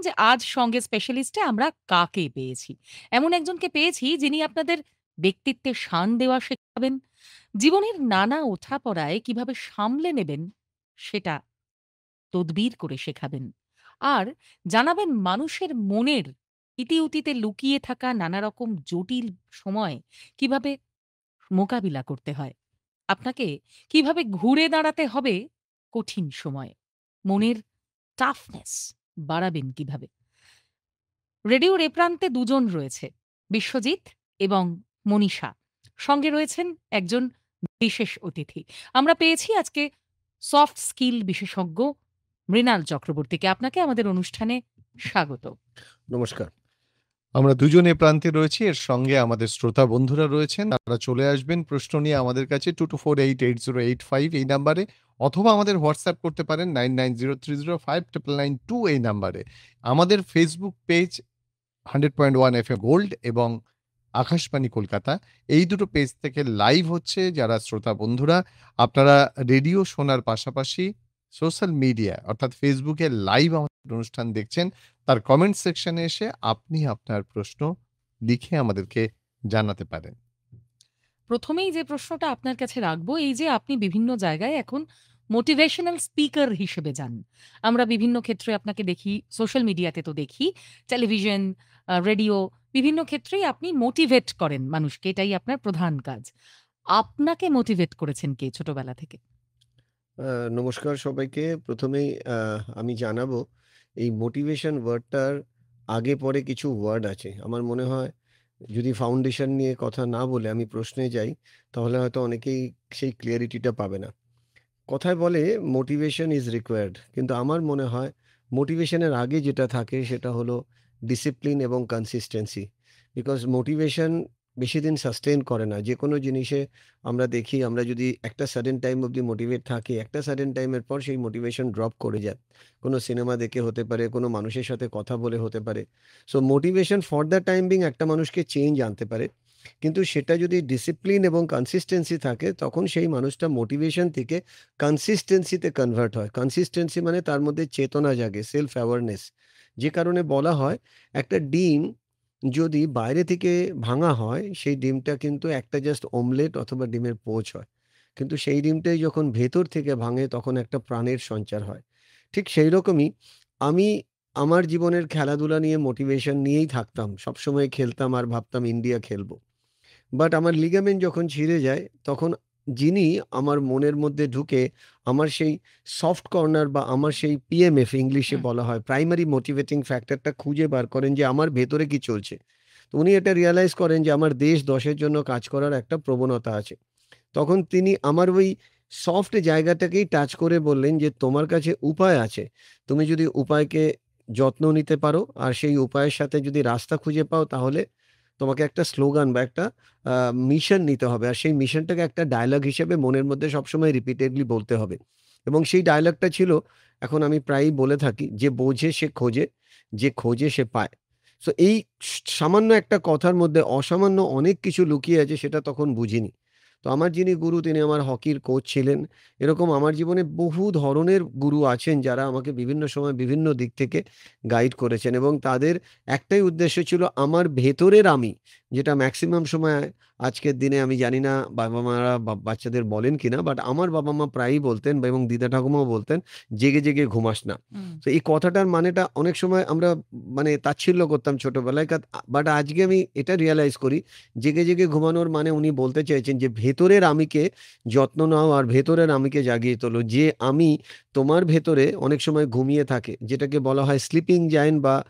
যে আজ সঙ্গে স্পেশালিস্টে আমরা কাকে পেয়েছি। এমন একজনকে পেয়েছি যিনি আপনাদের ব্যক্তিত্বে শান দেওয়া শেখাবেন, জীবনের নানা ওঠাপড়ায় কিভাবে সামলে নেবেন সেটা তদবির করে শেখাবেন। আর জানাবেন মানুষের মনের ইতিউতিতে লুকিয়ে থাকা নানা রকম জটিল সময় কিভাবে মোকাবিলা করতে হয়। আপনাকে কিভাবে ঘুরে দাঁড়াতে হবে কঠিন সময়ে। মনের টাফনেস বাড়াবেন কিভাবে। রেডিওর এ প্রান্তে দুজন রয়েছে, বিশ্বজিৎ এবং মনীষা। সঙ্গে রয়েছেন একজন বিশেষ অতিথি। আমরা পেয়েছি আজকে সফট স্কিল বিশেষজ্ঞ মৃণাল চক্রবর্তীকে। আপনাকে আমাদের অনুষ্ঠানে স্বাগত। নমস্কার। আমরা দুজন এ প্রান্তে রয়েছি, এর সঙ্গে আমাদের শ্রোতা বন্ধুরা রয়েছেন। তারা চলে আসবেন প্রশ্ন নিয়ে আমাদের কাছে 22488085 এই নাম্বারে, অথবা আমাদের হোয়াটসঅ্যাপ করতে পারেন 9903059992 এই নাম্বারে। আমাদের ফেসবুক পেজ 100.1 FM গোল্ড এবং আকাশবাণী কলকাতা, এই দুটো পেজ থেকে লাইভ হচ্ছে। যারা শ্রোতা বন্ধুরা আপনারা রেডিও শোনার পাশাপাশি সোশ্যাল মিডিয়া অর্থাৎ ফেসবুকে লাইভ আমাদের অনুষ্ঠান দেখছেন, তার কমেন্ট সেকশনে এসে আপনি আপনার প্রশ্ন লিখে আমাদেরকে জানাতে পারেন। প্রথমেই যে প্রশ্নটা আপনার কাছে রাখবো, এই যে আপনি বিভিন্ন জায়গায় এখন মোটিভেশনাল স্পিকার হিসেবে যান। আমরা বিভিন্ন ক্ষেত্রে আপনাকে দেখি, সোশ্যাল মিডিয়াতে তো দেখি, টেলিভিশন, রেডিও, বিভিন্ন ক্ষেত্রেই আপনি মোটিভেট করেন মানুষকে। এটাই আপনার প্রধান কাজ। আপনাকে মোটিভেট করেছেন কে ছোটবেলা থেকে? নমস্কার সবাইকে। প্রথমেই আমি জানাবো এই মোটিভেশন ওয়ার্ডটার আগে পরে কিছু ওয়ার্ড আছে। আমার মনে হয় যদি ফাউন্ডেশন নিয়ে কথা না বলে আমি প্রশ্নে যাই, তাহলে হয়তো অনেকেই সেই ক্লিয়ারিটিটা পাবে না। কথায় বলে মোটিভেশন ইজ রিকোয়ার্ড, কিন্তু আমার মনে হয় মোটিভেশনের আগে যেটা থাকে সেটা হলো ডিসিপ্লিন এবং কনসিস্টেন্সি। বিকজ মোটিভেশন বেশি দিন সাস্টেন করে না। যে কোনো জিনিসে আমরা দেখি, আমরা যদি একটা সার্টেন টাইম অবধি মোটিভেট থাকি, একটা সার্টেন টাইমের পর সেই মোটিভেশন ড্রপ করে যায়। কোনো সিনেমা দেখে হতে পারে, কোনো মানুষের সাথে কথা বলে হতে পারে। So motivation for the time being একটা মানুষকে চেঞ্জ আনতে পারে, কিন্তু সেটা যদি ডিসিপ্লিন এবং কনসিস্টেন্সি থাকে তখন সেই মানুষটা মোটিভেশন থেকে কনসিস্টেন্সিতে কনভার্ট হয়। কনসিস্টেন্সি মানে তার মধ্যে চেতনা জাগে, সেলফ অ্যাওয়ারনেস। যে কারণে বলা হয় একটা ডিম যদি বাইরে থেকে ভাঙা হয়, সেই ডিমটা কিন্তু একটা জাস্ট অমলেট অথবা ডিমের পোচ হয়। কিন্তু সেই ডিমটাই যখন ভেতর থেকে ভাঙে তখন একটা প্রাণের সঞ্চার হয়। ঠিক সেই রকমই আমি আমার জীবনের খেলাধুলা নিয়ে মোটিভেশন নিয়েই থাকতাম। সবসময় খেলতাম আর ভাবতাম ইন্ডিয়া খেলবো। বাট আমার লিগামেন্ট যখন ছিঁড়ে যায়, তখন যিনি আমার মনের মধ্যে ঢুকে আমার সেই সফট কর্নার বা আমার সেই পিএমএফ ইংলিশে হুম। বলা হয়, প্রাইমারি মোটিভেটিং ফ্যাক্টরটা খুঁজে বার করেন যে আমার ভেতরে কি চলছে। তো উনি এটা রিয়ালাইজ করেন যে আমার দেশ দশের জন্য কাজ করার একটা প্রবণতা আছে। তখন তিনি আমার ওই সফট জায়গাটাকেই টাচ করে বললেন যে তোমার কাছে উপায় আছে। তুমি যদি উপায়কে যত্ন নিতে পারো আর সেই উপায়ের সাথে যদি রাস্তা খুঁজে পাও, তাহলে তোমাকে একটা স্লোগান বা একটা মিশন নিতে হবে। আর সেই মিশনটাকে একটা ডায়ালগ হিসেবে মনের মধ্যে সবসময় রিপিটেডলি বলতে হবে। এবং সেই ডায়ালগটা ছিল, এখন আমি প্রায়ই বলে থাকি, যে বোঝে সে খোঁজে, যে খোঁজে সে পায়। সো এই সামান্য একটা কথার মধ্যে অসামান্য অনেক কিছু লুকিয়ে আছে, সেটা তখন বুঝিনি। তো আমার যিনি গুরু, তিনি আমার হকির কোচ ছিলেন। এরকম আমার জীবনে বহু ধরনের গুরু আছেন যারা আমাকে বিভিন্ন সময় বিভিন্ন দিক থেকে গাইড করেছেন, এবং তাদের একটাই উদ্দেশ্য ছিল আমার ভেতরের আমি, যেটা ম্যাক্সিমাম সময় আজকের দিনে আমি জানি না বাবা-মারা বাচ্চাদের বলেন কিনা, বাট আমার বাবা-মা প্রায়ই বলতেন এবং দিদা ঠাকুমাও বলতেন, "জেগে, জেগে ঘুমাস না।" হুম। তো এই কথাটার মানেটা অনেক সময় আমরা মানে তাচ্ছিল্য করতাম ছোটবেলায়। বাট আজকে আমি এটা রিয়ালাইজ করি, জেগে, জেগে ঘুমানোর মানে উনি বলতে চেয়েছেন যে ভেতরের আমিকে যত্ন নাও আর ভেতরের আমিকে জাগিয়ে তোলো। যে আমি তোমার ভেতরে অনেক সময় ঘুমিয়ে থাকে, যেটাকে বলা হয় স্লিপিং জায়ান্ট বা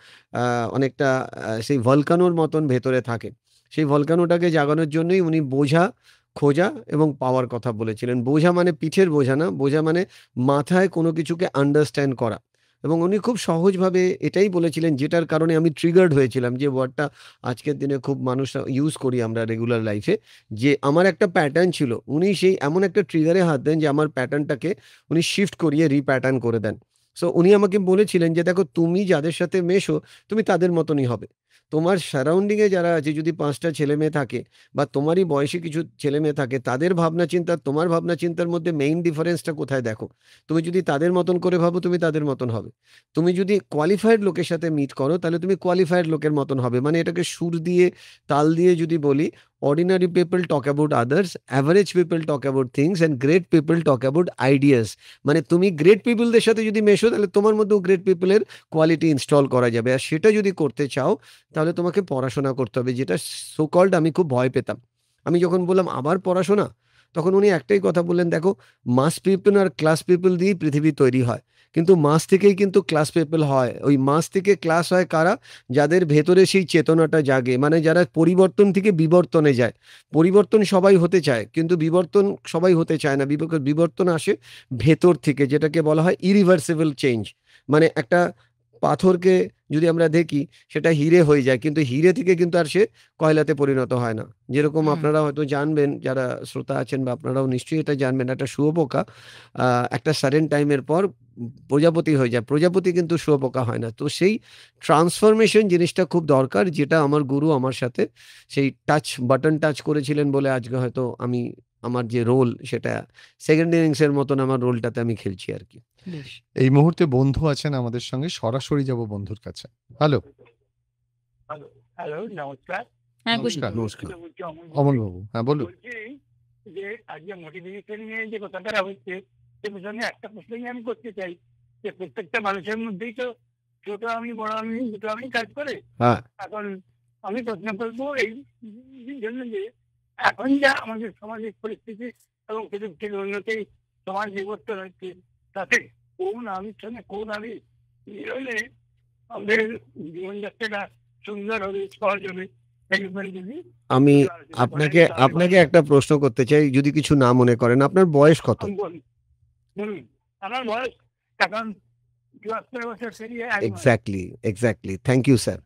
অনেকটা সেই ভলকানোর মতন ভেতরে থাকে। সেই ভলকানোটাকে জাগানোর জন্যই উনি বোঝা, খোঁজা এবং পাওয়ার কথা বলেছিলেন। বোঝা মানে পিঠের বোঝা না, বোঝা মানে মাথায় কোনো কিছুকে আন্ডারস্ট্যান্ড করা। এবং উনি খুব সহজভাবে এটাই বলেছিলেন, যেটার কারণে আমি ট্রিগার্ড হয়েছিলাম, যে ওয়ার্ডটা আজকের দিনে খুব মানুষরা ইউজ করি আমরা রেগুলার লাইফে, যে আমার একটা প্যাটার্ন ছিল। উনি সেই এমন একটা ট্রিগারে হাত দেন যে আমার প্যাটার্নটাকে উনি শিফট করিয়ে রিপ্যাটার্ন করে দেন। সো উনি আমাকে বলেছিলেন যে, "দেখো, তুমি যাদের সাথে মেশো তুমি তাদের মতনই হবে। তোমার সারাউন্ডিংয়ে যারা আছে, যদি ৫টা ছেলেমেয়ে থাকে বা তোমারই বয়সী কিছু ছেলেমেয়ে থাকে, তাদের ভাবনা চিন্তা তোমার ভাবনা চিন্তার মধ্যে মেইন ডিফারেন্সটা কোথায় দেখো? তুমি যদি তাদের মতন করে ভাবো, তুমি তাদের মতন হবে। তুমি যদি কোয়ালিফাইড লোকের সাথে মিট করো, তাহলে তুমি কোয়ালিফাইড লোকের মতন হবে। মানে এটাকে সুর দিয়ে, তাল দিয়ে যদি বলি, ordinary people talk about others, average people talk about things and great people talk about ideas. মানে তুমি গ্রেট পিপলদের সাথে যদি মেশো, তাহলে তোমার মধ্যেও গ্রেট পিপলের কোয়ালিটি ইনস্টল করা যাবে। আর সেটা যদি করতে চাও, তাহলে তোমাকে পড়াশোনা করতে হবে, যেটা সো কল্ড আমি খুব ভয় পেতাম। আমি যখন বললাম আবার পড়াশোনা, তখন উনি একটাই কথা বললেন, দেখো, মাস পিপল আর ক্লাস পিপল দিয়েই পৃথিবী তৈরি হয়, কিন্তু মাস থেকেই কিন্তু ক্লাস পিপল হয়। ওই মাস থেকে ক্লাস হয় কারা? যাদের ভেতরে সেই চেতনাটা জাগে, মানে যারা পরিবর্তন থেকে বিবর্তনে যায়। পরিবর্তন সবাই হতে চায়, কিন্তু বিবর্তন সবাই হতে চায় না। বিবর্তন আসে ভেতর থেকে, যেটাকে বলা হয় ইরিভার্সিবল চেঞ্জ। মানে একটা পাথরকে যদি আমরা দেখি, সেটা হিরে হয়ে যায়, কিন্তু হিরে থেকে কিন্তু আর সে কয়লাতে পরিণত হয় না। যেরকম হুম, আপনারা হয়তো জানবেন, যারা শ্রোতা আছেন, বা আপনারাও নিশ্চয়ই এটা জানবেন, একটা শুঁয়োপোকা একটা সার্টেন টাইমের পর প্রজাপতি হয়ে যায়। প্রজাপতি কিন্তু শুঁয়োপোকা হয় না। তো সেই ট্রান্সফরমেশন জিনিসটা খুব দরকার, যেটা আমার গুরু আমার সাথে সেই বাটন টাচ করেছিলেন বলে আজকে হয়তো আমি আমার যে রোল, সেটা সেকেন্ড ইনিংসের মতন আমার রোলটাতে আমি খেলছি আরকি। বেশ। এই মুহূর্তে বন্ধু আছেন আমাদের সঙ্গে, সরাসরি যাব বন্ধুর কাছে। হ্যালো, হ্যালো, হ্যালো, নমস্কার। হ্যাঁ, বলুন। নমস্কার। নমস্কার। বলছি অমল অমল বলছি। বাবু, হ্যাঁ বলুন। বলছি যে আজকে মোটিভেশন নিয়ে যে কথাটা হচ্ছে, সে প্রসঙ্গে একটা প্রশ্নই আমি করতে চাই, যে প্রত্যেকটা মানুষের মধ্যেই তো ছোট আমি, বড় আমি, দুটো আমি কাজ করে। হ্যাঁ, এখন আমি প্রশ্ন করবো এই জন্য যে এখন যা আমাদের সামাজিক পরিস্থিতি এবং কিছু কিছু উন্নতি, সমাজ বিবর্তন হচ্ছে, তাতে কোন আমির সঙ্গে কোন আমি মিললে আমাদের জীবনযাত্রাটা সুন্দর হবে, সহজ হবে, এই ব্যাপারে যদি আমি একটু আলোচনা করেন আপনাকে তাহলে আপনাকে একটা প্রশ্ন করতে চাই, যদি কিছু না মনে করেন। আপনার বয়স কত? বলুন। বলুন, আমার বয়স এখন ৭৪ বছর পেরিয়ে ১ মাস। এক্স্যাক্টলি। Thank you sir.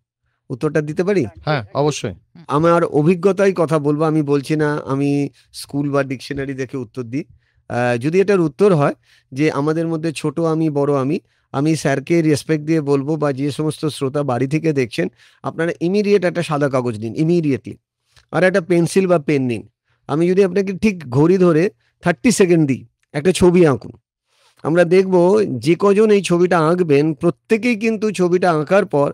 উত্তরটা দিতে পারি? হ্যাঁ, অবশ্যই। আমার অভিজ্ঞতায় কথা বলবো। আমি বলছি না আমি স্কুল বা ডিকশনারি দেখে উত্তর দিই। যদি এটার উত্তর হয় যে আমাদের মধ্যে ছোট আমি, বড় আমি স্যারকে রেসপেক্ট দিয়ে বলবো, বা যে সমস্ত শ্রোতা বাড়ি থেকে দেখছেন, আপনারা ইমিডিয়েট একটা সাদা কাগজ নিন, ইমিডিয়েটলি। আর একটা পেন্সিল বা পেন নিন। আমি যদি আপনাকে ঠিক ঘড়ি ধরে 30 সেকেন্ড দিই, একটা ছবি আঁকুন। আমরা দেখব যে কজন এই ছবিটা আঁকবেন, প্রত্যেকেই কিন্তু ছবিটা আঁকার পর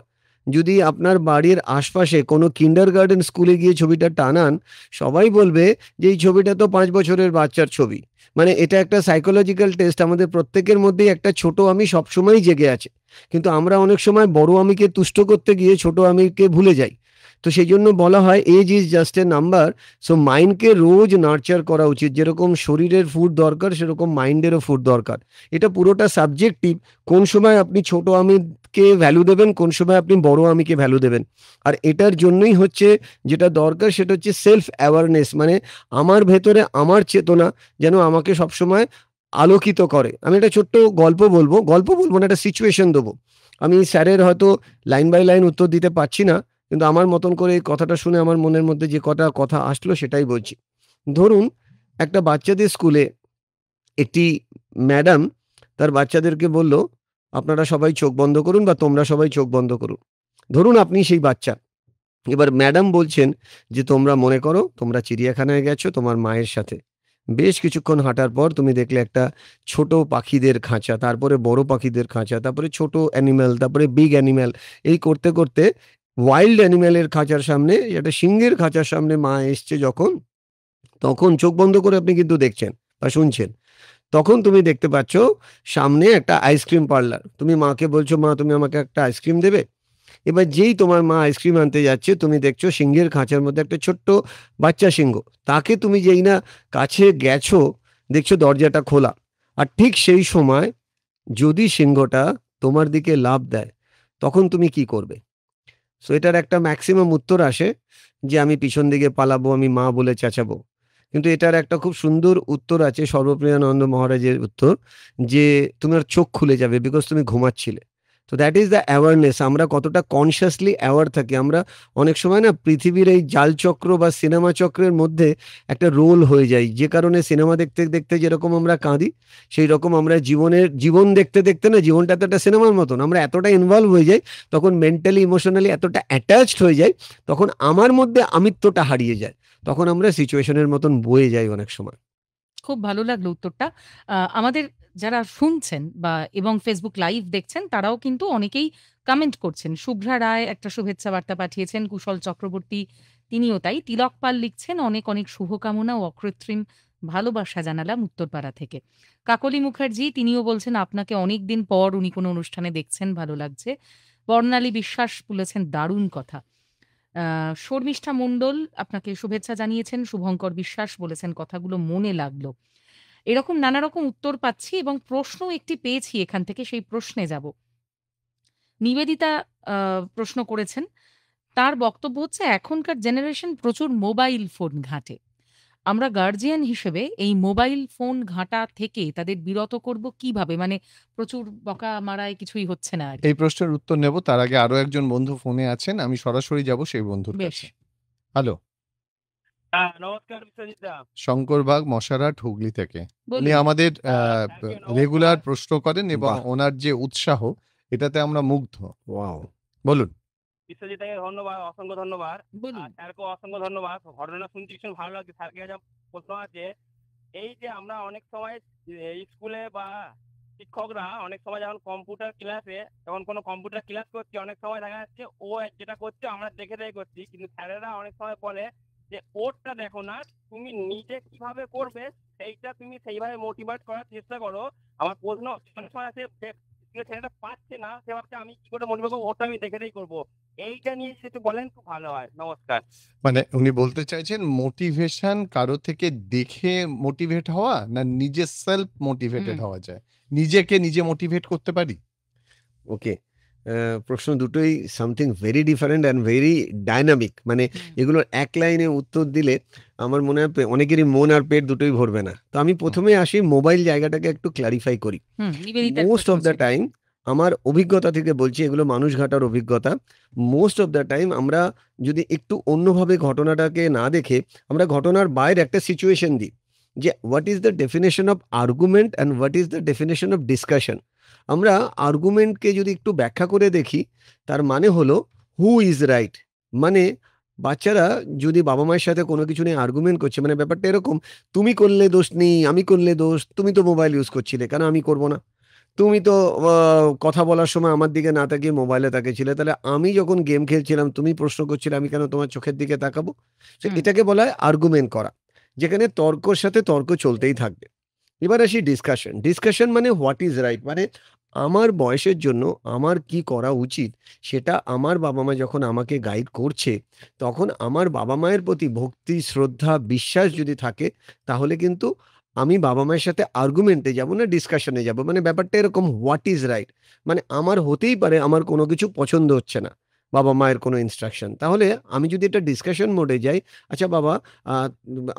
যদি আপনার বাড়ির আশপাশে কোনো কিন্ডারগার্টেন স্কুলে গিয়ে ছবিটা টানান, সবাই বলবে যে এই ছবিটা তো ৫ বছরের বাচ্চার ছবি। মানে এটা একটা সাইকোলজিক্যাল টেস্ট। আমাদের প্রত্যেকের মধ্যেই একটা ছোট আমি সবসময়ই জেগে আছে। কিন্তু আমরা অনেক সময় বড় আমিকে তুষ্ট করতে গিয়ে ছোট আমিকে ভুলে যাই। তো সেইজন্য বলা হয় age is just a number. So মাইন্ডকে রোজ নার্চার করা উচিত। যেরকম শরীরের ফুড দরকার, সেরকম মাইন্ডেরও ফুড দরকার। এটা পুরোটা সাবজেক্টিভ। কোন সময় আপনি ছোট আমিকে ভ্যালু দেবেন, কোন সময় আপনি বড় আমিকে ভ্যালু দেবেন। আর এটার জন্যই হচ্ছে যেটা দরকার, সেটা হচ্ছে সেলফ অ্যাওয়ারনেস। মানে আমার ভেতরে আমার চেতনা যেন আমাকে সবসময় আলোকিত করে। আমি একটা ছোট্ট গল্প বলবো না, একটা সিচুয়েশন দেবো। আমি স্যারের হয়তো লাইন বাই লাইন উত্তর দিতে পারছি না, কিন্তু আমার মতন করে এই কথাটা শুনে আমার মনের মধ্যে যে কটা কথা আসলো সেটাই বলছি। ধরুন, একটা বাচ্চাদের স্কুলে একটি ম্যাডাম তার বাচ্চাদেরকে বলল, আপনারা সবাই চোখ বন্ধ করুন, বা তোমরা সবাই চোখ বন্ধ করুন। ধরুন আপনি সেই বাচ্চা। এবার ম্যাডাম বলছেন যে তোমরা মনে করো তোমরা চিড়িয়াখানায় গেছো তোমার মায়ের সাথে। বেশ কিছুক্ষণ হাঁটার পর তুমি দেখলে একটা ছোট পাখিদের খাঁচা, তারপরে বড় পাখিদের খাঁচা, তারপরে ছোট অ্যানিম্যাল, তারপরে বিগ অ্যানিম্যাল। এই করতে করতে ওয়াইল্ড অ্যানিম্যালের খাঁচার সামনে, একটা সিংহের খাঁচার সামনে মা এসছে যখন, তখন চোখ বন্ধ করে আপনি কিন্তু দেখছেন বা শুনছেন। তখন তুমি দেখতে পাচ্ছ সামনে একটা আইসক্রিম পার্লার। তুমি মাকে বলছো, মা তুমি আমাকে একটা আইসক্রিম দেবে? এবার যেই তোমার মা আইসক্রিম আনতে যাচ্ছে, তুমি দেখছো সিংহের খাঁচার মধ্যে একটা ছোট্ট বাচ্চা সিংহ। তাকে তুমি যেই না কাছে গেছো, দেখছো দরজাটা খোলা। আর ঠিক সেই সময় যদি সিংহটা তোমার দিকে লাফ দেয়, তখন তুমি কি করবে? সো এটার একটা ম্যাক্সিমাম উত্তর আসে যে আমি পিছন দিকে পালাবো, আমি মা বলে চেঁচাবো। কিন্তু এটার একটা খুব সুন্দর উত্তর আছে, সর্বপ্রিয়ানন্দ মহারাজের উত্তর, যে তোমার চোখ খুলে যাবে, বিকজ তুমি ঘুমাচ্ছিলে। তো দ্যাট ইজ দ্য অ্যাওয়ারনেস। আমরা কতটা কনসিয়াসলি অ্যাওয়ার থাকি। আমরা অনেক সময় না পৃথিবীর এই জালচক্র বা সিনেমা চক্রের মধ্যে একটা রোল হয়ে যাই, যে কারণে সিনেমা দেখতে দেখতে যেরকম আমরা কাঁদি, সেই রকম আমরা জীবন দেখতে দেখতে না, জীবনটা তো একটা সিনেমার মতন, আমরা এতটা ইনভলভ হয়ে যাই, তখন মেন্টালি ইমোশনালি এতটা অ্যাটাচড হয়ে যাই, তখন আমার মধ্যে আমিত্বটা হারিয়ে যায়, তখন আমরা সিচুয়েশনের মতন বয়ে যাই অনেক সময়। খুব ভালো লাগলো উত্তরটা। আমাদের যারা শুনছেন এবং ফেসবুক লাইভ দেখছেন তারাও কিন্তু অনেকেই কমেন্ট করছেন। শুভ্রা রায় একটা শুভেচ্ছা বার্তা পাঠিয়েছেন, কুশল চক্রবর্তী তিনিও তাই। তিলক পাল লিখছেন, অনেক অনেক শুভকামনা ও অকৃত্রিম ভালোবাসা জানালাম উত্তরপাড়া থেকে। কাকলি মুখার্জি তিনিও বলছেন আপনাকে অনেকদিন পর উনি কোনো অনুষ্ঠানে দেখছেন, ভালো লাগছে। বর্ণালী বিশ্বাস বলেছেন দারুণ কথা। শর্মিষ্ঠা মণ্ডল আপনাকে শুভেচ্ছা জানিয়েছেন। শুভঙ্কর বিশ্বাস বলেছেন কথাগুলো মনে লাগলো। এরকম নানা রকম উত্তর পাচ্ছি এবং প্রশ্ন একটি পেয়েছি এখান থেকে, সেই প্রশ্নে যাব। নিবেদিতা প্রশ্ন করেছেন। তার বক্তব্য হচ্ছে এখনকার জেনারেশন প্রচুর মোবাইল ফোন ঘাঁটে। আমরা গার্জিয়ান হিসেবে এই মোবাইল ফোন ঘাঁটা থেকে তাদের বিরত করব কিভাবে? মানে প্রচুর বকা মারায় কিছুই হচ্ছে না আরকি। এই প্রশ্নের উত্তর নেব, তার আগে আরো একজন বন্ধু ফোনে আছেন, আমি সরাসরি যাব সেই বন্ধুর বেশ। কাছে। হ্যালো, হ্যাঁ, নমস্কার বিশ্বজিৎ দা। শঙ্কর বাগ, মশারহাট, হুগলি থেকে। উনি বলুন। আমাদের thank you, নমস্কার। রেগুলার প্রশ্ন করেন এবং বাহ! ওনার যে উৎসাহ, এটাতে আমরা মুগ্ধ। ওয়াও! বলুন। বিশ্বজিৎ দাকে ধন্যবাদ, অসংখ্য ধন্যবাদ। বলুন। আর স্যারকেও অসংখ্য ধন্যবাদ। ঘটনা শুনতে ভীষণ ভালো লাগছে। স্যারকে যা প্রশ্ন আছে, এই যে আমরা অনেক সময় স্কুলে বা শিক্ষকরা অনেক সময় যখন কম্পিউটার ক্লাসে, যখন কোনো কম্পিউটার ক্লাস করছি, অনেক সময় দেখা যাচ্ছে ও যেটা করছে আমরা দেখে দেখে করছি, কিন্তু স্যারেরা অনেক সময় বলে যে ওরটা দেখো না, তুমি নিজে কিভাবে করবে সেইটা তুমি সেইভাবে মোটিভেট করার চেষ্টা করো। আমার প্রশ্ন অনেক সময় আছে যে ছেলেটা পাচ্ছে না, সে ভাবছে আমি কি করে মোটিভেট করবো, ওটা আমি দেখে দেখেই করবো। এইটা নিয়ে যদি একটু বলেন খুব ভালো হয়। নমস্কার। মানে উনি বলতে চাইছেন মোটিভেশন কারো থেকে দেখে মোটিভেট হওয়া, না নিজে সেলফ মোটিভেটেড হওয়া যায়? নিজেকে নিজে মোটিভেট করতে পারি? ওকে। প্রশ্ন দুটোই something very different and very dynamic. মানে এগুলোর এক লাইনে উত্তর দিলে আমার মনে হয় অনেকেরই মন আর পেট দুটোই ভরবে না। তো আমি প্রথমে আসি মোবাইল জায়গাটাকে একটু ক্লারিফাই করি। নিবেদিতার মোস্ট প্রশ্ন অফ দ্য ছিল। টাইম, আমার অভিজ্ঞতা থেকে বলছি, এগুলো মানুষ ঘাটার অভিজ্ঞতা। মোস্ট অফ দ্য টাইম আমরা যদি একটু অন্যভাবে ঘটনাটাকে না দেখে আমরা ঘটনার বাইরে একটা সিচুয়েশন দিই, যে what is the definition of argument and what is the definition of discussion. আমরা আর্গুমেন্টকে যদি একটু ব্যাখ্যা করে দেখি, তার মানে হলো হু ইজ রাইট। মানে বাচ্চারা যদি বাবা মায়ের সাথে কোনো কিছু নিয়ে আর্গুমেন্ট করছে, মানে ব্যাপারটা এরকম, তুমি করলে দোষ নেই, আমি করলে দোষ, তুমি তো মোবাইল ইউজ করছিলে, কেন আমি করব না? তুমি তো কথা বলার সময় আমার দিকে না তাকিয়ে মোবাইলে তাকিয়েছিলে, তাহলে আমি যখন গেম খেলছিলাম তুমি প্রশ্ন করছিলে, আমি কেন তোমার চোখের দিকে তাকাবো? তো হুম। এটাকে বলা হয় আর্গুমেন্ট করা, যেখানে তর্কর সাথে তর্ক চলতেই থাকবে। এবার আসি ডিসকাশন। ডিসকাশন মানে হোয়াট ইজ রাইট, মানে আমার বয়সের জন্য আমার কি করা উচিত, সেটা আমার বাবা মা যখন আমাকে গাইড করছে, তখন আমার বাবা মায়ের প্রতি ভক্তি, শ্রদ্ধা, বিশ্বাস যদি থাকে, তাহলে কিন্তু আমি বাবা মায়ের সাথে আর্গুমেন্টে যাব না, ডিসকাশনে যাব। মানে ব্যাপারটা এরকম, হোয়াট ইজ রাইট মানে আমার হতেই পারে আমার কোনো কিছু পছন্দ হচ্ছে না বাবা মায়ের কোনো ইনস্ট্রাকশন, তাহলে আমি যদি এটা ডিসকাশন মোডে যাই, আচ্ছা বাবা,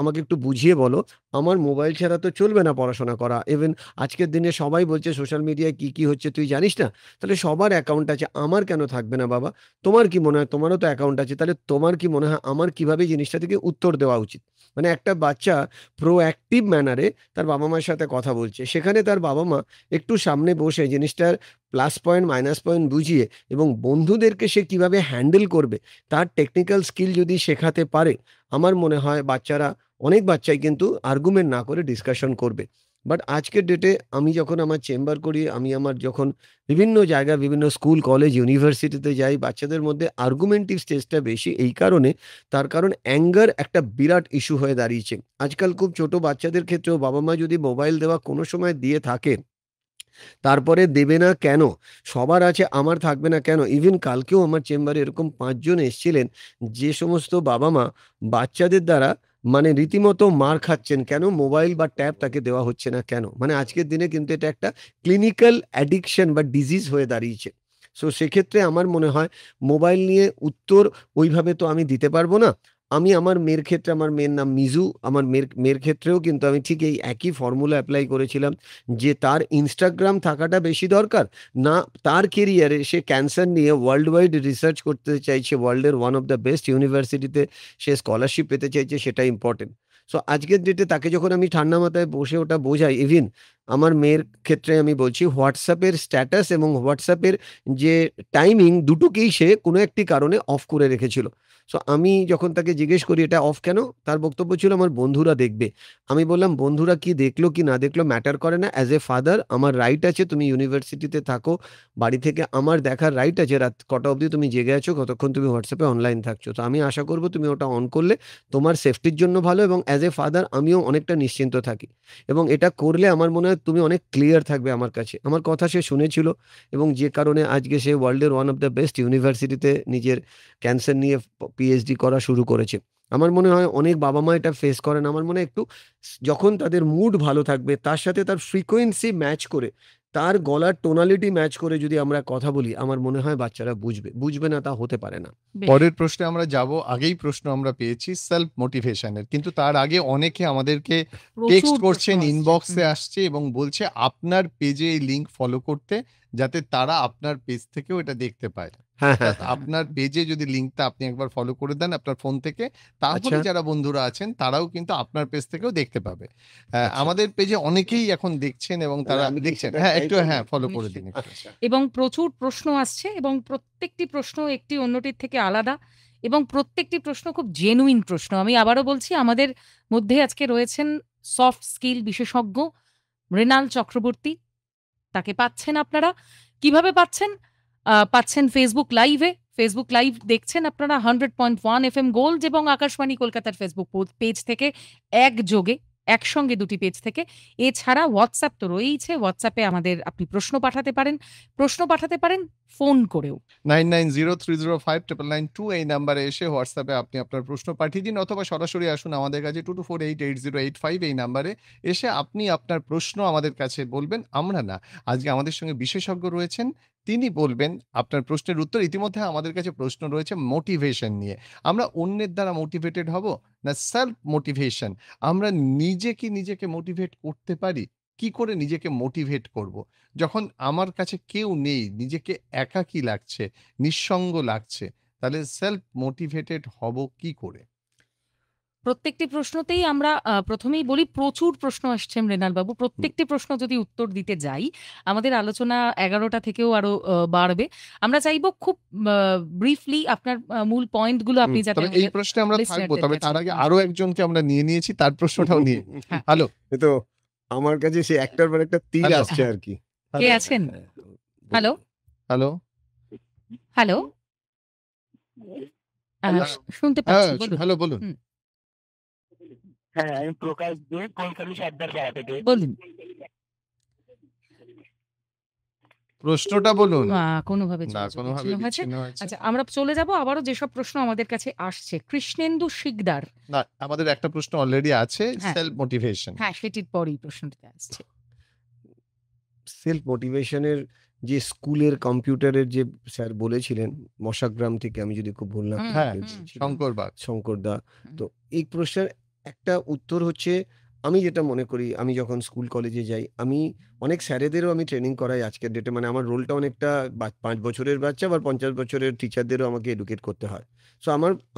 আমাকে একটু বুঝিয়ে বলো, আমার মোবাইল ছাড়া তো চলবে না পড়াশোনা করা। ইভেন আজকের দিনে সবাই বলছে সোশ্যাল মিডিয়ায় কি কি হচ্ছে তুই জানিস না, তাহলে সবার অ্যাকাউন্ট আছে, আমার কেন থাকবে না বাবা? তোমার কি মনে হয়, তোমারও তো অ্যাকাউন্ট আছে, তাহলে তোমার কি মনে হয় আমার কিভাবে জিনিসটা থেকে উত্তর দেওয়া উচিত? মানে একটা বাচ্চা প্রোঅ্যাক্টিভ ম্যানারে তার বাবা মায়ের সাথে কথা বলছে, সেখানে তার বাবা মা একটু সামনে বসে জিনিসটার প্লাস পয়েন্ট মাইনাস পয়েন্ট বুঝিয়ে এবং বন্ধুদেরকে সে কিভাবে হ্যান্ডেল করবে তার টেকনিক্যাল স্কিল যদি শেখাতে পারে, আমার মনে হয় বাচ্চারা, অনেক বাচ্চাই কিন্তু আর্গুমেন্ট না করে ডিসকাশন করবে। বাট আজকের ডেটে আমি যখন আমার চেম্বার করি, আমি আমার যখন বিভিন্ন জায়গায় বিভিন্ন স্কুল, কলেজ, ইউনিভার্সিটিতে যাই, বাচ্চাদের মধ্যে আর্গুমেন্টিভ স্টেজটা বেশি, এই কারণে, তার কারণ অ্যাঙ্গার একটা বিরাট ইস্যু হয়ে দাঁড়িয়েছে। আজকাল খুব ছোট বাচ্চাদের ক্ষেত্রেও বাবা মা যদি মোবাইল দেওয়া কোনো সময় দিয়ে থাকে, তারপরে দেবে না কেন? সবার আছে, আমার থাকবে না কেন? ইভেন কালকেও আমার চেম্বারে এরকম ৫ জন এসছিলেন, যে সমস্ত বাবা-মা বাচ্চাদের দ্বারা মানে রীতিমতো মার খাচ্ছেন। কেন? মোবাইল বা ট্যাব তাকে দেওয়া হচ্ছে না কেন? মানে আজকের দিনে কিন্তু এটা একটা ক্লিনিক্যাল অ্যাডিকশন বা ডিজিজ হয়ে দাঁড়িয়েছে। সো সেক্ষেত্রে আমার মনে হয় মোবাইল নিয়ে উত্তর ওইভাবে তো আমি দিতে পারবো না। আমি আমার মেয়ের ক্ষেত্রে, আমার মেয়ের নাম মিজু, আমার মেয়ের ক্ষেত্রেও কিন্তু আমি ঠিক এই একই ফর্মুলা অ্যাপ্লাই করেছিলাম যে তার ইনস্টাগ্রাম থাকাটা বেশি দরকার, না তার কেরিয়ারে সে ক্যান্সার নিয়ে ওয়ার্ল্ড ওয়াইড রিসার্চ করতে চাইছে, ওয়ার্ল্ডের ওয়ান অফ দ্য বেস্ট ইউনিভার্সিটিতে সে স্কলারশিপ পেতে চাইছে, সেটা ইম্পর্টেন্ট। সো আজকের ডেটে তাকে যখন আমি ঠান্ডা মাথায় বসে ওটা বোঝাই, ইভিন আমার মেয়ের ক্ষেত্রে আমি বলছি হোয়াটসঅ্যাপের স্ট্যাটাস এবং হোয়াটসঅ্যাপের যে টাইমিং দুটোকেই সে কোনো একটি কারণে অফ করে রেখেছিল। সো আমি যখন তাকে জিজ্ঞেস করি এটা অফ কেন? তার বক্তব্য ছিল আমার বন্ধুরা দেখবে। আমি বললাম বন্ধুরা কি দেখলো কি না দেখলো ম্যাটার করে না। অ্যাজ এ ফাদার আমার রাইট আছে, তুমি ইউনিভার্সিটিতে থাকো, বাড়ি থেকে আমার দেখার রাইট আছে রাত কটা অবধি তুমি জেগে আছো, কতক্ষণ তুমি হোয়াটসঅ্যাপে অনলাইন থাকছো। তো আমি আশা করব তুমি ওটা অন করলে তোমার সেফটির জন্য ভালো, এবং অ্যাজ এ ফাদার আমিও অনেকটা নিশ্চিন্ত থাকি, এবং এটা করলে আমার মনে হয় তুমি অনেক ক্লিয়ার থাকবে আমার কাছে। আমার কথা সে শুনেছিল, এবং যে কারণে আজকে সে ওয়ার্ল্ডের ওয়ান অফ দ্য বেস্ট ইউনিভার্সিটিতে নিজের ক্যান্সার নিয়ে পিএইচডি করা শুরু করেছে। আমার মনে হয় অনেক বাবা-মা এটা ফেস করেন। আমার মনে হয় একটু যখন তাদের মুড ভালো থাকবে, তার সাথে তার ফ্রিকোয়েন্সি ম্যাচ করে, তার গলার টোনালিটি ম্যাচ করে যদি আমরা কথা বলি, আমার মনে হয় বাচ্চারা বুঝবে। বুঝবে না তা হতে পারে না। বেশ। পরের প্রশ্নে আমরা যাব। আগেই প্রশ্ন আমরা পেয়েছি সেলফ মোটিভেশনের, কিন্তু তার আগে অনেকে আমাদেরকে টেক্সট প্রচুর প্রশ্ন করছেন, আসছে। ইনবক্সে হুম। আসছে এবং বলছে আপনার পেজে এই লিঙ্ক ফলো করতে, যাতে তারা আপনার পেজ থেকেও এটা দেখতে পায়। হ্যাঁ, হ্যাঁ, অর্থাৎ হ্যাঁ। আপনার পেজে যদি লিঙ্কটা আপনি একবার ফলো করে দেন আপনার ফোন থেকে, তাহলে আচ্ছা, যারা বন্ধুরা আছেন তারাও কিন্তু আপনার পেজ থেকেও দেখতে পাবে। আচ্ছা। আমাদের পেজে অনেকেই এখন দেখছেন এবং তাহলে তারা আমি কি দেখছেন। সেটা হ্যাঁ, ট্রাই একটু করব? হ্যাঁ, ফলো করে দিন নিশ্চয়ই। একটু। আচ্ছা। এবং প্রচুর প্রশ্ন আসছে এবং প্রত্যেকটি প্রশ্ন একটি অন্যটির থেকে আলাদা এবং প্রত্যেকটি প্রশ্ন খুব জেনুইন প্রশ্ন। আমি আবারও বলছি আমাদের মধ্যে আজকে রয়েছেন সফট স্কিল বিশেষজ্ঞ মৃণাল চক্রবর্তী। তাকে পাচ্ছেন আপনারা। কিভাবে পাচ্ছেন? পাচ্ছেন Facebook লাইভে। Facebook লাইভ দেখছেন আপনারা 100.1 FM গোল্ড এবং আকাশবাণী কলকাতার ফেসবুক পেজ থেকে একযোগে, একসঙ্গে দুটি পেজ থেকে। এছাড়া WhatsApp তো রয়েইছে। WhatsApp এ আমাদের আপনি প্রশ্ন পাঠাতে পারেন। প্রশ্ন পাঠাতে পারেন ফোন করেও। 9903059992 এই নাম্বারে এসে হোয়াটসঅ্যাপে আপনি আপনার প্রশ্ন পাঠিয়ে দিন, অথবা সরাসরি আসুন আমাদের কাছে 22488085 এই নাম্বারে এসে আপনি আপনার প্রশ্ন আমাদের কাছে বলবেন। আমরা না, আজকে আমাদের সঙ্গে বিশেষজ্ঞ রয়েছেন, তিনি বলবেন আপনার প্রশ্নের উত্তর। ইতিমধ্যে আমাদের কাছে প্রশ্ন রয়েছে মোটিভেশন নিয়ে। আমরা অন্যের দ্বারা মোটিভেটেড হব না সেলফ মোটিভেশন? আমরা নিজেকে মোটিভেট করতে পারি? কি করে নিজেকে মোটিভেট করব? যখন আমার কাছে কেউ নেই, নিজেকে একাকী লাগছে, নিঃসঙ্গ লাগছে, তাহলে সেলফ মোটিভেটেড হব কি করে? প্রত্যেকটি প্রশ্নতেই আমরা প্রথমেই বলি প্রচুর প্রশ্ন আসছে মৃণালবাবু। হুম। প্রত্যেকটি প্রশ্ন যদি উত্তর দিতে যাই, আমাদের আলোচনা ১১টা থেকেও আরো বাড়বে। আমরা চাইবো খুব ব্রিফলি আপনার মূল পয়েন্টগুলো আপনি যাতে তবে এই আমাদের প্রশ্নে আমরা থাকবো। লিসনারদের তবে কাছে তার আগে হুম। আরো একজনকে আমরা নিয়েছি, তার প্রশ্নটাও নিয়ে নিই। হ্যাঁ। হ্যালো, এ তো আমার কাছে সে একটার পর একটা তীর হ্যালো, আসছে আরকি। কে হ্যালো, আছেন? হ্যাঁ, হ্যালো? হ্যালো। হ্যালো? হ্যালো। শুনতে হ্যাঁ, পাচ্ছি বলুন। হ্যালো বলুন। হুম, হ্যাঁ, আমি প্রকাশ দে, কলকাতা সাদ্দার পাড়া থেকে। বলুন। প্রশ্নটা বলুন। কোনোভাবে না, যোগাযোগ কোনোভাবে বিচ্ছিন্ন হয়েছে। বিচ্ছিন্ন হয়েছে। আচ্ছা আমরা চলে যাব আবারও যেসব প্রশ্ন আমাদের কাছে আসছে। কৃষ্ণেন্দু শিকদার। না, আমাদের একটা প্রশ্ন অলরেডি আছে, হ্যাঁ। Self motivation. হ্যাঁ, সেটির পরেই প্রশ্নটা আসছে। সেলফ মোটিভেশনের যে স্কুলের কম্পিউটারের যে স্যার বলেছিলেন, মশাগ্রাম থেকে আমি যদি খুব ভুল না হুম, হ্যাঁ, করে হুম। বলছিলাম, শঙ্করবাগ। শঙ্করদা। হুম। তো এই প্রশ্নের একটা উত্তর হচ্ছে, আমি যেটা মনে করি আমি যখন স্কুল কলেজে যাই, আমি অনেক স্যারেদেরও আমি ট্রেনিং করাই আজকের ডেটে। মানে আমার রোলটা অনেকটা ৫ বছরের বাচ্চা আবার ৫০ বছরের টিচারদেরও আমাকে এডুকেট করতে হয়। সো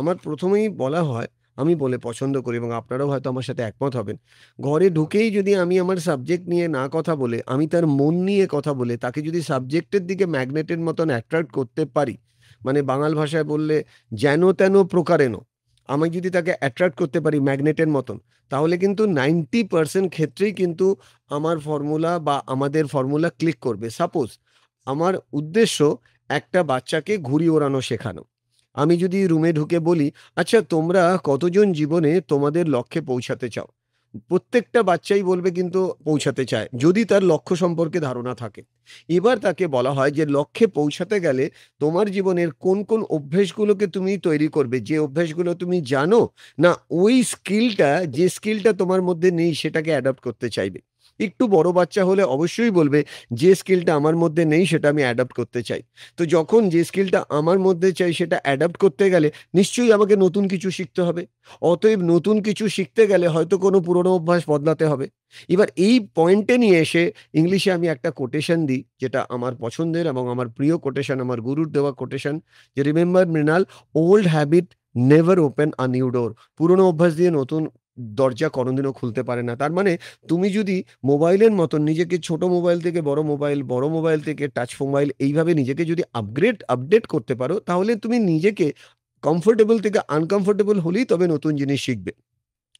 আমার ১ম এই বলা হয়, আমি বলে পছন্দ করি এবং আপনারাও হয়তো আমার সাথে একমত হবেন। ঘরে ঢুকেই যদি আমি আমার সাবজেক্ট নিয়ে না কথা বলে, আমি তার মন নিয়ে কথা বলে, তাকে যদি সাবজেক্টের দিকে ম্যাগনেটের মতন অ্যাট্রাক্ট করতে পারি, মানে বাঙাল ভাষায় বললে যেন তেন প্রকারেণ, আমি যদি তাকে অ্যাট্রাক্ট করতে পারি ম্যাগনেটের মতন, তাহলে কিন্তু 90% ক্ষেত্রেই কিন্তু আমার ফর্মুলা বা আমাদের ফর্মুলা ক্লিক করবে। সাপোজ আমার উদ্দেশ্য একটা বাচ্চাকে ঘুড়ি ওড়ানো শেখানো। আমি যদি রুমে ঢুকে বলি, "আচ্ছা তোমরা কতজন জীবনে তোমাদের লক্ষ্যে পৌঁছাতে চাও?" প্রত্যেকটা বাচ্চাই বলবে কিন্তু পৌঁছাতে চায়, যদি তার লক্ষ্য সম্পর্কে ধারণা থাকে। এবার তাকে বলা হয় যে লক্ষ্যে পৌঁছাতে গেলে তোমার জীবনের কোন অভ্যেসগুলোকে তুমি তৈরি করবে, যে অভ্যেসগুলো তুমি জানো, না ওই স্কিলটা, যে স্কিলটা তোমার মধ্যে নেই সেটাকে অ্যাডপ্ট করতে চাইবে। একটু বড় বাচ্চা হলে অবশ্যই বলবে যে স্কিলটা আমার মধ্যে নেই সেটা আমি অ্যাডাপ্ট করতে চাই। তো যখন যে স্কিলটা আমার মধ্যে চাই সেটা অ্যাডাপ্ট করতে গেলে নিশ্চয়ই আমাকে নতুন কিছু শিখতে হবে। অতএব নতুন কিছু শিখতে গেলে হয়তো কোনো পুরনো অভ্যাস বদলাতে হবে। এবার এই পয়েন্টে নিয়ে এসে ইংলিশে আমি একটা কোটেশন দিই, যেটা আমার পছন্দের এবং আমার প্রিয় কোটেশন, আমার গুরুর দেওয়া কোটেশন, যে remember Mrinal, old habit never open a new door. পুরনো অভ্যাস দিয়ে নতুন দরজা কোনোদিনও খুলতে পারে না। তার মানে তুমি যদি মোবাইলের মতন নিজেকে ছোট মোবাইল থেকে বড় মোবাইল, বড় মোবাইল থেকে টাচ মোবাইল এইভাবে নিজেকে যদি আপডেট করতে পারো, তাহলে তুমি নিজেকে কমফোর্টেবল থেকে আনকমফোর্টেবল হলেই তবে নতুন জিনিস শিখবে।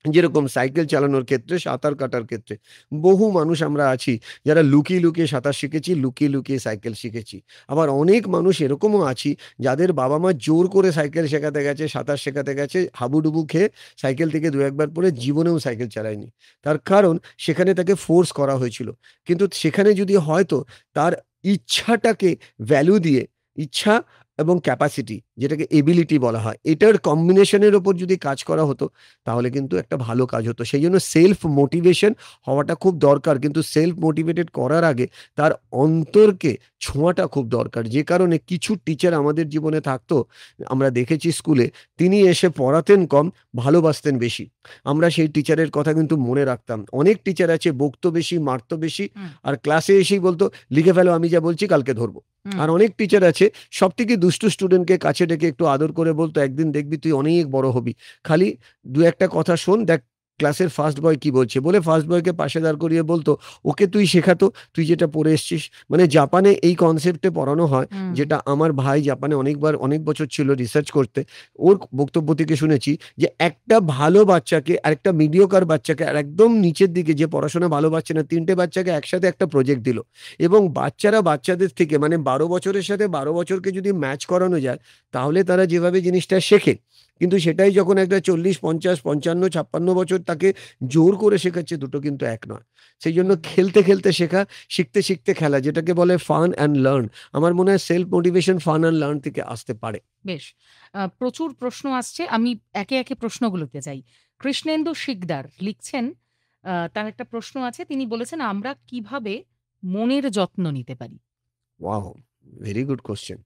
যেরকম সাইকেল চালানোর ক্ষেত্রে, সাঁতার কাটার ক্ষেত্রে বহু মানুষ আমরা আছি যারা লুকিয়ে, লুকিয়ে সাঁতার শিখেছি, লুকিয়ে, লুকিয়ে সাইকেল শিখেছি। আবার অনেক মানুষ এরকমও আছি যাদের বাবা-মা জোর করে সাইকেল শেখাতে গেছে, সাঁতার শেখাতে গেছে, হাবুডুবু খেয়ে সাইকেল থেকে ২-১ বার পড়ে জীবনেও সাইকেল চালায়নি। তার কারণ সেখানে তাকে ফোর্স করা হয়েছিল। কিন্তু সেখানে যদি হয়তো তার ইচ্ছাটাকে ভ্যালু দিয়ে, ইচ্ছা এবং ক্যাপাসিটি, যেটাকে এবিলিটি বলা হয়, এটার কম্বিনেশনের উপর যদি কাজ করা হতো তাহলে কিন্তু একটা ভালো কাজ হতো। সেইজন্য সেলফ মোটিভেশন হওয়াটা খুব দরকার। কিন্তু সেলফ মোটিভেটেড করার আগে তার অন্তরকে ছোঁয়াটা খুব দরকার। যে কারণে কিছু টিচার আমাদের জীবনে থাকতো, আমরা দেখেছি স্কুলে, তিনি এসে পড়াতেন কম, ভালোবাসতেন বেশি। আমরা সেই টিচারের কথা কিন্তু মনে রাখতাম। অনেক টিচার আছে বকতো বেশি, মারতো বেশি, হুম, আর ক্লাসে এসেই বলতো, "লিখে ফেলো, আমি যা বলছি কালকে ধরবো।" হুম, আর অনেক টিচার আছে সবথেকে দুষ্টু স্টুডেন্টকে কাছে ডেকে একটু আদর করে বলতো, "একদিন দেখবি তুই অনেক বড় হবি। খালি ২-১ টা কথা শোন, দেখ ক্লাসের ফার্স্ট বয় কি বলছে।" বলে ফার্স্ট বয়কে পাশে দাঁড় করিয়ে বলতো, "ওকে তুই শেখাতো, তুই যেটা পড়ে এসছিস।" মানে জাপানে এই কনসেপ্টে পড়ানো হয়, হুম, যেটা আমার ভাই জাপানে অনেক বছর ছিল রিসার্চ করতে। ওর বক্তব্য থেকে শুনেছি যে একটা ভালো বাচ্চাকে আর একটা মিডিওকার বাচ্চাকে আর একদম নিচের দিকে যে পড়াশোনা ভালো পাচ্ছে না, ৩ টে বাচ্চাকে একসাথে একটা প্রজেক্ট দিল। এবং বাচ্চারা বাচ্চাদের থেকে, মানে ১২ বছরের সাথে ১২ বছরকে যদি ম্যাচ করানো যায়, তাহলে তারা যেভাবে জিনিসটা শেখে, কিন্তু সেটাই যখন একটা ৪০, ৫০, ৫৫, ৫৬ বছর তাকে জোর করে শেখাচ্ছে, দুটো কিন্তু এক নয়। সেইজন্য হুম। খেলতে, খেলতে শেখা, শিখতে, শিখতে খেলা, যেটাকে বলে ফান অ্যান্ড লার্ন। আমার মনে হয় self motivation fun and learn থেকে আসতে পারে। বেশ। প্রচুর প্রশ্ন আসছে। আমি একে, একে প্রশ্নগুলোতে যাই। কৃষ্ণেন্দু শিকদার লিখছেন, তার একটা প্রশ্ন আছে। তিনি বলেছেন, "আমরা কিভাবে মনের যত্ন নিতে পারি?" ওয়াও! Very good question.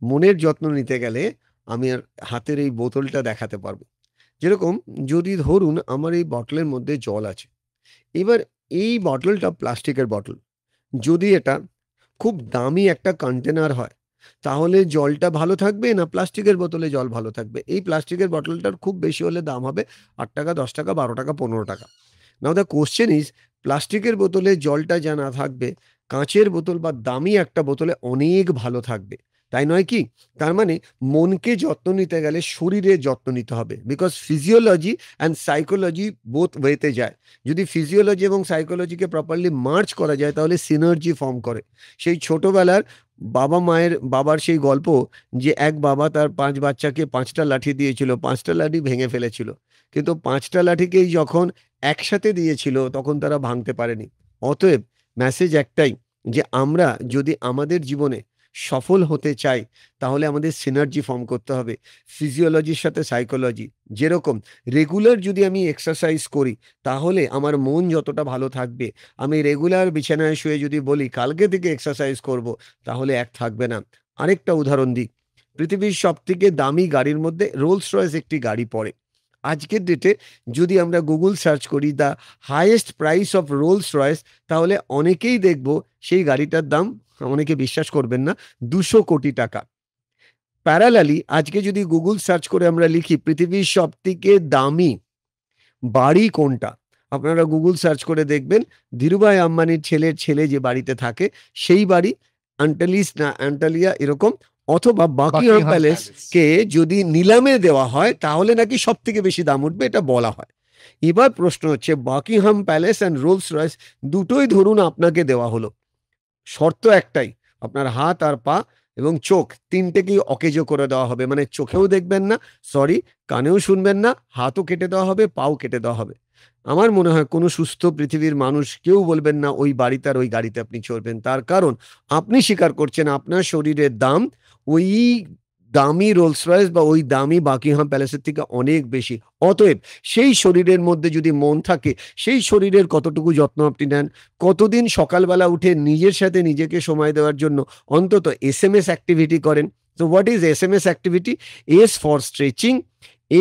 মনের যত্ন নিতে গেলে আমি আর হাতের এই বোতলটা দেখাতে পারব। যেরকম যদি ধরুন আমার এই বটলের মধ্যে জল আছে। এবার এই বটলটা প্লাস্টিকের বটল। যদি এটা খুব দামি একটা কন্টেনার হয়, তাহলে জলটা ভালো থাকবে না প্লাস্টিকের বোতলে জল ভালো থাকবে? এই প্লাস্টিকের বটলটার খুব বেশি হলে দাম হবে ৳৮, ৳১০, ৳১২, ৳১৫। নাও দ্যা কোয়েশ্চেন ইস, প্লাস্টিকের বোতলে জলটা যা না থাকবে, কাঁচের বোতল বা দামি একটা বোতলে অনেক ভালো থাকবে। তাই নয় কি? তার মানে মনকে যত্ন নিতে গেলে শরীরের যত্ন নিতে হবে। Because physiology and psychology both ওয়েতে যায়। যদি ফিজিওলজি এবং সাইকোলজিকে প্রপারলি মার্জ করা যায় তাহলে সিনার্জি ফর্ম করে। সেই ছোটবেলার বাবার সেই গল্প, যে এক বাবা তার ৫ বাচ্চাকে ৫ টা লাঠি দিয়েছিল, ৫ টা লাঠি ভেঙে ফেলেছিল। কিন্তু ৫ টা লাঠিকেই যখন একসাথে দিয়েছিল তখন তারা ভাঙতে পারেনি। অতএব মেসেজ একটাই, যে আমরা যদি আমাদের জীবনে সফল হতে চাই তাহলে আমাদের সিনার্জি ফর্ম করতে হবে ফিজিওলজির সাথে সাইকোলজি। যেরকম রেগুলার যদি আমি এক্সারসাইজ করি তাহলে আমার মন যতটা ভালো থাকবে, আমি রেগুলার বিছানায় শুয়ে যদি বলি কালকে থেকে এক্সারসাইজ করব, তাহলে এক থাকবে না। আরেকটা উদাহরণ দিই, পৃথিবীর সবথেকে দামি গাড়ির মধ্যে রোলস রয়েস একটি গাড়ি পড়ে। আজকের ডেটে যদি আমরা গুগল সার্চ করি the highest price of Rolls Royce, তাহলে অনেকেই দেখব সেই গাড়িটার দাম, অনেকে বিশ্বাস করবেন না, ২০০ কোটি টাকা। প্যারালালি আজকে যদি গুগল সার্চ করে আমরা লিখি পৃথিবীর সবথেকে দামি বাড়ি কোনটা, আপনারা গুগল সার্চ করে দেখবেন ধীরুভাই আম্বানির ছেলের ছেলে যে বাড়িতে থাকে সেই বাড়ি, আন্টালিস না অ্যান্টালিয়া এরকম, অথবা বাকিংহাম বাকিংহাম প্যালেস প্যালেস। কে যদি নিলামে দেওয়া হয় তাহলে নাকি সব থেকে বেশি দাম উঠবে, এটা বলা হয়। এবার প্রশ্ন হচ্ছে Buckingham palace and Rolls Royce দুটোই ধরুন আপনাকে দেওয়া হলো, শর্ত একটাই, আপনার হাত আর পা এবং চোখ তিনটেকেই অকেজো করে দেওয়া হবে, মানে চোখেও দেখবেন না, সরি কানেও শুনবেন না, হাতও কেটে দেওয়া হবে, পাও কেটে দেওয়া হবে। আমার মনে হয় কোনো সুস্থ পৃথিবীর মানুষ কেউ বলবেন না ওই বাড়িতে আর ওই গাড়িতে আপনি চড়বেন। তার কারণ আপনি স্বীকার করছেন আপনার শরীরের দাম ওই দামি রোলস রয়েস বা ওই দামি বাকিংহাম প্যালেসের থেকে অনেক বেশি। অতএব সেই শরীরের মধ্যে যদি মন থাকে, সেই শরীরের কতটুকু যত্ন আপনি নেন, কতদিন সকালবেলা উঠে নিজের সাথে নিজেকে সময় দেওয়ার জন্য অন্তত এসএমএস অ্যাক্টিভিটি করেন। So what is SMS activity? S for stretching,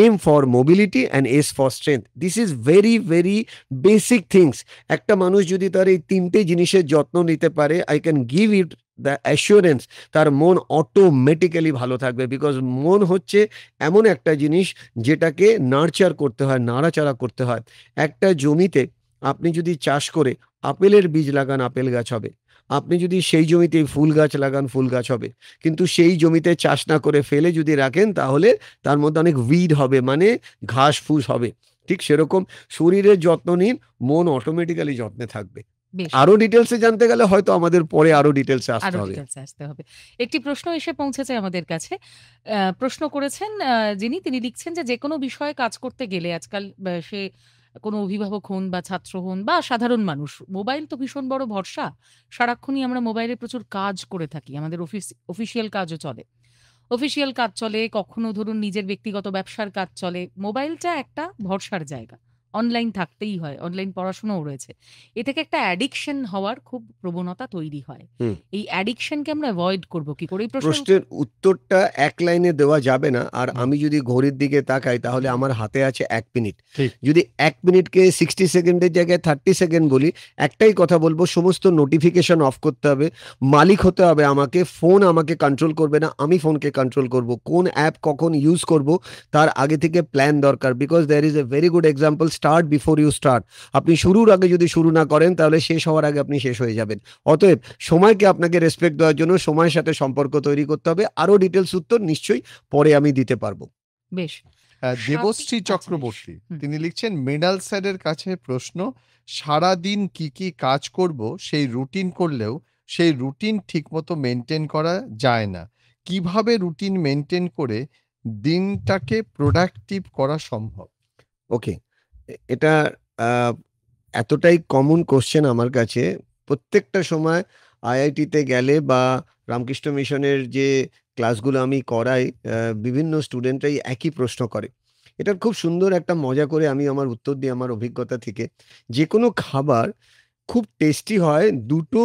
M for mobility and S for strength. This is very very basic things. একটা মানুষ যদি তার এই তিনটে জিনিসের যত্ন নিতে পারে, I can give it the assurance তার মন অটোমেটিক্যালি ভালো থাকবে। বিকজ মন হচ্ছে এমন একটা জিনিস যেটাকে নার্চার করতে হয়, নাড়াচাড়া করতে হয়। একটা জমিতে আপনি যদি চাষ করে আপেলের বীজ লাগান, আপেল গাছ হবে। আপনি যদি সেই জমিতে ফুল গাছ লাগান, ফুল গাছ হবে। কিন্তু সেই জমিতে চাষ না করে ফেলে যদি রাখেন, তাহলে তার মধ্যে অনেক উইড হবে, মানে ঘাস ফুস হবে। ঠিক সেরকম শরীরের যত্ন নিন, মন অটোমেটিক্যালি যত্নে থাকবে। বেশ, আরো ডিটেলসে জানতে গেলে হয়তো আমাদের পরে আরো ডিটেলসে আসতে আরো হবে। ডিটেলসে আসতে হবে। একটি প্রশ্ন এসে পৌঁছেছে আমাদের কাছে। প্রশ্ন করেছেন যিনি, তিনি লিখছেন যে যেকোনো বিষয়ে কাজ করতে গেলে আজকাল সে কোনো অভিভাবক হন বা ছাত্র হন বা সাধারণ মানুষ, মোবাইল তো ভীষণ বড় ভরসা। সারাক্ষণই আমরা মোবাইলে প্রচুর কাজ করে থাকি। আমাদের অফিসিয়াল কাজও চলে। অফিসিয়াল কাজ চলে, কখনো ধরুন নিজের ব্যক্তিগত ব্যবসার কাজ চলে। মোবাইলটা একটা ভরসার জায়গা। অনলাইন থাকতেই হয়। অনলাইন পড়াশোনাও রয়েছে। এ থেকে একটা অ্যাডিকশন হওয়ার খুব প্রবণতা তৈরি হয়। হুম। এই অ্যাডিকশনকে আমরা এভয়েড করব কি করে? এই প্রশ্নের উত্তরটা এক লাইনে দেওয়া যাবে না। আর হুম। আমি যদি ঘড়ির দিকে তাকাই, তাহলে আমার হাতে আছে 1 মিনিট। ঠিক। যদি 1 মিনিটকে 60 সেকেন্ডের জায়গায় 30 সেকেন্ড বলি, একটাই কথা বলবো, সমস্ত নোটিফিকেশন অফ করতে হবে। মালিক হতে হবে আমাকে। ফোন আমাকে কন্ট্রোল করবে না, আমি ফোনকে কন্ট্রোল করব। কোন অ্যাপ কখন ইউজ করব তার আগে থেকে প্ল্যান দরকার। Because there is a very good example, start before you start. আপনি শুরুর আগে যদি শুরু না করেন, তাহলে শেষ হওয়ার আগে আপনি শেষ হয়ে যাবেন। অতএব সময়কে আপনাকে রেসপেক্ট দেওয়ার জন্য সময়ের সাথে সম্পর্ক তৈরি করতে হবে। আরো ডিটেলস উত্তর নিশ্চয়ই পরে আমি দিতে পারবো। বেশ। দেবশ্রী আচ্ছা, চক্রবর্তী হুম। তিনি লিখছেন, মৃণাল স্যারের কাছে প্রশ্ন, সারাদিন কি কি কাজ করব সেই রুটিন করলেও সেই রুটিন ঠিকমতো মেনটেন করা যায় না। কিভাবে রুটিন মেনটেন করে দিনটাকে প্রোডাক্টিভ করা সম্ভব? ওকে, এটা আহ, এতটাই কমন কোশ্চেন আমার কাছে। প্রত্যেকটা সময় আইআইটিতে গেলে বা রামকৃষ্ণ মিশনের যে ক্লাসগুলো আমি করাই, বিভিন্ন স্টুডেন্টরাই একই প্রশ্ন করে। এটার খুব সুন্দর একটা মজা করে আমি আমার উত্তর দিই আমার অভিজ্ঞতা থেকে। যে কোনো খাবার খুব টেস্টি হয় দুটো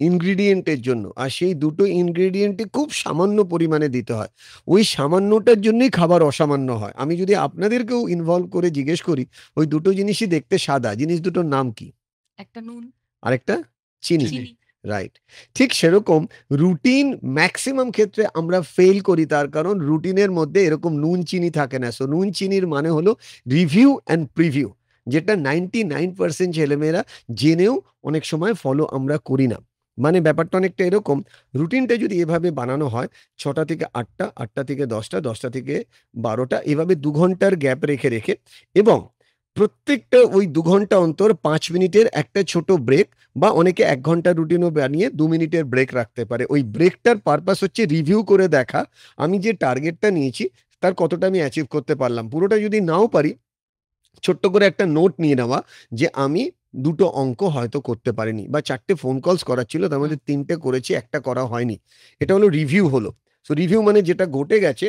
ইনগ্রিডিয়েন্টের জন্য, আর সেই দুটো ইনগ্রিডিয়েন্টই খুব সামান্য পরিমাণে দিতে হয়। ওই সামান্যটার জন্যই খাবার অসামান্য হয়। আমি যদি আপনাদেরকেও ইনভলভ করে জিজ্ঞেস করি, ওই দুটো জিনিসই দেখতে সাদা, জিনিস দুটোর নাম কি? একটা নুন, আরেকটা চিনি। চিনি। চিনি। রাইট। ঠিক সেরকম রুটিন ম্যাক্সিমাম ক্ষেত্রে আমরা ফেল করি, তার কারণ রুটিনের মধ্যে এরকম নুন চিনি থাকে না। সো নুন চিনির মানে হলো রিভিউ অ্যান্ড প্রিভিউ, যেটা 99% ছেলেমেয়েরা জেনেও অনেক সময় ফলো আমরা করি না। মানে ব্যাপারটা অনেকটা এরকম, রুটিনটা যদি এভাবে বানানো হয় 6টা থেকে 8টা, 8টা থেকে 10টা, 10টা থেকে 12টা, এভাবে 2 ঘন্টার গ্যাপ রেখে রেখে, এবং প্রত্যেকটা ওই 2 ঘন্টা অন্তর 5 মিনিটের একটা ছোট ব্রেক, বা অনেকে 1 ঘন্টা রুটিনও বানিয়ে 2 মিনিটের ব্রেক রাখতে পারে। ওই ব্রেকটার পারপাস হচ্ছে রিভিউ করে দেখা আমি যে টার্গেটটা নিয়েছি তার কতটা আমি অ্যাচিভ করতে পারলাম। পুরোটা যদি নাও পারি, ছোট্ট করে একটা নোট নিয়ে নেওয়া যে আমি 2টো অঙ্ক হয়তো করতে পারিনি, বা 4টে ফোন কলস করার ছিল, তার মধ্যে 3টে করেছি, একটা করা হয়নি। এটা হলো রিভিউ হলো। সো রিভিউ মানে যেটা ঘটে গেছে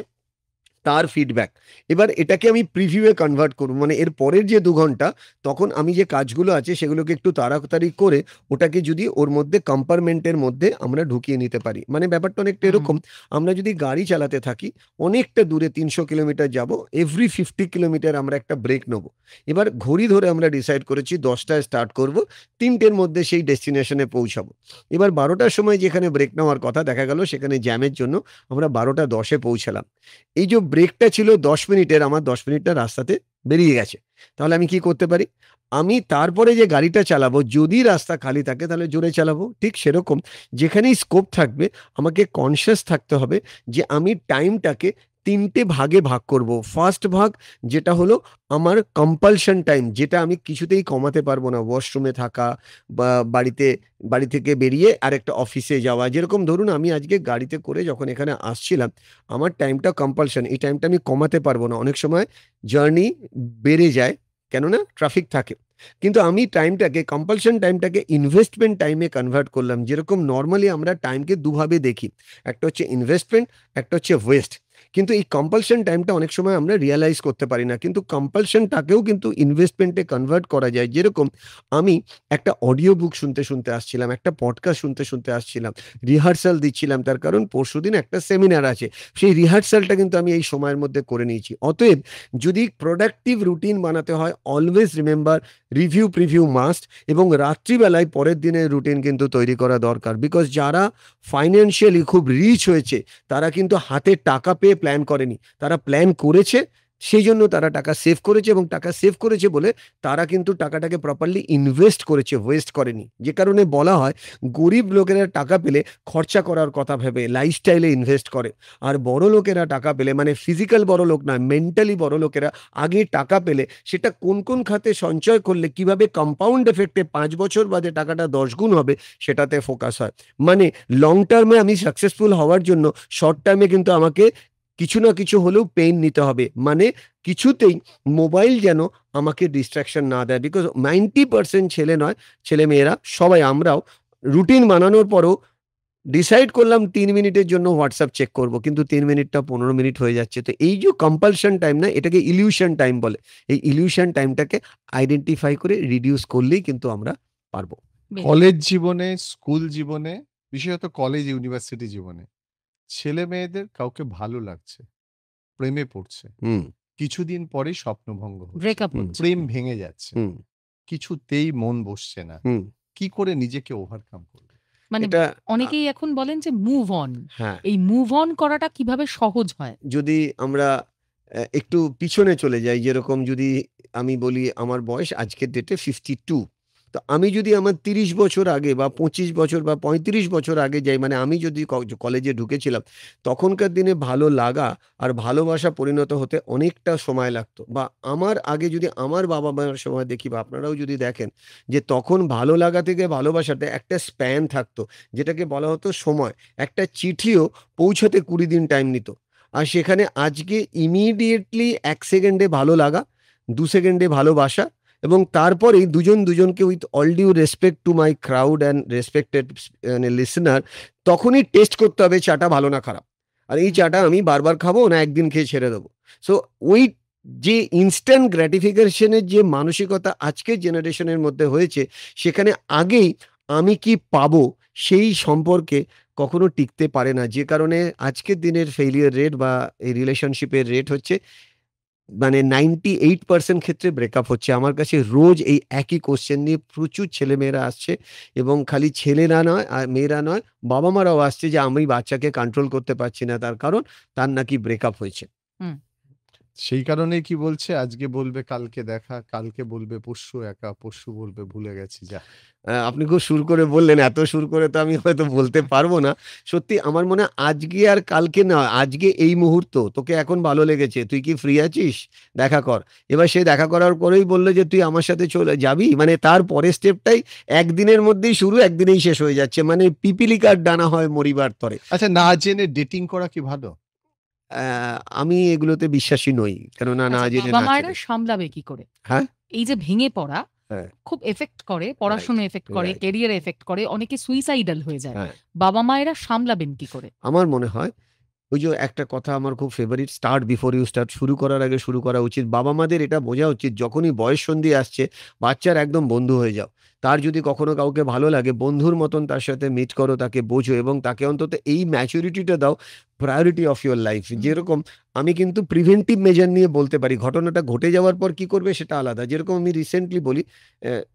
তার ফিডব্যাক। এবার এটাকে আমি প্রিভিউয়ে কনভার্ট করব, মানে এর পরের যে 2 ঘন্টা তখন আমি যে কাজগুলো আছে সেগুলোকে একটু তাড়াতাড়ি করে ওটাকে যদি ওর মধ্যে কম্পার্টমেন্টের মধ্যে আমরা ঢুকিয়ে নিতে পারি। মানে ব্যাপারটা অনেকটা এরকম, আমরা যদি গাড়ি চালাতে থাকি, অনেকটা দূরে 300 কিলোমিটার যাব, এভরি 50 কিলোমিটার আমরা একটা ব্রেক নেব। এবার ঘড়ি ধরে আমরা ডিসাইড করেছি 10টায় স্টার্ট করব, 3টের মধ্যে সেই ডেস্টিনেশনে পৌঁছাবো। এবার 12টার সময় যেখানে ব্রেক নেওয়ার কথা, দেখা গেল সেখানে জ্যামের জন্য আমরা 12টা 10-এ পৌঁছালাম। এই যে ব্রেকটা ছিল 10 মিনিটের, আমার 10 মিনিটটা রাস্তাতে বেরিয়ে গেছে। তাহলে আমি কি করতে পারি? আমি তারপরে যে গাড়িটা চালাবো, যদি রাস্তা খালি থাকে তাহলে জোরে চালাবো। ঠিক সেরকম যেখানেই স্কোপ থাকবে আমাকে কনসিয়াস থাকতে হবে যে আমি টাইমটাকে 3টে ভাগে ভাগ করব। ফার্স্ট ভাগ যেটা হলো আমার কম্পালশন টাইম, যেটা আমি কিছুতেই কমাতে পারবো না। ওয়াশরুমে থাকা, বা বাড়ি থেকে বেরিয়ে আরেকটা অফিসে যাওয়া। যেরকম ধরুন আমি আজকে গাড়িতে করে যখন এখানে আসছিলাম, আমার টাইমটা কম্পালশন, এই টাইমটা আমি কমাতে পারবো না। অনেক সময় জার্নি বেড়ে যায়, কেননা ট্রাফিক থাকে। কিন্তু আমি টাইমটাকে, কম্পালশন টাইমটাকে ইনভেস্টমেন্ট টাইমে কনভার্ট করলাম। যেরকম নর্মালি আমরা টাইমকে দুভাবে দেখি, একটা হচ্ছে ইনভেস্টমেন্ট, একটা হচ্ছে ওয়েস্ট। কিন্তু এই কম্পালশন টাইমটা অনেক সময় আমরা রিয়ালাইজ করতে পারি না, কিন্তু কম্পালশনটাকেও কিন্তু ইনভেস্টমেন্টে কনভার্ট করা যায়। যেরকম আমি একটা অডিও বুক শুনতে শুনতে আসছিলাম, একটা পডকাস্ট শুনতে শুনতে আসছিলাম, রিহার্সাল দিচ্ছিলাম, তার কারণ পরশুদিন একটা সেমিনার আছে, সেই রিহার্সালটা কিন্তু আমি এই সময়ের মধ্যে করে নিয়েছি। অতএব যদি প্রোডাক্টিভ রুটিন বানাতে হয়, always remember review preview must, এবং রাত্রিবেলায় পরের দিনের রুটিন কিন্তু তৈরি করা দরকার। বিকজ যারা ফাইন্যান্সিয়ালি খুব রিচ হয়েছে তারা কিন্তু হাতে টাকা পেয়ে প্ল্যান করেনি, তারা প্ল্যান করেছে, সেই জন্য তারা টাকা সেভ করেছে, এবং টাকা সেভ করেছে বলে তারা কিন্তু টাকাটাকে প্রপারলি ইনভেস্ট করেছে, ওয়েস্ট করেনি। যে কারণে বলা হয় গরিব লোকেরা টাকা পেলে খরচা করার কথা ভেবে লাইফস্টাইলে ইনভেস্ট করে, আর বড় লোকেরা টাকা পেলে, মানে ফিজিক্যাল বড় লোক নয়, মেন্টালি বড় লোকেরা আগে টাকা পেলে সেটা কোন কোন খাতে সঞ্চয় করলে কিভাবে কম্পাউন্ড এফেক্টে 5 বছর বাদে টাকাটা 10 গুণ হবে সেটাতে ফোকাস হয়। মানে লং টার্মে আমি সাকসেসফুল হওয়ার জন্য শর্ট টার্মে কিন্তু আমাকে কিছু না কিছু হলেও পেইন নিতে হবে। মানে কিছুতেই মোবাইল যেন আমাকে ডিস্ট্রাকশন না দেয়। বিকজ 90% ছেলে নয়, ছেলে মেয়েরা সবাই, আমরাও রুটিন বানানোর পরও ডিসাইড করলাম 3 মিনিটের জন্য হোয়াটসঅ্যাপ চেক করব, কিন্তু 3 মিনিটটা 15 মিনিট হয়ে যাচ্ছে। তো এই যে কম্পালশন টাইম না, এটাকে ইলিউশন টাইম বলে। এই ইলিউশন টাইমটাকে আইডেন্টিফাই করে রিডিউস করলেই কিন্তু আমরা পারবো। বেশ। কলেজ জীবনে, স্কুল জীবনে, বিশেষত কলেজ ইউনিভার্সিটি জীবনে ছেলে মেয়েদের কাউকে ভালো লাগছে, প্রেমে পড়ছে, হুম, কিছুদিন পরেই স্বপ্নভঙ্গ হচ্ছে, ব্রেকআপ হুম, হচ্ছে। প্রেম ভেঙে যাচ্ছে, হুম, কিছুতেই মন বসছে না, হুম। কি করে নিজেকে ওভারকাম করবে? মানে এটা অনেকেই এখন বলেন যে মুভ অন। হ্যাঁ, এই মুভ অন করাটা কিভাবে সহজ হয়? যদি আমরা একটু পিছনে চলে যাই, যেরকম যদি আমি বলি আমার বয়স আজকের ডেটে 52। তো আমি যদি আমার 30 বছর আগে বা 25 বছর বা 35 বছর আগে যাই, মানে আমি যদি কলেজে ঢুকেছিলাম, তখনকার দিনে ভালো লাগা আর ভালোবাসা পরিণত হতে অনেকটা সময় লাগতো। বা আমার আগে যদি আমার বাবা-মায়ের সময় দেখি, বা আপনারাও যদি দেখেন, যে তখন ভালো লাগা থেকে ভালোবাসাতে একটা স্প্যান থাকতো, যেটাকে বলা হতো সময়। একটা চিঠিও পৌঁছাতে 20 দিন টাইম নিত। আর সেখানে আজকে ইমিডিয়েটলি 1 সেকেন্ডে ভালো লাগা, 2 সেকেন্ডে ভালোবাসা, এবং তারপরেই দুজন দুজনকে, with all due respect to my crowd and respected মানে লিসেনার, তখনই টেস্ট করতে হবে চাটা ভালো না খারাপ। আর এই চাটা আমি বারবার খাবো না একদিন খেয়ে ছেড়ে দেবো। সো ওই যে ইনস্ট্যান্ট গ্র্যাটিফিকেশনের যে মানসিকতা আজকের জেনারেশনের মধ্যে হয়েছে, সেখানে আগেই আমি কি পাবো সেই সম্পর্কে কখনো টিকতে পারে না। যে কারণে আজকের দিনের ফেইলিউর রেট বা এই রিলেশনশিপের রেট হচ্ছে, মানে 98% ক্ষেত্রে ব্রেকআপ হচ্ছে। আমার কাছে রোজ এই একই কোয়েশ্চেন নিয়ে প্রচুর ছেলেমেয়েরা আসছে, এবং খালি ছেলেরা নয় আর মেয়েরা নয়, বাবা-মারাও আসছে যে আমি বাচ্চাকে কন্ট্রোল করতে পারছি না, তার কারণ তার নাকি ব্রেকআপ হয়েছে। হুম। সেই কারণেই কি বলছে, আজকে বলবে কালকে দেখা, কালকে বলবে পরশু একা, পরশু বলবে ভুলে গেছি যা। আপনি খুব সুর করে বললেন, এত সুর করে তো আমি হয়তো বলতে পারবো না। সত্যি আমার মনে হয় আজকে আর কালকে না, আজকে এই মুহূর্ত তোকে এখন ভালো লেগেছে, তুই কি ফ্রি আছিস? দেখা কর। এবার সে দেখা করার পরেই বলল যে তুই আমার সাথে চলে যাবি, মানে তার পরের স্টেপটাই একদিনের মধ্যেই শুরু, একদিনেই শেষ হয়ে যাচ্ছে। মানে পিপীলিকার ডানা হয় মরিবার তরে। আচ্ছা, না জেনে ডেটিং করা কি ভালো? আ আমি এগুলোতে বিশ্বাসী নই। কেননা না আচ্ছা, জেনে না বাবা-মায়েরা জেনে। সামলাবে কি করে? হ্যাঁ? এই যে ভেঙে পড়া হ্যাঁ, খুব এফেক্ট করে, রাইট, পড়াশোনায় এফেক্ট করে, রাইট। ক্যারিয়ারে এফেক্ট করে, অনেকে সুইসাইডাল হয়ে যায়। হ্যাঁ, বাবা-মায়েরা সামলাবেন কি করে? আমার মনে হয় ওই যে একটা কথা আমার খুব favourite, start before you start. শুরু করার আগে শুরু করা উচিত। বাবা-মাদের এটা বোঝা উচিত, যখনই বয়ঃসন্ধি আসছে, বাচ্চার একদম বন্ধু হয়ে যাও। তার যদি কখনো কাউকে ভালো লাগে, বন্ধুর মতন তার সাথে মিট করো, তাকে বোঝো, এবং তাকে অন্তত এই ম্যাচুরিটিটা দাও, প্রায়োরিটি অফ ইউর লাইফ। হুম। যেরকম আমি কিন্তু প্রিভেন্টিভ মেজার নিয়ে বলতে পারি, ঘটনাটা ঘটে যাওয়ার পর কি করবে সেটা আলাদা। যেরকম আমি রিসেন্টলি বলি,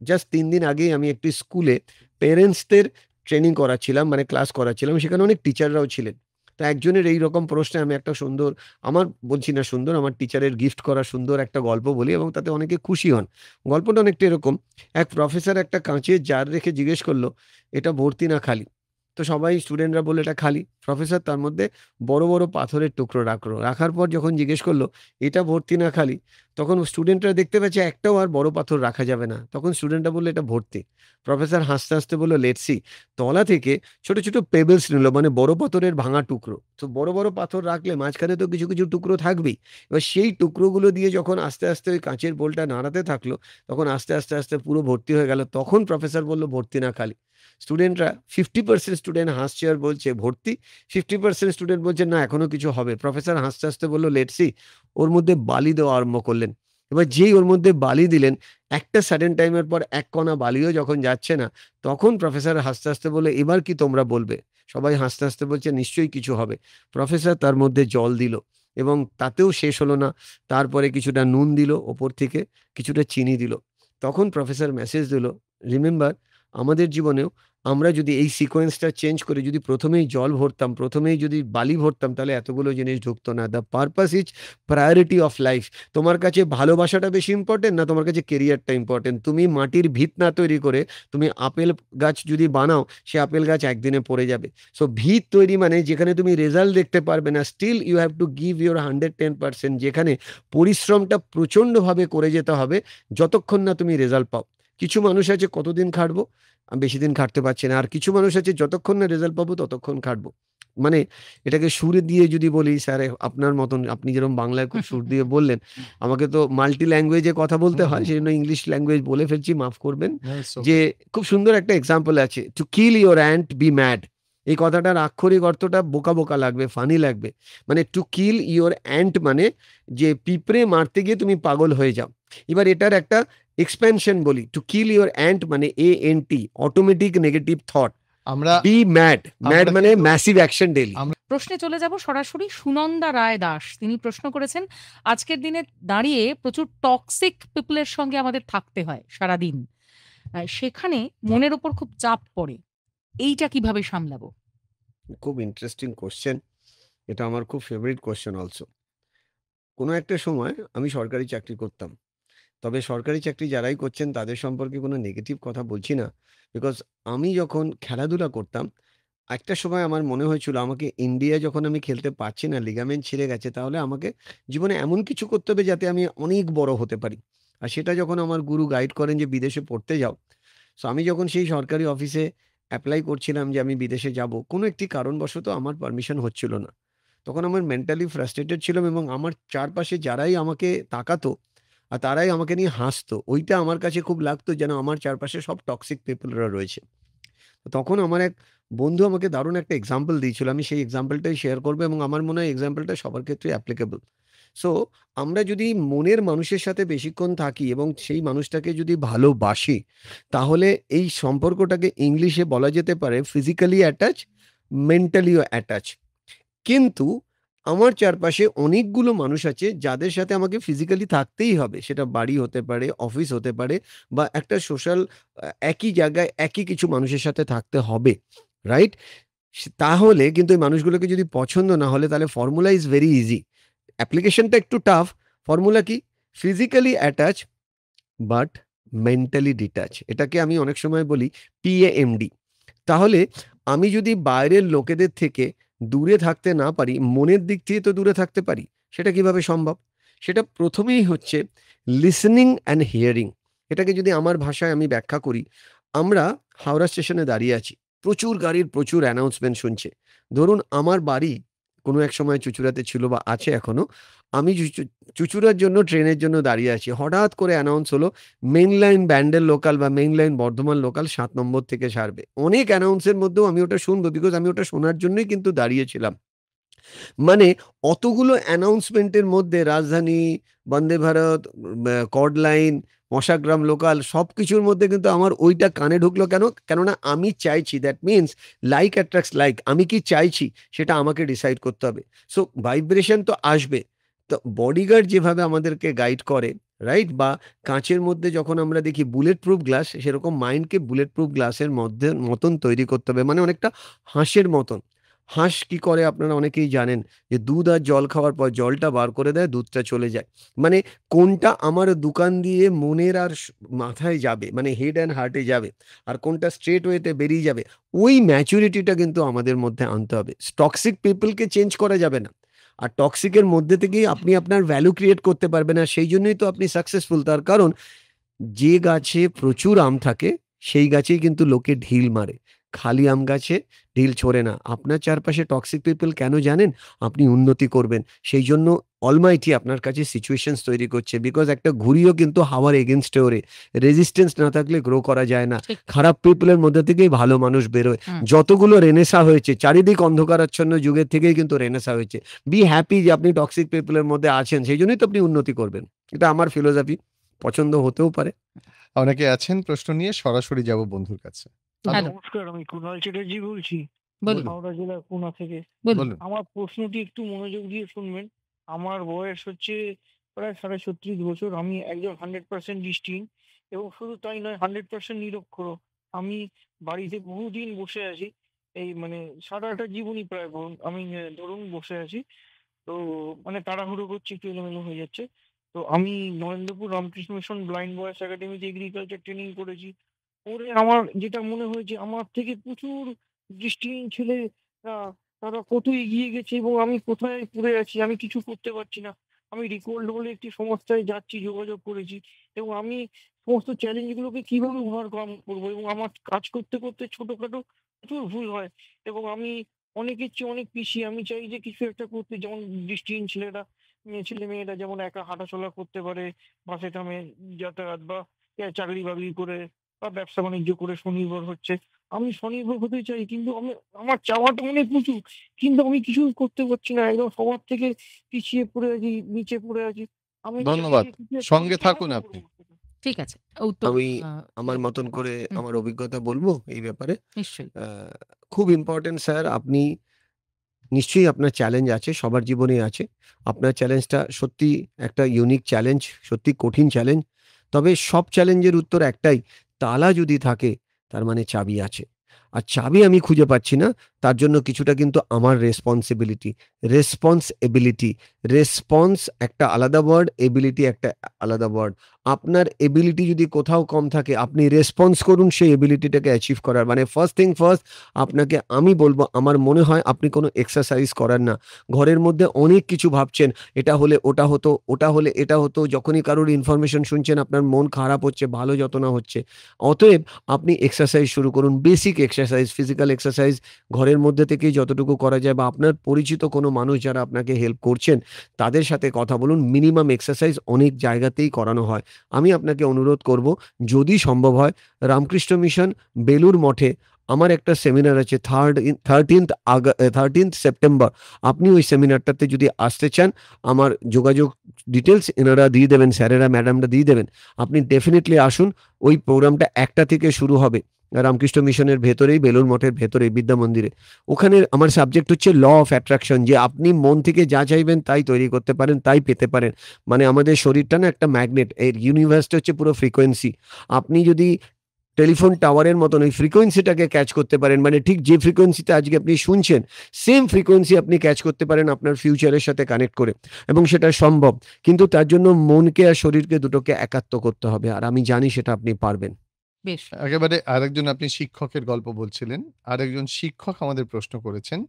জাস্ট 3 দিন আগেই আমি একটি স্কুলে পেরেন্টসদের ট্রেনিং করাচ্ছিলাম, মানে ক্লাস করাচ্ছিলাম। সেখানে অনেক টিচাররাও ছিলেন। তো একজনের এইরকম প্রশ্নে আমি একটা সুন্দর, আমার বলছি না সুন্দর, আমার টিচারের গিফট করা সুন্দর একটা গল্প বলি, এবং তাতে অনেকে খুশি হন। গল্পটা অনেকটা এরকম, এক প্রফেসর একটা কাঁচের জার রেখে জিজ্ঞেস করলো, এটা ভর্তি না খালি? তো সবাই স্টুডেন্টরা বলল এটা খালি। প্রফেসর তার মধ্যে বড় বড় পাথরের টুকরো রাখলো, রাখার পর যখন জিজ্ঞেস করলো এটা ভর্তি না খালি, তখন স্টুডেন্টরা দেখতে পাচ্ছে একটাও আর বড় পাথর রাখা যাবে না। তখন স্টুডেন্টরা বললো এটা ভর্তি। প্রফেসর হাসতে হাসতে বললো লেটস সি। তলা থেকে ছোট ছোট পেবলস নিল, মানে বড় পাথরের ভাঙা টুকরো। তো বড় বড় পাথর রাখলে মাঝখানে তো কিছু কিছু টুকরো থাকবেই। এবার সেই টুকরোগুলো দিয়ে যখন আস্তে আস্তে ওই কাঁচের বোলটা নাড়াতে থাকলো, তখন আস্তে আস্তে আস্তে পুরো ভর্তি হয়ে গেল। তখন প্রফেসর বলল ভর্তি না খালি। স্টুডেন্টরা 50% স্টুডেন্ট হাসছে আর বলছে ভর্তি, 50% স্টুডেন্ট বলছে না এখনো কিছু হবে। প্রফেসর হাসতে হাসতে বললো লেটস সি, ওর মধ্যে বালি দেওয়া আরম্ভ করলেন। এবার যেই ওর মধ্যে বালি দিলেন, একটা সাডেন টাইমের পর এক কণা বালিও যখন যাচ্ছে না, তখন প্রফেসর হাসতে হাসতে বলে এবার কি তোমরা বলবে? সবাই হাসতে হাসতে বলছে নিশ্চয়ই কিছু হবে। প্রফেসর তার মধ্যে জল দিল এবং তাতেও শেষ হলো না। তারপরে কিছুটা নুন দিল ওপর থেকে, কিছুটা চিনি দিল। তখন প্রফেসর মেসেজ দিল, রিমেম্বার আমাদের জীবনেও আমরা যদি এই সিকোয়েন্সটা চেঞ্জ করে যদি প্রথমেই জল ভরতাম, প্রথমেই যদি বালি ভরতাম, তাহলে এতগুলো জিনিস ঢুকতো না। The purpose is priority of life. তোমার কাছে ভালোবাসাটা বেশি ইম্পর্টেন্ট না তোমার কাছে কেরিয়ারটা ইম্পর্টেন্ট? তুমি মাটির ভিত না তৈরি করে তুমি আপেল গাছ যদি বানাও, সে আপেল গাছ একদিনে পড়ে যাবে। সো ভিত তৈরি মানে যেখানে তুমি রেজাল্ট দেখতে পারবে না, still you have to give your 110%, যেখানে পরিশ্রমটা প্রচণ্ডভাবে করে যেতে হবে যতক্ষণ না তুমি রেজাল্ট পাও। কিছু মানুষ আছে কতদিন খাটবো, আমি বেশি দিন খাটতে পারছি না। আর কিছু মানুষ আছে যতক্ষণ না রেজাল্ট পাবো ততক্ষণ খাটবো। মানে এটাকে সুরে দিয়ে যদি বলি, স্যার আপনার মতন আপনি যেরকম বাংলায় খুব সুর দিয়ে বললেন, আমাকে তো মাল্টি ল্যাঙ্গুয়েজে কথা বলতে হয়, সেই জন্য ইংলিশ ল্যাঙ্গুয়েজ বলে ফেলছি, মাফ করবেন। যে খুব সুন্দর একটা এক্সাম্পল আছে, to kill your ant B mad. এই কথাটার আক্ষরিক অর্থটা বোকা বোকা লাগবে, ফানি লাগবে। মানে টু কিল ইউর অ্যান্ট মানে যে পিঁপড়ে মারতে গিয়ে তুমি পাগল হয়ে যাও। এবার এটার একটা এক্সপেনশন বলি, টু কিল ইউর অ্যান্ট মানে ANT, অটোমেটিক নেগেটিভ থট। আমরা বি ম্যাড, ম্যাড মানে কিন্তু ম্যাসিভ অ্যাকশন ডেলি। প্রশ্নে চলে যাব সরাসরি। সুনন্দা রায় দাস তিনি প্রশ্ন করেছেন, আজকের দিনে দাঁড়িয়ে প্রচুর টক্সিক পিপলের সঙ্গে আমাদের থাকতে হয় সারাদিন, সেখানে মনের ওপর খুব চাপ পড়ে, এইটা কিভাবে সামলাবো? খুব ইন্টারেস্টিং কোশ্চেন, এটা আমার খুব ফেভারিট কোশ্চেন অলসো। কোনো একটা সময় আমি সরকারি চাকরি করতাম, তবে সরকারি চাকরি যারাই করছেন তাদের সম্পর্কে কোনো নেগেটিভ কথা বলছি না, বিকজ আমি যখন খেলাধুলা করতাম, একটা সময় আমার মনে হয়েছিল আমাকে ইন্ডিয়া যখন আমি খেলতে পারছি না, লিগামেন্ট ছিঁড়ে গেছে, তাহলে আমাকে জীবনে এমন কিছু করতে হবে যাতে আমি অনেক বড় হতে পারি। আর সেটা যখন আমার গুরু গাইড করেন যে বিদেশে পড়তে যাও, সো আমি যখন সেই সরকারি অফিসে অ্যাপ্লাই করছিলাম যে আমি বিদেশে যাব, কোনো একটি কারণবশত আমার পারমিশন হচ্ছিল না। তখন আমার মেন্টালি ফ্রাস্ট্রেটেড ছিলাম এবং আমার চারপাশে যারাই আমাকে তাকাতো আর তারাই আমাকে নিয়ে হাসতো, ওইটা আমার কাছে খুব লাগতো যেন আমার চারপাশে সব টক্সিক পিপলরা রয়েছে। তো তখন আমার এক বন্ধু আমাকে দারুণ একটা এক্সাম্পল দিয়েছিল, আমি সেই এক্সাম্পলটাই শেয়ার করবো এবং আমার মনে হয় এক্সাম্পলটা সবার ক্ষেত্রে অ্যাপ্লিকেবল। সো আমরা যদি মনের মানুষের সাথে বেশিক্ষণ থাকি এবং সেই মানুষটাকে যদি ভালোবাসি, তাহলে এই সম্পর্কটাকে ইংলিশে বলা যেতে পারে ফিজিক্যালি অ্যাটাচ, মেন্টালিও অ্যাটাচ। কিন্তু আমার চারপাশে অনেকগুলো মানুষ আছে যাদের সাথে আমাকে ফিজিক্যালি থাকতেই হবে, সেটা বাড়ি হতে পারে, অফিস হতে পারে, বা একটা সোশ্যাল একই জায়গায় একই কিছু মানুষের সাথে থাকতে হবে, রাইট? তাহলে কিন্তু এই মানুষগুলোকে যদি পছন্দ না হলে, তাহলে ফর্মুলা ইজ ভেরি ইজি, অ্যাপ্লিকেশনটা একটু টাফ। ফর্মুলা কি? Physically attach but mentally detach. এটাকে আমি অনেক সময় বলি PAMD। তাহলে আমি যদি বাইরের লোকেদের থেকে দূরে থাকতে না পারি, মনের দিক থেকে তো দূরে থাকতে পারি। সেটা কিভাবে সম্ভব? সেটা প্রথমেই হচ্ছে লিসেনিং অ্যান্ড হিয়ারিং। এটাকে যদি আমার ভাষায় আমি ব্যাখ্যা করি, আমরা হাওড়া স্টেশনে দাঁড়িয়ে আছি, প্রচুর গাড়ির প্রচুর অ্যানাউন্সমেন্ট শুনছে। ধরুন আমার বাড়ি কোনো এক সময় চুঁচুড়াতে ছিল বা আছে এখনো, আমি চুঁচুড়ার জন্য ট্রেনের জন্য দাঁড়িয়ে আছি, হঠাৎ করে অ্যানাউন্স হলো মেইন লাইন ব্যান্ডেল লোকাল বা মেইন লাইন বর্ধমান লোকাল 7 নম্বর থেকে ছাড়বে। অনেক অ্যানাউন্সের মধ্যেও আমি ওটা শুনবো, বিকজ আমি ওটা শোনার জন্যই কিন্তু দাঁড়িয়েছিলাম। মানে অতগুলো অ্যানাউন্সমেন্টের মধ্যে Rajdhani, Vande Bharat, chord line, Mashagram local, সব কিছুর মধ্যে কিন্তু আমার ওইটা কানে ঢুকলো কেন? কেননা আমি চাইছি, that means like attracts like. আমি কি চাইছি সেটা আমাকে ডিসাইড করতে হবে। সো ভাইব্রেশন তো আসবে। তো বডিগার্ড যেভাবে আমাদেরকে গাইড করে, রাইট, বা কাঁচের মধ্যে যখন আমরা দেখি বুলেট প্রুফ গ্লাস, সেরকম মাইন্ডকে বুলেট প্রুফ গ্লাসের মতন তৈরি করতে হবে, মানে অনেকটা হাঁসের মতন। হাঁস কি করে আপনারা অনেকেই জানেন, যে দুধ আর জল খাওয়ার পর জলটা বার করে দেয়, দুধটা চলে যায়। মানে কোনটা আমার দোকান দিয়ে মনের আর মাথায় যাবে, মানে হেড অ্যান্ড হার্টে যাবে, আর কোনটা স্ট্রেট ওয়েতে বেরিয়ে যাবে, ওই ম্যাচুরিটিটা কিন্তু আমাদের মধ্যে আনতে হবে। টক্সিক পিপলকে চেঞ্জ করা যাবে না, আর টক্সিকের মধ্যে থেকেই আপনি আপনার ভ্যালু ক্রিয়েট করতে পারবেন। আর সেই জন্যই তো আপনি সাকসেসফুল। তার কারণ যে গাছে প্রচুর আম থাকে সেই গাছেই কিন্তু লোকে ঢিল মারে, খালি আম গাছে ঢিল ছোঁড়ে না। আপনার চারপাশে টক্সিক পিপল কেন জানেন? আপনি উন্নতি করবেন। সেই জন্য অলমাইটি আপনার কাছে সিচুয়েশনস তৈরি করছে। বিকজ একটা ঘুড়িও কিন্তু হাওয়ার এগেইনস্টে ওড়ে। রেজিস্ট্যান্স না থাকলে গ্রো করা যায় না। ঠিক। খারাপ পিপলের মধ্যে থেকেই ভালো মানুষ বেরোয়। হুম। যতগুলো রেনেসা হয়েছে, চারিদিক অন্ধকারাচ্ছন্ন যুগের থেকেই কিন্তু রেনেসা হয়েছে। বি হ্যাপি যে আপনি টক্সিক পিপলের মধ্যে আছেন। সেইজন্যই তো আপনি উন্নতি করবেন। এটা আমার ফিলোসফি। পছন্দ হতেও পারে। অনেকে আছেন প্রশ্ন নিয়ে, সরাসরি যাব বন্ধুর কাছে। হ্যালো। নমস্কার, আমি কুণাল চ্যাটার্জি বলছি, বলুন, হাওড়া জেলার পুনা থেকে। বলুন। বলুন। আমার প্রশ্নটি একটু মনোযোগ দিয়ে শুনবেন। আমার বয়স হচ্ছে প্রায় 36 বছর। আমি একজন 100% ডিস্টিং, এবং শুধু তাই নয়, 100% নিরক্ষর। আমি বাড়িতে বহুদিন বসে আছি। এই মানে সারাটা জীবনই প্রায় আমি ধরুন বসে আছি। তো মানে তাড়াহুড়ো করছি, একটু এলোমেলো হয়ে যাচ্ছে। তো আমি Narendrapur Ramakrishna mission blind boys একাডেমিতে এগ্রিকালচার ট্রেনিং করেছি। করে আমার যেটা মনে হয়েছে, আমার থেকে প্রচুর দৃষ্টিহীন ছেলেরা, তারা কত এগিয়ে গেছে এবং আমি কোথায় পড়ে আছি, আমি কিছু করতে পারছি না। আমি রিকোল্ড বলে একটি সংস্থায় যাচ্ছি, যোগাযোগ করেছি, এবং আমি সমস্ত চ্যালেঞ্জগুলোকে কিভাবে ওভারকাম করবো, এবং আমার কাজ করতে করতে ছোটখাটো প্রচুর ভুল হয়, এবং আমি অনেকের চেয়ে অনেক পিছিয়ে। আমি চাই যে কিছু একটা করতে, যেমন দৃষ্টিহীন ছেলে মেয়েরা যেমন একা হাঁটাচলা করতে পারে, বাসে ট্রামে যাতায়াত, বা চাকরি বাকরি করে বা ব্যবসা বাণিজ্য করে স্বনির্ভর হচ্ছে। আমি স্বনির্ভর হতে চাই, কিন্তু আমার চাওয়াটা অনেক উঁচু, কিন্তু আমি কিছুই করতে পারছি না। একদম সবার থেকে পিছিয়ে পড়ে আছি, নিচে পড়ে আছি। আমি চাই ধন্যবাদ। যে কিছু একটা সঙ্গে কিভাবে থাকুন আপনি। করবো সেটা। ঠিক আছে। উত্তর আমি আ আমার মতন করে হুম, আমার অভিজ্ঞতা বলবো এই ব্যাপারে। নিশ্চয়ই। আ খুব ইম্পোর্টেন্ট স্যার, আপনি নিশ্চয়ই আপনার চ্যালেঞ্জ আছে, সবার জীবনেই আছে। আপনার চ্যালেঞ্জটা সত্যি একটা ইউনিক চ্যালেঞ্জ, সত্যি কঠিন চ্যালেঞ্জ। তবে সব চ্যালেঞ্জের উত্তর একটাই, তালা যদি থাকে তার মানে চাবি আছে। আর চাবি আমি খুঁজে পাচ্ছি না, তার জন্য কিছুটা কিন্তু আমার রেসপন্সিবিলিটি। রেসপন্স-এবিলিটি, রেসপন্স একটা আলাদা ওয়ার্ড, এবিলিটি একটা আলাদা ওয়ার্ড। আপনার এবিলিটি যদি কোথাও কম থাকে, আপনি রেসপন্স করুন সেই এবিলিটিটাকে অ্যাচিভ করার। মানে ফার্স্ট থিং ফার্স্ট, আপনাকে আমি বলব, আমার মনে হয় আপনি কোনো এক্সারসাইজ করেন না। ঘরের মধ্যে অনেক কিছু ভাবছেন, এটা হলে ওটা হতো, ওটা হলে এটা হতো। যখনই কারোর ইনফরমেশন শুনছেন আপনার মন খারাপ হচ্ছে, ভালো যত না হচ্ছে। অতএব আপনি এক্সারসাইজ শুরু করুন। বেসিক এক্সারসাইজ, ফিজিক্যাল এক্সারসাইজ ঘরের মধ্যে থেকেই যতটুকু করা যায়, বা আপনার পরিচিত কোনো মানুষ যারা আপনাকে হেল্প করছেন, তাদের সাথে কথা বলুন। মিনিমাম এক্সারসাইজ অনেক জায়গাতেই করানো হয়। আমি আপনাকে অনুরোধ করব, যদি সম্ভব হয়, রামকৃষ্ণ মিশন বেলুড় মঠে আমার একটা সেমিনার আছে 13th সেপ্টেম্বর। আপনি ওই সেমিনারটাতে যদি আসতে চান, আমার যোগাযোগ ডিটেইলস এনারা দিয়ে দেবেন, স্যারেরা ম্যাডামরা দিয়ে দেবেন। আপনি ডেফিনিটলি আসুন। ওই প্রোগ্রামটা ১টা থেকে শুরু হবে। রামকৃষ্ণ মিশনের ভেতরেই, বেলুড় মঠের ভেতরেই, বিদ্যা মন্দিরে। ওখানে আমার সাবজেক্ট হচ্ছে ল অফ অ্যাট্রাকশন, যে আপনি মন থেকে যা চাইবেন তাই তৈরি করতে পারেন, তাই পেতে পারেন। মানে আমাদের শরীরটা না একটা ম্যাগনেট। এর ইউনিভার্সটা হচ্ছে পুরো ফ্রিকোয়েন্সি। আপনি যদি টেলিফোন টাওয়ারের মতন ওই ফ্রিকোয়েন্সিটাকে ক্যাচ করতে পারেন, মানে ঠিক যে ফ্রিকোয়েন্সিতে আজকে আপনি শুনছেন, সেম ফ্রিকোয়েন্সি আপনি ক্যাচ করতে পারেন আপনার ফিউচারের সাথে কানেক্ট করে, এবং সেটা সম্ভব। কিন্তু তার জন্য মনকে আর শরীরকে দুটোকে একাত্ম করতে হবে, আর আমি জানি সেটা আপনি পারবেন। বেশ। একেবারে আরেকজন, আপনি শিক্ষকের গল্প বলছিলেন। আরেকজন শিক্ষক আমাদের প্রশ্ন করেছেন।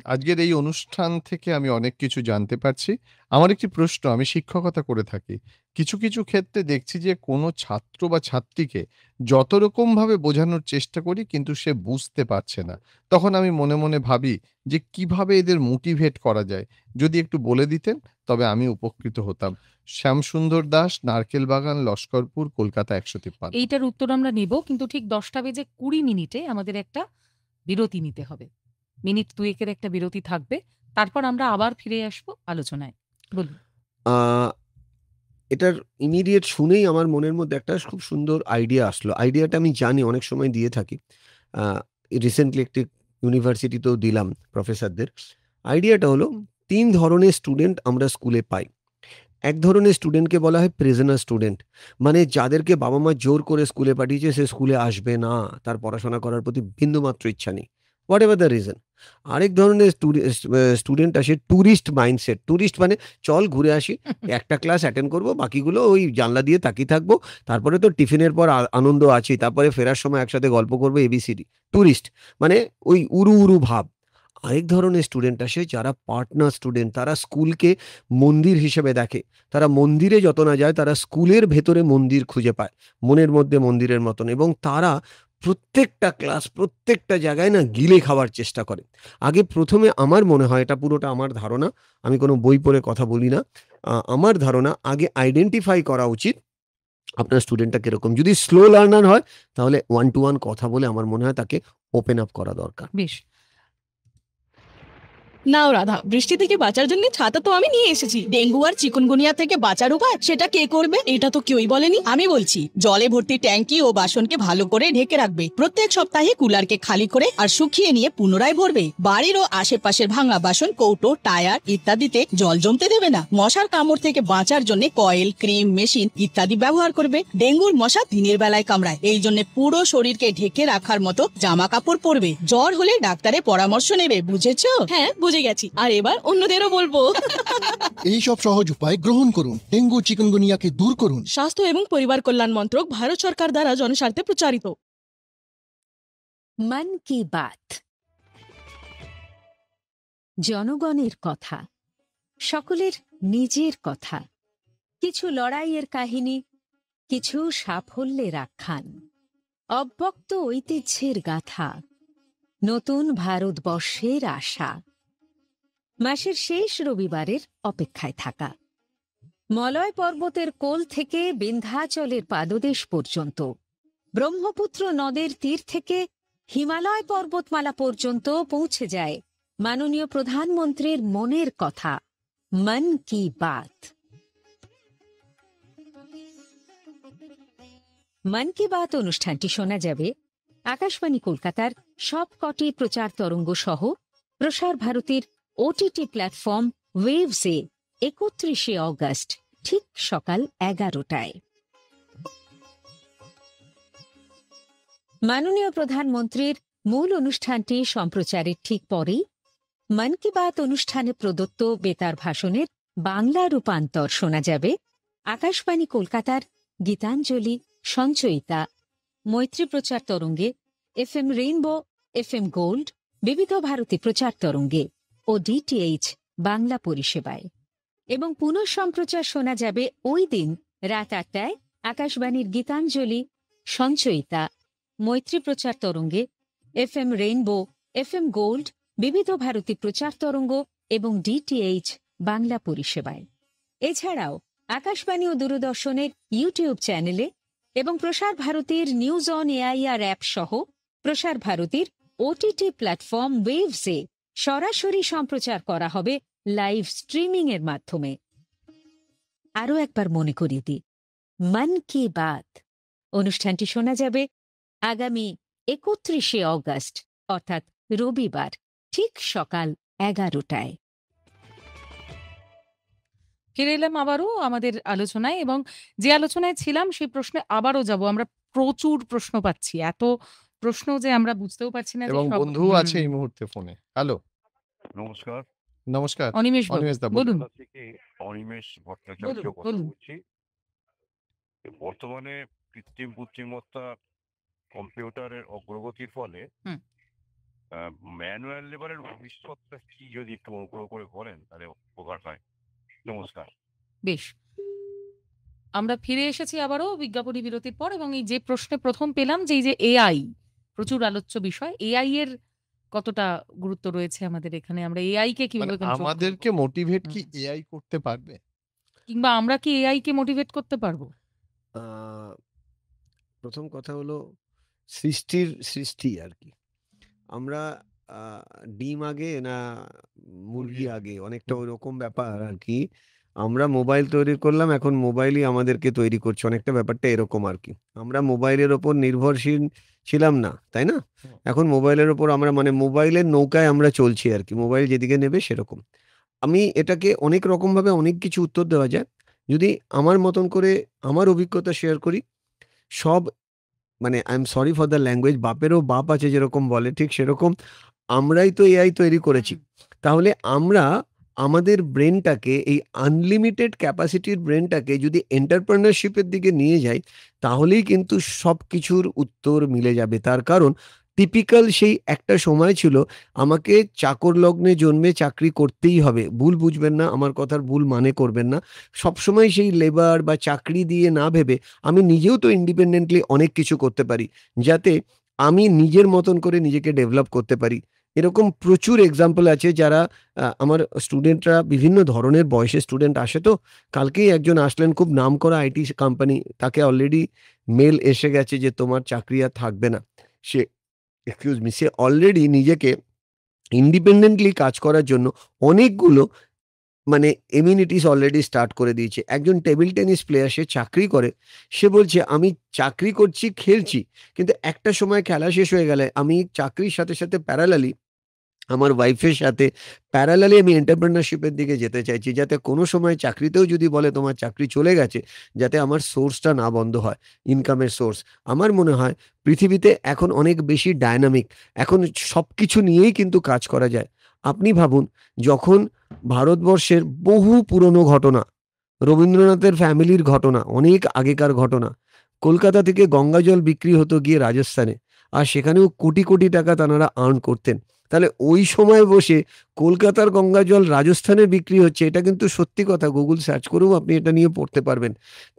আজকের এই অনুষ্ঠান থেকে আমি অনেক কিছু জানতে পারছি। আমার একটি প্রশ্ন, আমি শিক্ষকতা করে থাকি। কিছু, কিছু ক্ষেত্রে দেখছি যে কোনো ছাত্র বা ছাত্রীকে যত রকমভাবে বোঝানোর চেষ্টা করি, কিন্তু সে বুঝতে পারছে না। তখন আমি মনে, মনে ভাবি যে কিভাবে এদের মোটিভেট করা যায়? যদি একটু বলে দিতেন, তবে আমি উপকৃত হতাম। শ্যামসুন্দর দাস, নারকেলবাগান, লস্করপুর, কলকাতা ১৫৩। এইটার উত্তর আমরা নেব, কিন্তু ঠিক 10:20 আমাদের একটা বিরতি নিতে হবে। মিনিট ২ এর একটা বিরতি থাকবে। তারপর আমরা আবার ফিরে আসবো আলোচনায়। বলুন। আ এটার ইমিডিয়েট শুনেই আমার মনের মধ্যে একটা খুব সুন্দর আইডিয়া আসলো। আইডিয়াটা আমি জানি অনেক সময় দিয়ে থাকি। আ রিসেন্টলি একটি ইউনিভার্সিটিতেও দিলাম প্রফেসরদের। আইডিয়াটা হলো, ৩ ধরনের স্টুডেন্ট আমরা স্কুলে পাই। এক ধরনের স্টুডেন্টকে বলা হয় প্রিজনার স্টুডেন্ট। মানে যাদেরকে বাবা-মা জোর করে স্কুলে পাঠিয়েছে, সে স্কুলে আসবে না। তার পড়াশোনা করার প্রতি বিন্দুমাত্র ইচ্ছা নেই। What ever the reason. আরেক ধরনের স্টুডেন্ট আসে টুরিস্ট মাইন্ডসেট। টুরিস্ট মানে চল ঘুরে আসি। একটা ক্লাস অ্যাটেন্ড করব, বাকিগুলো ওই জানলা দিয়ে তাকিয়ে থাকবো। তারপরে তো টিফিনের পর আনন্দ আছেই। তারপরে ফেরার সময় একসাথে গল্প করব, এবিসিডি। টুরিস্ট মানে ওই উড়ু, উড়ু ভাব। আরেক ধরনের স্টুডেন্ট আসে যারা পার্টনার স্টুডেন্ট। তারা স্কুলকে মন্দির হিসেবে দেখে। তারা মন্দিরে যত না যায়, তারা স্কুলের ভেতরে মন্দির খুঁজে পায়। মনের মধ্যে মন্দিরের মতন, এবং তারা প্রত্যেকটা ক্লাস, প্রত্যেকটা জায়গায় না গিলে খাওয়ার চেষ্টা করে। আগে প্রথমে আমার মনে হয়, এটা পুরোটা আমার ধারণা, আমি কোনো বই পড়ে কথা বলি না। আমার ধারণা আগে আইডেন্টিফাই করা উচিত আপনার স্টুডেন্টটা কিরকম। যদি স্লো লার্নার হয় তাহলে 1 to 1 কথা বলে আমার মনে হয় তাকে ওপেন আপ করা দরকার। বেশ। নাও রাধা, বৃষ্টি থেকে বাঁচার জন্য ছাতা তো আমি নিয়ে এসেছি। ডেঙ্গু আর চিকুনগুনিয়া থেকে বাঁচার উপায় সেটা কে করবে? এটা তো কেউই বলেনি। আমি বলছি, জলে ভর্তি ট্যাঙ্কি ও বাসনকে ভালো করে ঢেকে রাখবে। প্রত্যেক সপ্তাহে কুলারকে খালি করে আর শুকিয়ে নিয়ে পুনরায় ভরবে। বাড়ির ও আশেপাশের ভাঙা বাসন, কৌটো, টায়ার ইত্যাদিতে জল জমতে দেবে না। মশার কামড় থেকে বাঁচার জন্য কয়েল, ক্রিম, মেশিন ইত্যাদি ব্যবহার করবে। ডেঙ্গুর মশা দিনের বেলায় কামড়ায়, এই জন্য পুরো শরীরকে ঢেকে রাখার মতো জামা কাপড় পরবে। জ্বর হলে ডাক্তারের পরামর্শ নেবে, বুঝেছো? হ্যাঁ, বুঝে গেছি। আর এবার অন্যদেরও বলবো। এই সব সহজ উপায় গ্রহণ করুন, ডেঙ্গু চিকুনগুনিয়াকে দূর করুন। স্বাস্থ্য এবং পরিবার কল্যাণ মন্ত্রক, ভারত সরকার দ্বারা জনস্বার্থে প্রচারিত। মন কি বাত, জনগণের কথা, সকলের নিজের কথা, কিছু লড়াইয়ের কাহিনী, কিছু সাফল্যের আখ্যান, অব্যক্ত ঐতিহ্যের গাথা, নতুন ভারতবর্ষের আশা। মাসের শেষ রবিবারের অপেক্ষায় থাকা, মলয় পর্বতের কোল থেকে বিন্ধ্যাচলের পাদদেশ পর্যন্ত, ব্রহ্মপুত্র নদের তীর থেকে হিমালয় পর্বতমালা পর্যন্ত পৌঁছে যায় মাননীয় প্রধানমন্ত্রীর মনের কথা, মন কি বাত। মন কি বাত অনুষ্ঠানটি শোনা যাবে আকাশবাণী কলকাতার সবকটি প্রচার তরঙ্গ সহ প্রসার ভারতীর ওটিটি প্ল্যাটফর্ম ওয়েভসে 31শে অগস্ট ঠিক সকাল 11টায়। মাননীয় প্রধানমন্ত্রীর মূল অনুষ্ঠানটি সম্প্রচারের ঠিক পরেই মন কি বাত অনুষ্ঠানে প্রদত্ত বেতার ভাষণের বাংলা রূপান্তর শোনা যাবে আকাশবাণী কলকাতার গীতাঞ্জলি, সঞ্চয়িতা, মৈত্রী প্রচার তরঙ্গে, FM রেইনবো, FM গোল্ড, বিবিধ ভারতী প্রচার তরঙ্গে ও DTH বাংলা পরিষেবায়। এবং পুনঃ সম্প্রচার শোনা যাবে ওই দিন রাত 8টায় আকাশবাণীর গীতাঞ্জলি, সঞ্চয়িতা, মৈত্রী প্রচার তরঙ্গে, FM রেইনবো, FM গোল্ড, বিবিধ ভারতী প্রচার তরঙ্গ এবং DTH বাংলা পরিষেবায়। এছাড়াও আকাশবাণী ও দূরদর্শনের ইউটিউব চ্যানেলে এবং প্রসার ভারতীর নিউজ অন এআইআর অ্যাপ সহ প্রসার ভারতীর ওটিটি প্ল্যাটফর্ম ওয়েভসে সরাসরি সম্প্রচার করা হবে লাইভ স্ট্রিমিং এর মাধ্যমে। আরও একবার মনে করিয়ে দিই, মন কি বাত অনুষ্ঠানটি শোনা যাবে আগামী 31শে অগস্ট অর্থাৎ রবিবার ঠিক সকাল 11টায়। ফিরে এলাম আবারও আমাদের আলোচনায়, এবং যে আলোচনায় ছিলাম সেই প্রশ্নে আবারও যাব। আমরা প্রচুর প্রশ্ন পাচ্ছি, এত প্রশ্ন যে আমরা বুঝতেও পারছি না যে এবং সব। বন্ধু আছে এই মুহূর্তে ফোনে। হ্যালো, নমস্কার। নমস্কার। অনিমেষ বাবু, অনিমেষ দা বলুন। কলকাতা থেকে অনিমেষ ভট্টাচার্য বলুন, কথা বলুন। বলছি। বর্তমানে কৃত্রিম বুদ্ধিমত্তা, কম্পিউটারের অগ্রগতির ফলে হুম। ম্যানুয়াল লেবারের ভবিষ্যৎটা কি যদি একটু অনুগ্রহ করে বলেন তাহলে উপকার হয়। নমস্কার। বেশ, আমরা ফিরে এসেছি আবারও বিজ্ঞাপনী বিরতির পর, এবং এই যে প্রশ্নে প্রথম পেলাম যে এই যে এআই প্রচুর আলোচ্য বিষয়, এআই এর কতটা গুরুত্ব রয়েছে আমাদের এখানে, আমরা এআই কে মানে কিভাবে কন্ট্রোল করব, আমাদেরকে মোটিভেট কি এআই করতে পারবে? কিংবা আমরা কি এআই কে মোটিভেট করতে পারবো? প্রথম কথা হলো সৃষ্টির সৃষ্টি আর কি। আমরা ডিম আগে না মুরগি আগে, অনেকটা ওইরকম ব্যাপার আর কি। আমরা মোবাইল তৈরি করলাম, এখন মোবাইলই আমাদেরকে তৈরি করছে, অনেকটা ব্যাপারটা এরকম আর কি। আমরা মোবাইলের ওপর নির্ভরশীল ছিলাম না, তাই না? এখন মোবাইলের ওপর আমরা মানে মোবাইলের নৌকায় আমরা চলছি আর কি, মোবাইল যেদিকে নেবে সেরকম। আমি এটাকে অনেক রকমভাবে অনেক কিছু উত্তর দেওয়া যায়। যদি আমার মতন করে আমার অভিজ্ঞতা শেয়ার করি, সব মানে I am sorry for the language, বাপেরও বাপ আছে যেরকম বলে, ঠিক সেরকম আমরাই তো এআই তৈরি করেছি। তাহলে আমরা আমাদের ব্রেনটাকে, এই আনলিমিটেড ক্যাপাসিটির ব্রেনটাকে যদি এন্টারপ্রেনারশিপের দিকে নিয়ে যাই, তাহলেই কিন্তু সব কিছুর উত্তর মিলে যাবে। তার কারণ টিপিক্যাল সেই একটা সময় ছিল আমাকে চাকর লগ্নে জন্মে চাকরি করতেই হবে। ভুল বুঝবেন না, আমার কথার ভুল মানে করবেন না। সবসময় সেই লেবার বা চাকরি দিয়ে না ভেবে আমি নিজেও তো ইন্ডিপেন্ডেন্টলি অনেক কিছু করতে পারি, যাতে আমি নিজের মতন করে নিজেকে ডেভেলপ করতে পারি। এরকম প্রচুর এক্সাম্পল আছে যারা আমার স্টুডেন্টরা বিভিন্ন ধরনের বয়সের স্টুডেন্ট আসে। তো কালকেই একজন আসলেন, খুব নামকরা আইটি কোম্পানি, তাকে অলরেডি মেল এসে গেছে যে তোমার চাকরি আর থাকবে না। সে সে অলরেডি নিজেকে ইন্ডিপেন্ডেন্টলি কাজ করার জন্য অনেকগুলো মানে এমিনিটিস অলরেডি স্টার্ট করে দিয়েছে। একজন টেবিল টেনিস প্লেয়ার, সে চাকরি করে, সে বলছে আমি চাকরি করছি, খেলছি, কিন্তু একটা সময় খেলা শেষ হয়ে গেলে আমি চাকরির সাথে সাথে প্যারালালি আমার ওয়াইফের সাথে প্যারালালি আমি এন্টারপ্রেনারশিপের দিকে যেতে চাইছি, যাতে কোনো সময় চাকরিতেও যদি বলে তোমার চাকরি চলে গেছে, যাতে আমার সোর্সটা না বন্ধ হয়, ইনকামের সোর্স। আমার মনে হয় পৃথিবীতে এখন অনেক বেশি ডায়নামিক, এখন সব কিছু নিয়েই কিন্তু কাজ করা যায়। আপনি ভাবুন, যখন ভারতবর্ষের বহু পুরনো ঘটনা, রবীন্দ্রনাথের ফ্যামিলির ঘটনা, অনেক আগেকার ঘটনা, কলকাতা থেকে গঙ্গা জল বিক্রি হতো গিয়ে রাজস্থানে, আর সেখানেও কোটি কোটি টাকা তাঁরা আর্ন করতেন। তাহলে ওই সময় বসে কলকাতার গঙ্গা জল রাজস্থানে বিক্রি হচ্ছে, এটা কিন্তু সত্যি কথা, গুগল সার্চ করেও আপনি এটা নিয়ে পড়তে পারবেন।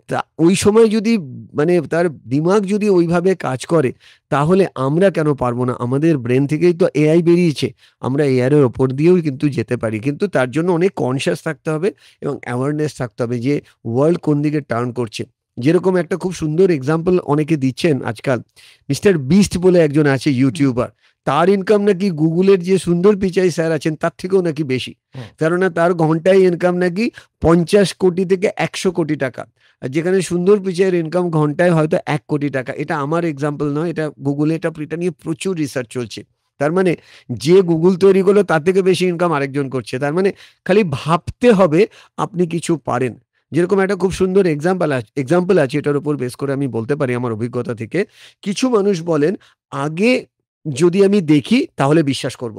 তা ওই সময় যদি মানে তার দিমাগ যদি ওইভাবে কাজ করে, তাহলে আমরা কেন পারবো না? আমাদের ব্রেন থেকেই তো এআই বেরিয়েছে, আমরা এআইয়ের ওপর দিয়েও কিন্তু যেতে পারি। কিন্তু তার জন্য অনেক কনসিয়াস থাকতে হবে এবং অ্যাওয়ারনেস থাকতে হবে যে ওয়ার্ল্ড কোন দিকে টার্ন করছে। যেরকম একটা খুব সুন্দর এক্সাম্পল অনেকে দিচ্ছেন আজকাল, মিস্টার বিস্ট বলে একজন আছে ইউটিউবার, তার ইনকাম নাকি গুগলের যে সুন্দর পিচাই স্যার আছেন তার থেকেও নাকি বেশি। কেননা তার ঘন্টায় ইনকাম নাকি 50 কোটি থেকে 100 কোটি টাকা, আর যেখানে সুন্দর পিচাইয়ের ইনকাম ঘন্টায় হয়তো 1 কোটি টাকা। এটা আমার এক্সাম্পল নয়, এটা গুগলে, এটা নিয়ে প্রচুর রিসার্চ চলছে। তার মানে যে গুগল তৈরি করলো তার থেকে বেশি ইনকাম আরেকজন করছে। তার মানে খালি ভাবতে হবে আপনি কিছু পারেন। যেরকম একটা খুব সুন্দর এক্সাম্পল আছে, এটার উপর বেস করে আমি বলতে পারি আমার অভিজ্ঞতা থেকে। কিছু মানুষ বলেন আগে যদি আমি দেখি তাহলে বিশ্বাস করব,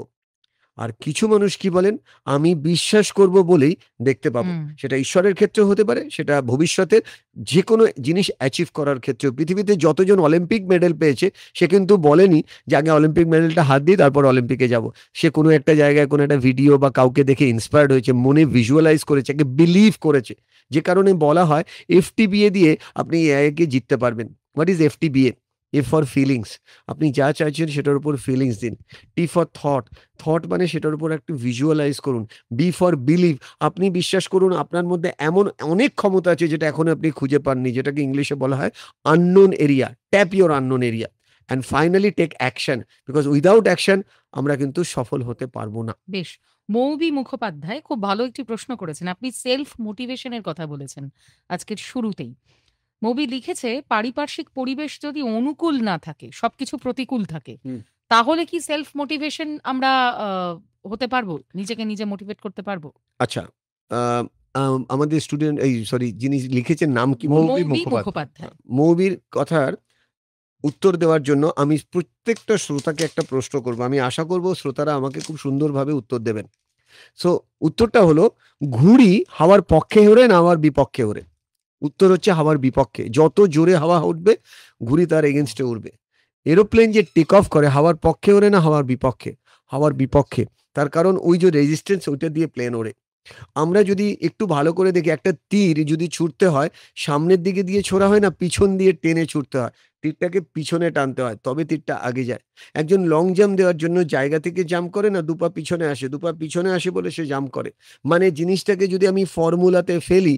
আর কিছু মানুষ কি বলেন, আমি বিশ্বাস করব বলেই দেখতে পাবো। সেটা ঈশ্বরের ক্ষেত্রে হতে পারে, সেটা ভবিষ্যতের যে কোনো জিনিস অ্যাচিভ করার ক্ষেত্রেও। পৃথিবীতে যতজন অলিম্পিক মেডেল পেয়েছে, সে কিন্তু বলেনি যে আগে অলিম্পিক মেডেলটা হাত দিই তারপর অলিম্পিকে যাব। সে কোনো একটা জায়গায় কোনো একটা ভিডিও বা কাউকে দেখে ইন্সপায়ার্ড হয়েছে, মনে ভিজুয়ালাইজ করেছে, একে বিলিভ করেছে। যে কারণে বলা হয় FTBA দিয়ে আপনি এআইকে জিততে পারবেন। What is FTBA? A for feelings, আপনি যা চাইছেন সেটার উপর ফিলিংস দিন। টি ফর থট মানে সেটার উপর একটু ভিজুয়ালাইজ করুন। বি ফর বিলিভ, আপনি বিশ্বাস করুন আপনার মধ্যে এমন অনেক ক্ষমতা আছে যেটা এখন আপনি খুঁজে পাননি, যেটাকে ইংলিশে বলা হয় unknown area. Tap your unknown area and finally take action, because without action আমরা কিন্তু সফল হতে পারবো না। বেশ। মৌবি মুখোপাধ্যায় খুব ভালো একটি প্রশ্ন করেছেন। আপনি সেলফ মোটিভেশনের কথা বলেছেন আজকের শুরুতেই। মৌবি লিখেছে, পারিপার্শ্বিক পরিবেশ যদি অনুকূল না থাকে, সবকিছু প্রতিকূল থাকে, তাহলে কি সেলফ মোটিভেশন আমরা হতে পারবো? নিজেকে নিজে মোটিভেট করতে পারবো? আচ্ছা, আমাদের স্টুডেন্ট, যিনি লিখেছেন নাম কি? মৌবি মুখোপাধ্যায়। মৌবির কথার উত্তর দেওয়ার জন্য আমি প্রত্যেকটা শ্রোতাকে একটা প্রশ্ন করব। আমি আশা করব শ্রোতারা আমাকে খুব সুন্দরভাবে উত্তর দেবেন। সো উত্তরটা হলো, ঘুড়ি হাওয়ার পক্ষে ওড়ে না হাওয়ার বিপক্ষে ওড়ে? উত্তর হচ্ছে হাওয়ার বিপক্ষে। যত জোরে হাওয়া উঠবে ঘুড়ি তার এগেনস্টে উড়বে। এরোপ্লেন যে টেক অফ করে হাওয়ার পক্ষে ওড়ে না হাওয়ার বিপক্ষে? হাওয়ার বিপক্ষে। তার কারণ ওই যে রেজিস্ট্যান্স, ওইটা দিয়ে প্লেন ওড়ে। আমরা যদি একটু ভালো করে দেখি, একটা তীর যদি ছুটতে হয় সামনের দিকে দিয়ে ছোড়া হয় না, পিছন দিয়ে টেনে ছুটতে হয়। তীরটাকে পিছনে টানতে হয়, তবে তীরটা আগে যায়। একজন লং জাম্প দেওয়ার জন্য জায়গা থেকে জাম্প করে না, দুপা পিছনে আসে বলে সে জাম্প করে। মানে জিনিসটাকে যদি আমি ফর্মুলাতে ফেলি,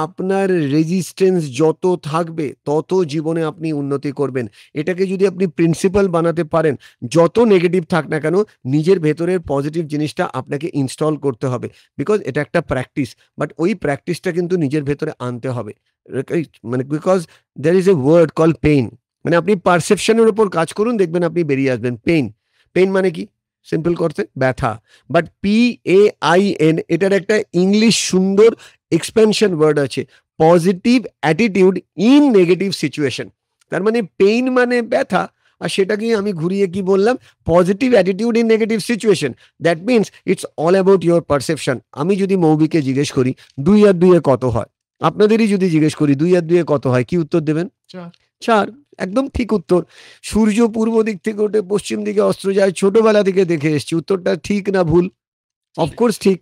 আপনার রেজিস্ট্যান্স যত থাকবে তত জীবনে আপনি উন্নতি করবেন। এটাকে যদি আপনি প্রিন্সিপাল বানাতে পারেন, যত নেগেটিভ থাক না কেন, নিজের ভেতরের পজিটিভ জিনিসটা আপনাকে ইনস্টল করতে হবে। বিকজ এটা একটা প্র্যাকটিস, বাট ওই প্র্যাকটিসটা কিন্তু নিজের ভেতরে আনতে হবে। মানে because there is a word called pain, মানে আপনি পারসেপশনের উপর কাজ করুন, দেখবেন আপনি বেরিয়ে আসবেন। পেইন মানে কি? সিম্পল করতে ব্যথা, বাট PAIN, এটার একটা ইংলিশ সুন্দর এক্সপেনশন ওয়ার্ড আছে, positive attitude in negative situation. তার মানে পেইন মানে ব্যথা, আর সেটাকে আমি ঘুরিয়ে কি বললাম? Positive attitude in negative situation. That means it's all about your perception. আমি যদি মৌবিকে জিজ্ঞেস করি 2 আর 2 কত হয়, আপনাদেরই যদি জিজ্ঞেস করি 2 আর 2 কত হয়, কি উত্তর দেবেন? 4। একদম ঠিক উত্তর। সূর্য পূর্ব দিক থেকে ওঠে, পশ্চিম দিকে অস্ত যায়, ছোটবেলা থেকে দেখে এসছি। উত্তরটা ঠিক না ভুল? অফকোর্স ঠিক।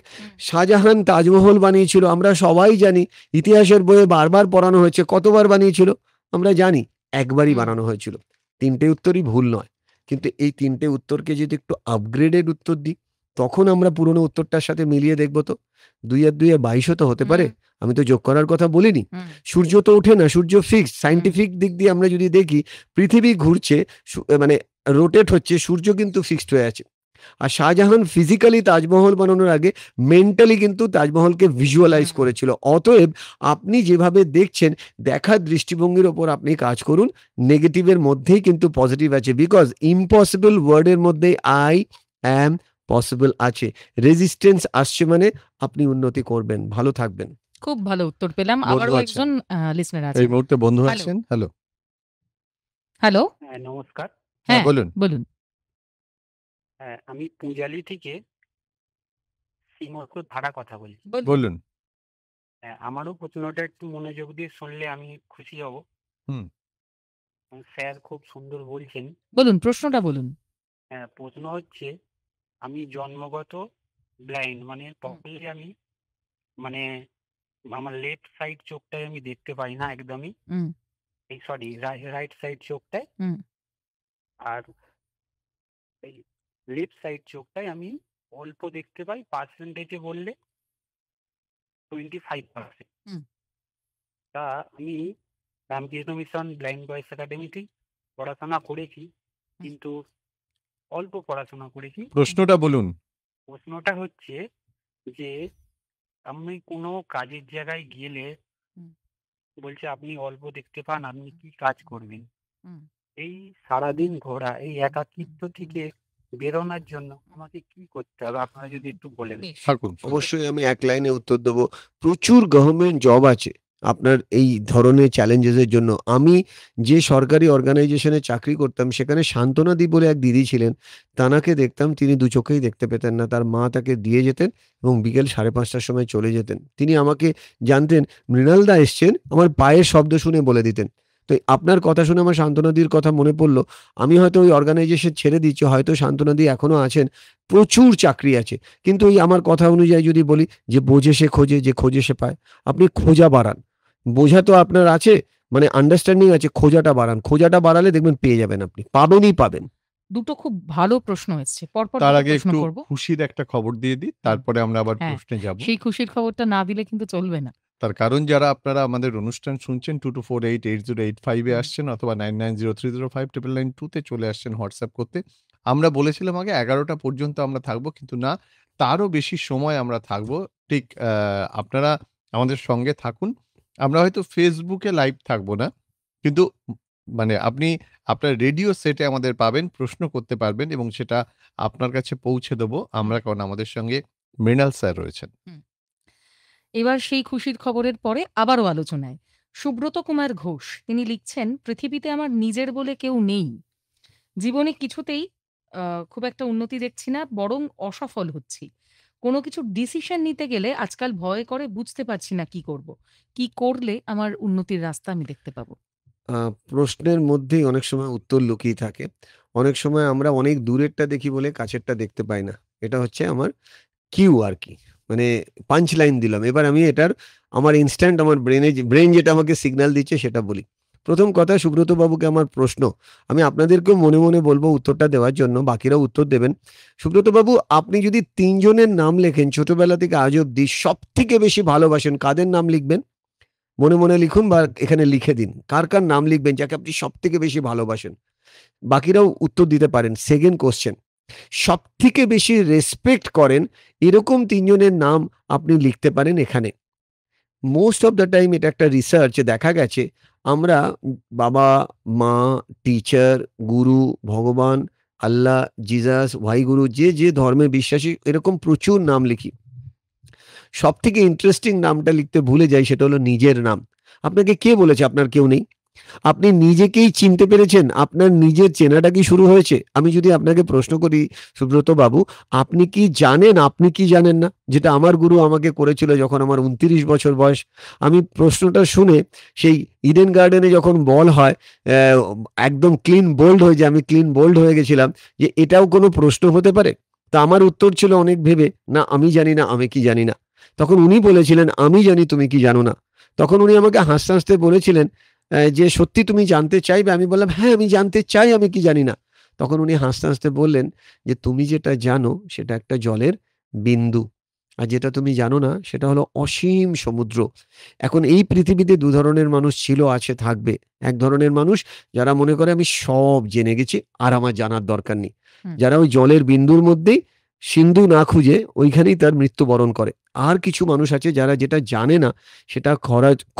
শাহজাহান তাজমহল বানিয়েছিল, আমরা সবাই জানি, ইতিহাসের বইয়ে বারবার পড়ানো হয়েছে। কতবার বানিয়েছিল আমরা জানি? একবারই বানানো হয়েছিল। 3টে উত্তরই ভুল নয়। কিন্তু এই ৩ টে উত্তরকে যদি একটু আপগ্রেডেড উত্তর দিই, তখন আমরা পুরনো উত্তরটার সাথে মিলিয়ে দেখব তো ২ আর ২ এ ২২ও তো হতে পারে। আমি তো যোগ করার কথা বলিনি। সূর্য তো ওঠে না, সূর্য ফিক্সড। সায়েন্টিফিক দিক দিয়ে আমরা যদি দেখি, পৃথিবী ঘুরছে, মানে রোটেট হচ্ছে, সূর্য কিন্তু ফিক্সড হয়ে আছে। আর শাহজাহান ফিজিক্যালি তাজমহল বানানোর আগে মেন্টালি কিন্তু তাজমহলকে ভিজুয়ালাইজ করেছিল। অতএব আপনি যেভাবে দেখছেন, দেখার দৃষ্টিভঙ্গির ওপর আপনি কাজ করুন। নেগেটিভের মধ্যেই কিন্তু পজিটিভ আছে, বিকজ ইম্পসিবল ওয়ার্ডের মধ্যে আই অ্যাম পসিবল আছে। রেজিস্ট্যান্স আসছে মানে আপনি উন্নতি করবেন, ভালো থাকবেন। খুব ভালো উত্তর পেলাম। বন্ধু আবারও আছেন। একজন লিসনার এই আছেন। মুহূর্তে বন্ধু হ্যালো। আছেন। হ্যালো। হ্যালো। হ্যাঁ, নমস্কার। হ্যাঁ, বলুন। বলুন। হ্যাঁ, আমি পূজালি থেকে শ্রীমন্ত ধারা কথা বলছি। বলুন। হ্যাঁ, আমারও প্রশ্নটা একটু মনোযোগ দিয়ে শুনলে আমি খুশি হব। হুম। স্যার খুব সুন্দর বলছেন। বলুন, প্রশ্নটা বলুন। হ্যাঁ, প্রশ্ন হচ্ছে, আমি জন্মগত ব্লাইন্ড, মানে প্রপারলি আমি, মানে আমার লেফট সাইড চোখটাই আমি দেখতে পাই না একদমই। এই সরি, রাইট সাইড চোখটায়। আর এই লেফট সাইড চোখটাই আমি অল্প দেখতে পাই। পার্সেন্টেজে বললে 25%। তা আমি রামকৃষ্ণ মিশন ব্লাইন্ড বয়েজ একাডেমিতেই পড়াশোনা করেছি, কিন্তু অল্প পড়াশোনা করেছি। প্রশ্নটা বলুন। প্রশ্নটা হচ্ছে যে, আমি কোনো কাজের জায়গায় গেলে বলছে আপনি অল্প দেখতে পান, আপনি কি কাজ করবেন? এই সারাদিন ঘোরা, এই একাকিত্ব থেকে বেরোনোর জন্য আমাকে কি করতে হবে, আপনারা যদি একটু বলেন। থাকুন। অবশ্যই আমি এক লাইনে উত্তর দেবো। প্রচুর গভর্নমেন্ট জব আছে আপনার এই ধরনের চ্যালেঞ্জেসের জন্য। আমি যে সরকারি অর্গানাইজেশনে চাকরি করতাম, সেখানে শান্তনাদি বলে এক দিদি ছিলেন। তানাকে দেখতাম, তিনি দু চোখেই দেখতে পেতেন না। তার মা তাকে দিয়ে যেতেন এবং বিকেল 5:30টার সময় চলে যেতেন। তিনি আমাকে জানতেন, মৃণালদা এসছেন, আমার পায়ের শব্দ শুনে বলে দিতেন। তো আপনার কথা শুনে আমার শান্তনাদির কথা মনে পড়লো। আমি হয়তো ওই অর্গানাইজেশন ছেড়ে দিচ্ছি, হয়তো শান্তনাদি এখনো আছেন। প্রচুর চাকরি আছে, কিন্তু ওই আমার কথা অনুযায়ী যদি বলি যে বোঝে সে খোঁজে, যে খোঁজে সে পায়। আপনি খোঁজা বাড়ান। বোঝা তো আপনার আছে, মানে আন্ডারস্ট্যান্ডিং আছে, খোঁজাটা বাড়ান। খোঁজাটা বাড়ালে দেখবেন পেয়ে যাবেন, আপনি পাবেনই পাবেন। দুটো খুব ভালো প্রশ্ন এসছে। পরপর তার দুটো আগে প্রশ্ন একটু করব। খুশির একটা খবর দিয়ে দিই, তারপরে আমরা আবার হ্যাঁ, প্রশ্নে যাব। সেই খুশির খবরটা না দিলে কিন্তু চলবে না। তার কারণ, যারা আপনারা আমাদের অনুষ্ঠান শুনছেন 22488085 এ আসছেন, অথবা 9903059992 তে চলে আসছেন হোয়াটসঅ্যাপ করতে। আমরা বলেছিলাম আগে 11টা পর্যন্ত আমরা থাকবো, কিন্তু না, তারও বেশি সময় আমরা থাকবো। ঠিক আপনারা আমাদের সঙ্গে থাকুন। আমরা হয়তো ফেসবুকে লাইভ থাকবো না, কিন্তু মানে আপনি আপনার রেডিও সেটে আমাদের পাবেন, প্রশ্ন করতে পারবেন এবং সেটা আপনার কাছে পৌঁছে দেবো আমরা, কারণ আমাদের সঙ্গে মৃণাল স্যার রয়েছেন। এবার সেই খুশির খবরের পরে আবারও আলোচনায় সুব্রত কুমার ঘোষ তিনি লিখছেন, পৃথিবীতে আমার নিজের বলে কেউ নেই। জীবনে কিছুতেই খুব একটা উন্নতি দেখছি না, বরং অসফল হচ্ছি। কোনো কিছু ডিসিশন নিতে গেলে আজকাল ভয় করে, বুঝতে পারছি না কি করব। কি করলে আমার উন্নতির রাস্তা আমি দেখতে পাবো? প্রশ্নের মধ্যেই অনেক সময় উত্তর লুকিয়ে থাকে। অনেক সময় আমরা অনেক দূরেরটা দেখি বলে কাছেরটা দেখতে পাই না। এটা হচ্ছে আমার কিউ আর কি। মানে পাঞ্চ লাইন দিলাম। এবার আমি এটার আমার ইনস্ট্যান্ট আমার ব্রেন যেটা আমাকে সিগন্যাল দিচ্ছে সেটা বলি। প্রথম কথা, সুব্রত বাবুকে আমার প্রশ্ন, আমি আপনাদেরকেও মনে মনে বলবো উত্তরটা দেওয়ার জন্য, বাকিরাও উত্তর দেবেন। সুব্রত বাবু, আপনি যদি ৩ জনের নাম লেখেন ছোটবেলা থেকে আজ অব্দি সবথেকে বেশি ভালোবাসেন, কাদের নাম লিখবেন? মনে মনে লিখুন বা এখানে লিখে দিন। কার কার নাম লিখবেন যাকে আপনি সবথেকে বেশি ভালোবাসেন? বাকিরাও উত্তর দিতে পারেন। সেকেন্ড কোশ্চেন, সবথেকে বেশি রেসপেক্ট করেন এরকম ৩ জনের নাম আপনি লিখতে পারেন এখানে। মোস্ট অফ দ্য টাইম এটা একটা রিসার্চে দেখা গেছে, আমরা বাবা, মা, টিচার, গুরু, ভগবান, আল্লাহ, জিজাস, ভাইগুরু, যে যে ধর্মে বিশ্বাসী, এরকম প্রচুর নাম লিখি। সবথেকে ইন্টারেস্টিং নামটা লিখতে ভুলে যাই, সেটা হলো নিজের নাম। আপনাকে কে বলেছে আপনার কেউ নেই? আপনি নিজেকেই চিনতে পেরেছেন? আপনার নিজের চেনাটা কি শুরু হয়েছে? আমি যদি আপনাকে প্রশ্ন করি, সুব্রত বাবু, আপনি কি জানেন আপনি কি জানেন না? যেটা আমার গুরু আমাকে করেছিল যখন আমার 29 বছর বয়স। আমি প্রশ্নটা শুনে, সেই ইডেন গার্ডেনে যখন বল হয় একদম ক্লিন বোল্ড হয়ে যায়, আমি ক্লিন বোল্ড হয়ে গেছিলাম যে এটাও কোনো প্রশ্ন হতে পারে। তা আমার উত্তর ছিল অনেক ভেবে, না আমি জানি না, আমি কি জানি না। তখন উনি বলেছিলেন, আমি জানি তুমি কি জানো না। তখন উনি আমাকে হাসতে হাসতে বলেছিলেন যে সত্যি তুমি জানতে চাইবে? আমি বললাম, হ্যাঁ আমি জানতে চাই, আমি কি জানি না। তখন উনি হাসতে হাসতে বললেন যে, তুমি যেটা জানো সেটা একটা জলের বিন্দু, আর যেটা তুমি জানো না সেটা হলো অসীম সমুদ্র। এখন এই পৃথিবীতে দু ধরনের মানুষ ছিল, আছে, থাকবে। এক ধরনের মানুষ যারা মনে করে আমি সব জেনে গেছি আর আমার জানার দরকার নেই, হুম। যারা ওই জলের বিন্দুর মধ্যেই সিন্ধু না খুঁজে ওইখানেই তার মৃত্যুবরণ করে। আর কিছু মানুষ আছে যারা যেটা জানে না সেটা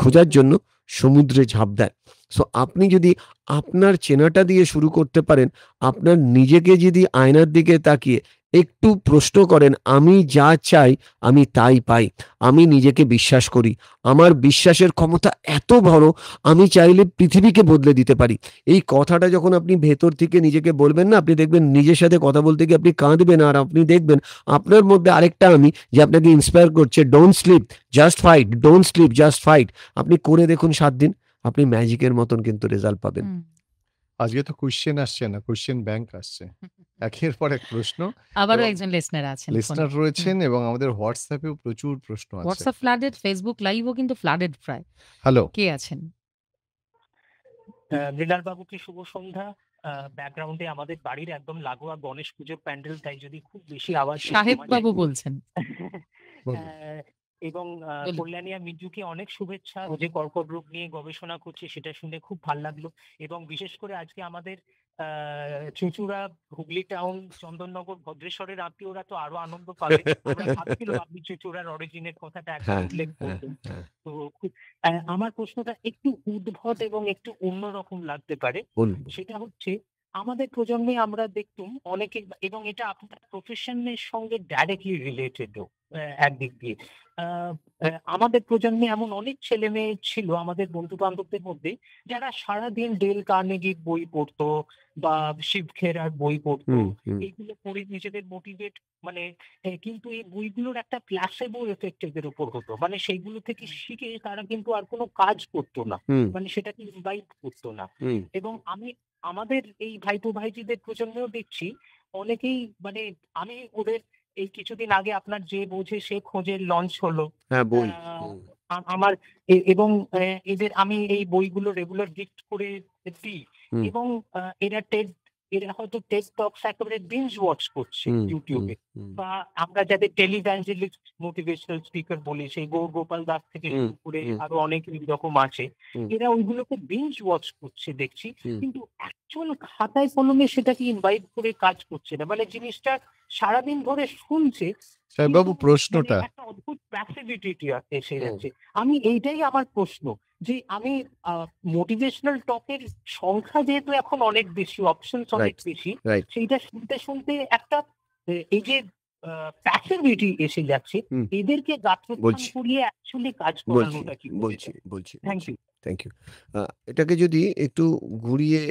খোঁজার জন্য সমুদ্রে ঝাঁপ দেয়। সো আপনি যদি আপনার চেনাটা দিয়ে শুরু করতে পারেন, আপনার নিজেকে যদি আয়নার দিকে তাকিয়ে একটু প্রশ্ন করেন, আমি যা চাই আমি তাই পাই, আমি নিজেকে বিশ্বাস করি, আমার বিশ্বাসের ক্ষমতা এত বড়, আমি চাইলে পৃথিবীকে বদলে দিতে পারি। এই কথাটা যখন আপনি ভেতর থেকে নিজেকে বলবেন না, আপনি দেখবেন নিজের সাথে কথা বলতে গিয়ে আপনি কাঁদবেন, আর আপনি দেখবেন আপনার মধ্যে আরেকটা আমি যে আপনাকে ইন্সপায়ার করছে, don't sleep just fight, don't sleep just fight. আপনি করে দেখুন 7 দিন, আপনি ম্যাজিকের মতন কিন্তু রেজাল্ট পাবেন। হুম। আজকে তো কোয়েশ্চেন আসছে না, কোয়েশ্চেন ব্যাংক আসছে। একের পর এক প্রশ্ন। আবারও এবং একজন লিসনার আছেন ফোনে। লিসনার রয়েছেন এবং আমাদের হোয়াটসঅ্যাপেও প্রচুর প্রশ্ন আছে। হোয়াটসঅ্যাপ ফ্লাডেড, ফেসবুক লাইভও কিন্তু ফ্লাডেড প্রায়। হ্যালো। কে আছেন? মৃণাল বাবুকে শুভ সন্ধ্যা। ব্যাকগ্রাউন্ডে আমাদের বাড়ির একদম লাগোয়া গণেশ পুজোর প্যান্ডেল, তাই যদি খুব বেশি আওয়াজ সাহেব বাবু বলছেন। বলুন। এবং বলুন। কল্যাণিয়া মিন্টুকে অনেক শুভেচ্ছা। ও যে কর্কট রোগ নিয়ে গবেষণা করছে সেটা শুনে খুব ভালো লাগলো। এবং বিশেষ করে আজকে আমাদের চুঁচুড়া, হুগলি টাউন, চন্দননগর, ভদ্রেশ্বরের আত্মীয়রা তো আরো আনন্দ পাবে। আমরা ভাবছিলাম আপনি চুঁচুড়ার অরিজিনের কথাটা একবার হ্যাঁ, উল্লেখ হ্যাঁ, করবেন। হ্যাঁ। তো আমার প্রশ্নটা একটু উদ্ভট এবং একটু অন্যরকম লাগতে পারে। বলুন। সেটা হচ্ছে, আমাদের প্রজন্মে আমরা দেখতুম অনেকে, এবং এটা আপনার প্রফেশনের সঙ্গে ডাইরেক্টলি রিলেটেডও একদিক দিয়ে। আমাদের প্রজন্মে এমন অনেক ছেলে মেয়ে ছিল আমাদের বন্ধু বান্ধবদের মধ্যে, যারা সারাদিন ডেল কার্নেগির বই পড়তো বা শিব খেরার বই পড়তো। এইগুলো পড়ে নিজেদের মোটিভেট, মানে কিন্তু এই বইগুলোর একটা প্ল্যাসেবো এফেক্ট এদের উপর হতো। মানে সেইগুলো থেকে শিখে তারা কিন্তু আর কোনো কাজ করতো না, মানে সেটাকে ইনভাইট করতো না। এবং আমাদের এই ভাইপো ভাইজিদের প্রজন্মেও দেখছি অনেকেই, মানে আমি ওদের এই কিছুদিন আগে আপনার যে বোঝে সে খোঁজের লঞ্চ হলো। হ্যাঁ, বই। আমার এবং এদের আমি এই বইগুলো রেগুলার গিফট করে দিই। এবং এরা হয়তো টেড টক্স একেবারে বিঞ্জ ওয়াচ করছে ইউটিউবে। বা আমরা যাদের টেলিভ্যাঞ্জেলিস্ট মোটিভেশনাল স্পিকার বলি, সেই গৌর গোপাল দাস থেকে শুরু করে আরো অনেক রকম আছে, এরা ওইগুলোকে বিঞ্জ ওয়াচ করছে দেখছি। কিন্তু অ্যাকচুয়াল খাতায় কলমে সেটাকে ইনভাইট করে কাজ করছে না। মানে জিনিসটা সারাদিন ধরে শুনছে, সাহেববাবু প্রশ্নটা একটা অদ্ভুত প্যাসিভিটি এসে যাচ্ছে। আমি এইটাই আমার প্রশ্ন, যে আমি মোটিভেশনাল টকের সংখ্যা যেহেতু এখন অনেক বেশি, অপশনস অনেক বেশি, সেইটা শুনতে শুনতে একটা এই যে প্যাসিভিটি এসে যাচ্ছে, এদেরকে গাত্রোত্থান করিয়ে অ্যাকচুয়ালি কাজ করানোটা কি? বলছি। Thank you. Thank you. এটাকে যদি একটু ঘুরিয়ে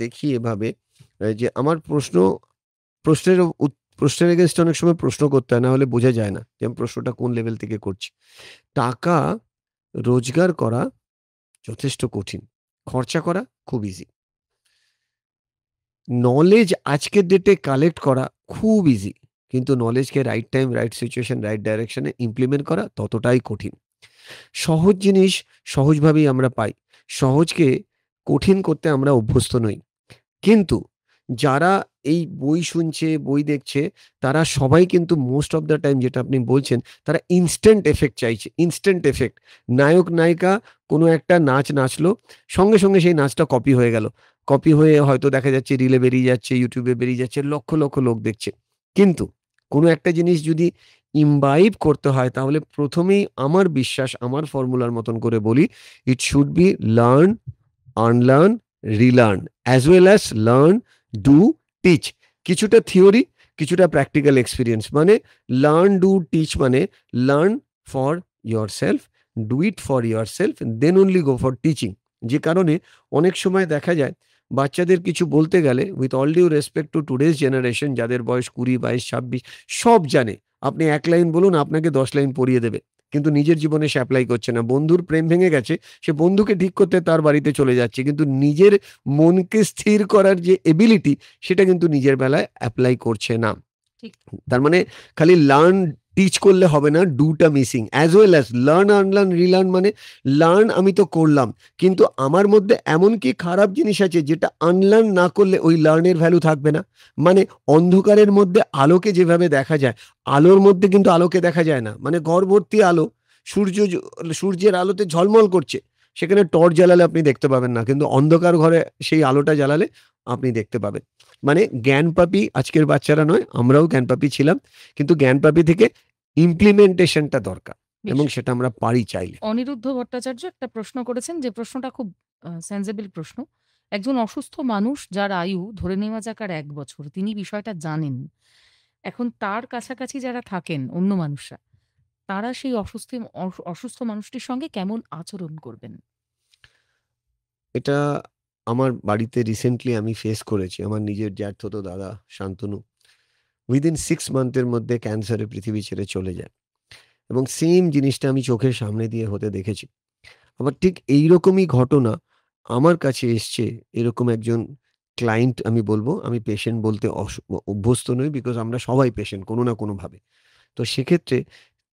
দেখি এভাবে, যে আমার প্রশ্নের এগেনস্টে অনেক সময় প্রশ্ন করতে হয়, না হলে বোঝা যায় না যে আমি প্রশ্নটা কোন লেভেল থেকে করছি। টাকা রোজগার করা যথেষ্ট কঠিন, খরচা করা খুব ইজি। নলেজ আজকের ডেটে কালেক্ট করা খুব ইজি, কিন্তু নলেজকে right time, right situation, right ডাইরেকশনে ইমপ্লিমেন্ট করা ততটাই কঠিন। সহজ জিনিস সহজভাবেই আমরা পাই, সহজকে কঠিন করতে আমরা অভ্যস্ত নই। কিন্তু যারা এই বই শুনছে, বই দেখছে, তারা সবাই কিন্তু মোস্ট অফ দ্য টাইম, যেটা আপনি বলছেন, তারা ইনস্ট্যান্ট এফেক্ট চাইছে। ইনস্ট্যান্ট এফেক্ট, নায়ক নায়িকা কোনো একটা নাচ নাচলো, সঙ্গে সঙ্গে সেই নাচটা কপি হয়ে গেল, কপি হয়ে হয়তো দেখা যাচ্ছে রিলে বেরিয়ে যাচ্ছে, ইউটিউবে বেরিয়ে যাচ্ছে, লক্ষ লক্ষ লোক দেখছে। কিন্তু কোনো একটা জিনিস যদি ইমবাইব করতে হয়, তাহলে প্রথমেই আমার বিশ্বাস, আমার ফর্মুলার মতন করে বলি, it should be learn, unlearn, relearn, as well as learn, do, teach. কিছুটা থিওরি, কিছুটা প্র্যাকটিক্যাল এক্সপিরিয়েন্স। মানে লার্ন, ডু, টিচ মানে learn for yourself, do it for yourself, then only go for teaching. যে কারণে অনেক সময় দেখা যায় বাচ্চাদের কিছু বলতে গেলে, with all due respect to today's generation, যাদের বয়স 20, 22, 26, সব জানে, আপনি 1 লাইন বলুন, আপনাকে 10 লাইন পড়িয়ে দেবে, কিন্তু নিজের জীবনে সে অ্যাপ্লাই করছে না। বন্ধুর প্রেম ভেঙে গেছে, সে বন্ধুকে ঠিক করতে তার বাড়িতে চলে যাচ্ছে, কিন্তু নিজের মনকে স্থির করার যে এবিলিটি, সেটা কিন্তু নিজের বেলায় অ্যাপ্লাই করছে না। তার মানে খালি লার্ন টিচ করলে হবে না, ডুটা missing, as well as learn unlearn relearn. মানে লার্ন আমি তো করলাম, কিন্তু আমার মধ্যে এমন কি খারাপ জিনিস আছে যেটা আনলার্ন না করলে ওই লার্নের ভ্যালু থাকবে না। মানে অন্ধকারের মধ্যে আলোকে যেভাবে দেখা যায়, আলোর মধ্যে কিন্তু আলোকে দেখা যায় না। মানে ঘর ভর্তি আলো, সূর্যের আলোতে ঝলমল করছে, সেখানে টর্চ জ্বালালে আপনি দেখতে পাবেন না, কিন্তু অন্ধকার ঘরে সেই আলোটা জ্বালালে আপনি দেখতে পাবেন। মানে জ্ঞানপাপী আজকের বাচ্চারা নয়, আমরাও জ্ঞানপাপী ছিলাম, কিন্তু জ্ঞানপাপী থেকে ইমপ্লিমেন্টেশনটা দরকার, এবং বেশ। সেটা আমরা পারি চাইলে। অনিরুদ্ধ ভট্টাচার্য একটা প্রশ্ন করেছেন, যে প্রশ্নটা খুব সেন্সিবল প্রশ্ন। একজন অসুস্থ মানুষ যার আয়ু ধরে নেওয়া যাক আর ১ বছর, তিনি বিষয়টা জানেন। এখন তার কাছাকাছি যারা থাকেন অন্য মানুষরা, তারা সেই অসুস্থ মানুষটির সঙ্গে কেমন আচরণ করবেন? এটা আমার বাড়িতে রিসেন্টলি আমি ফেস করেছি। আমার নিজের জ্যাঠতো দাদা শান্তনু উইদিন 6 মান্থের মধ্যে ক্যান্সারে পৃথিবী ছেড়ে চলে যায়, এবং সেম জিনিসটা আমি চোখের সামনে দিয়ে হতে দেখেছি। আবার ঠিক এইরকমই ঘটনা আমার কাছে এসছে। এরকম একজন ক্লায়েন্ট, আমি বলবো, আমি পেশেন্ট বলতে অভ্যস্ত নই, বিকজ আমরা সবাই পেশেন্ট কোনো না কোনোভাবে। তো সেক্ষেত্রে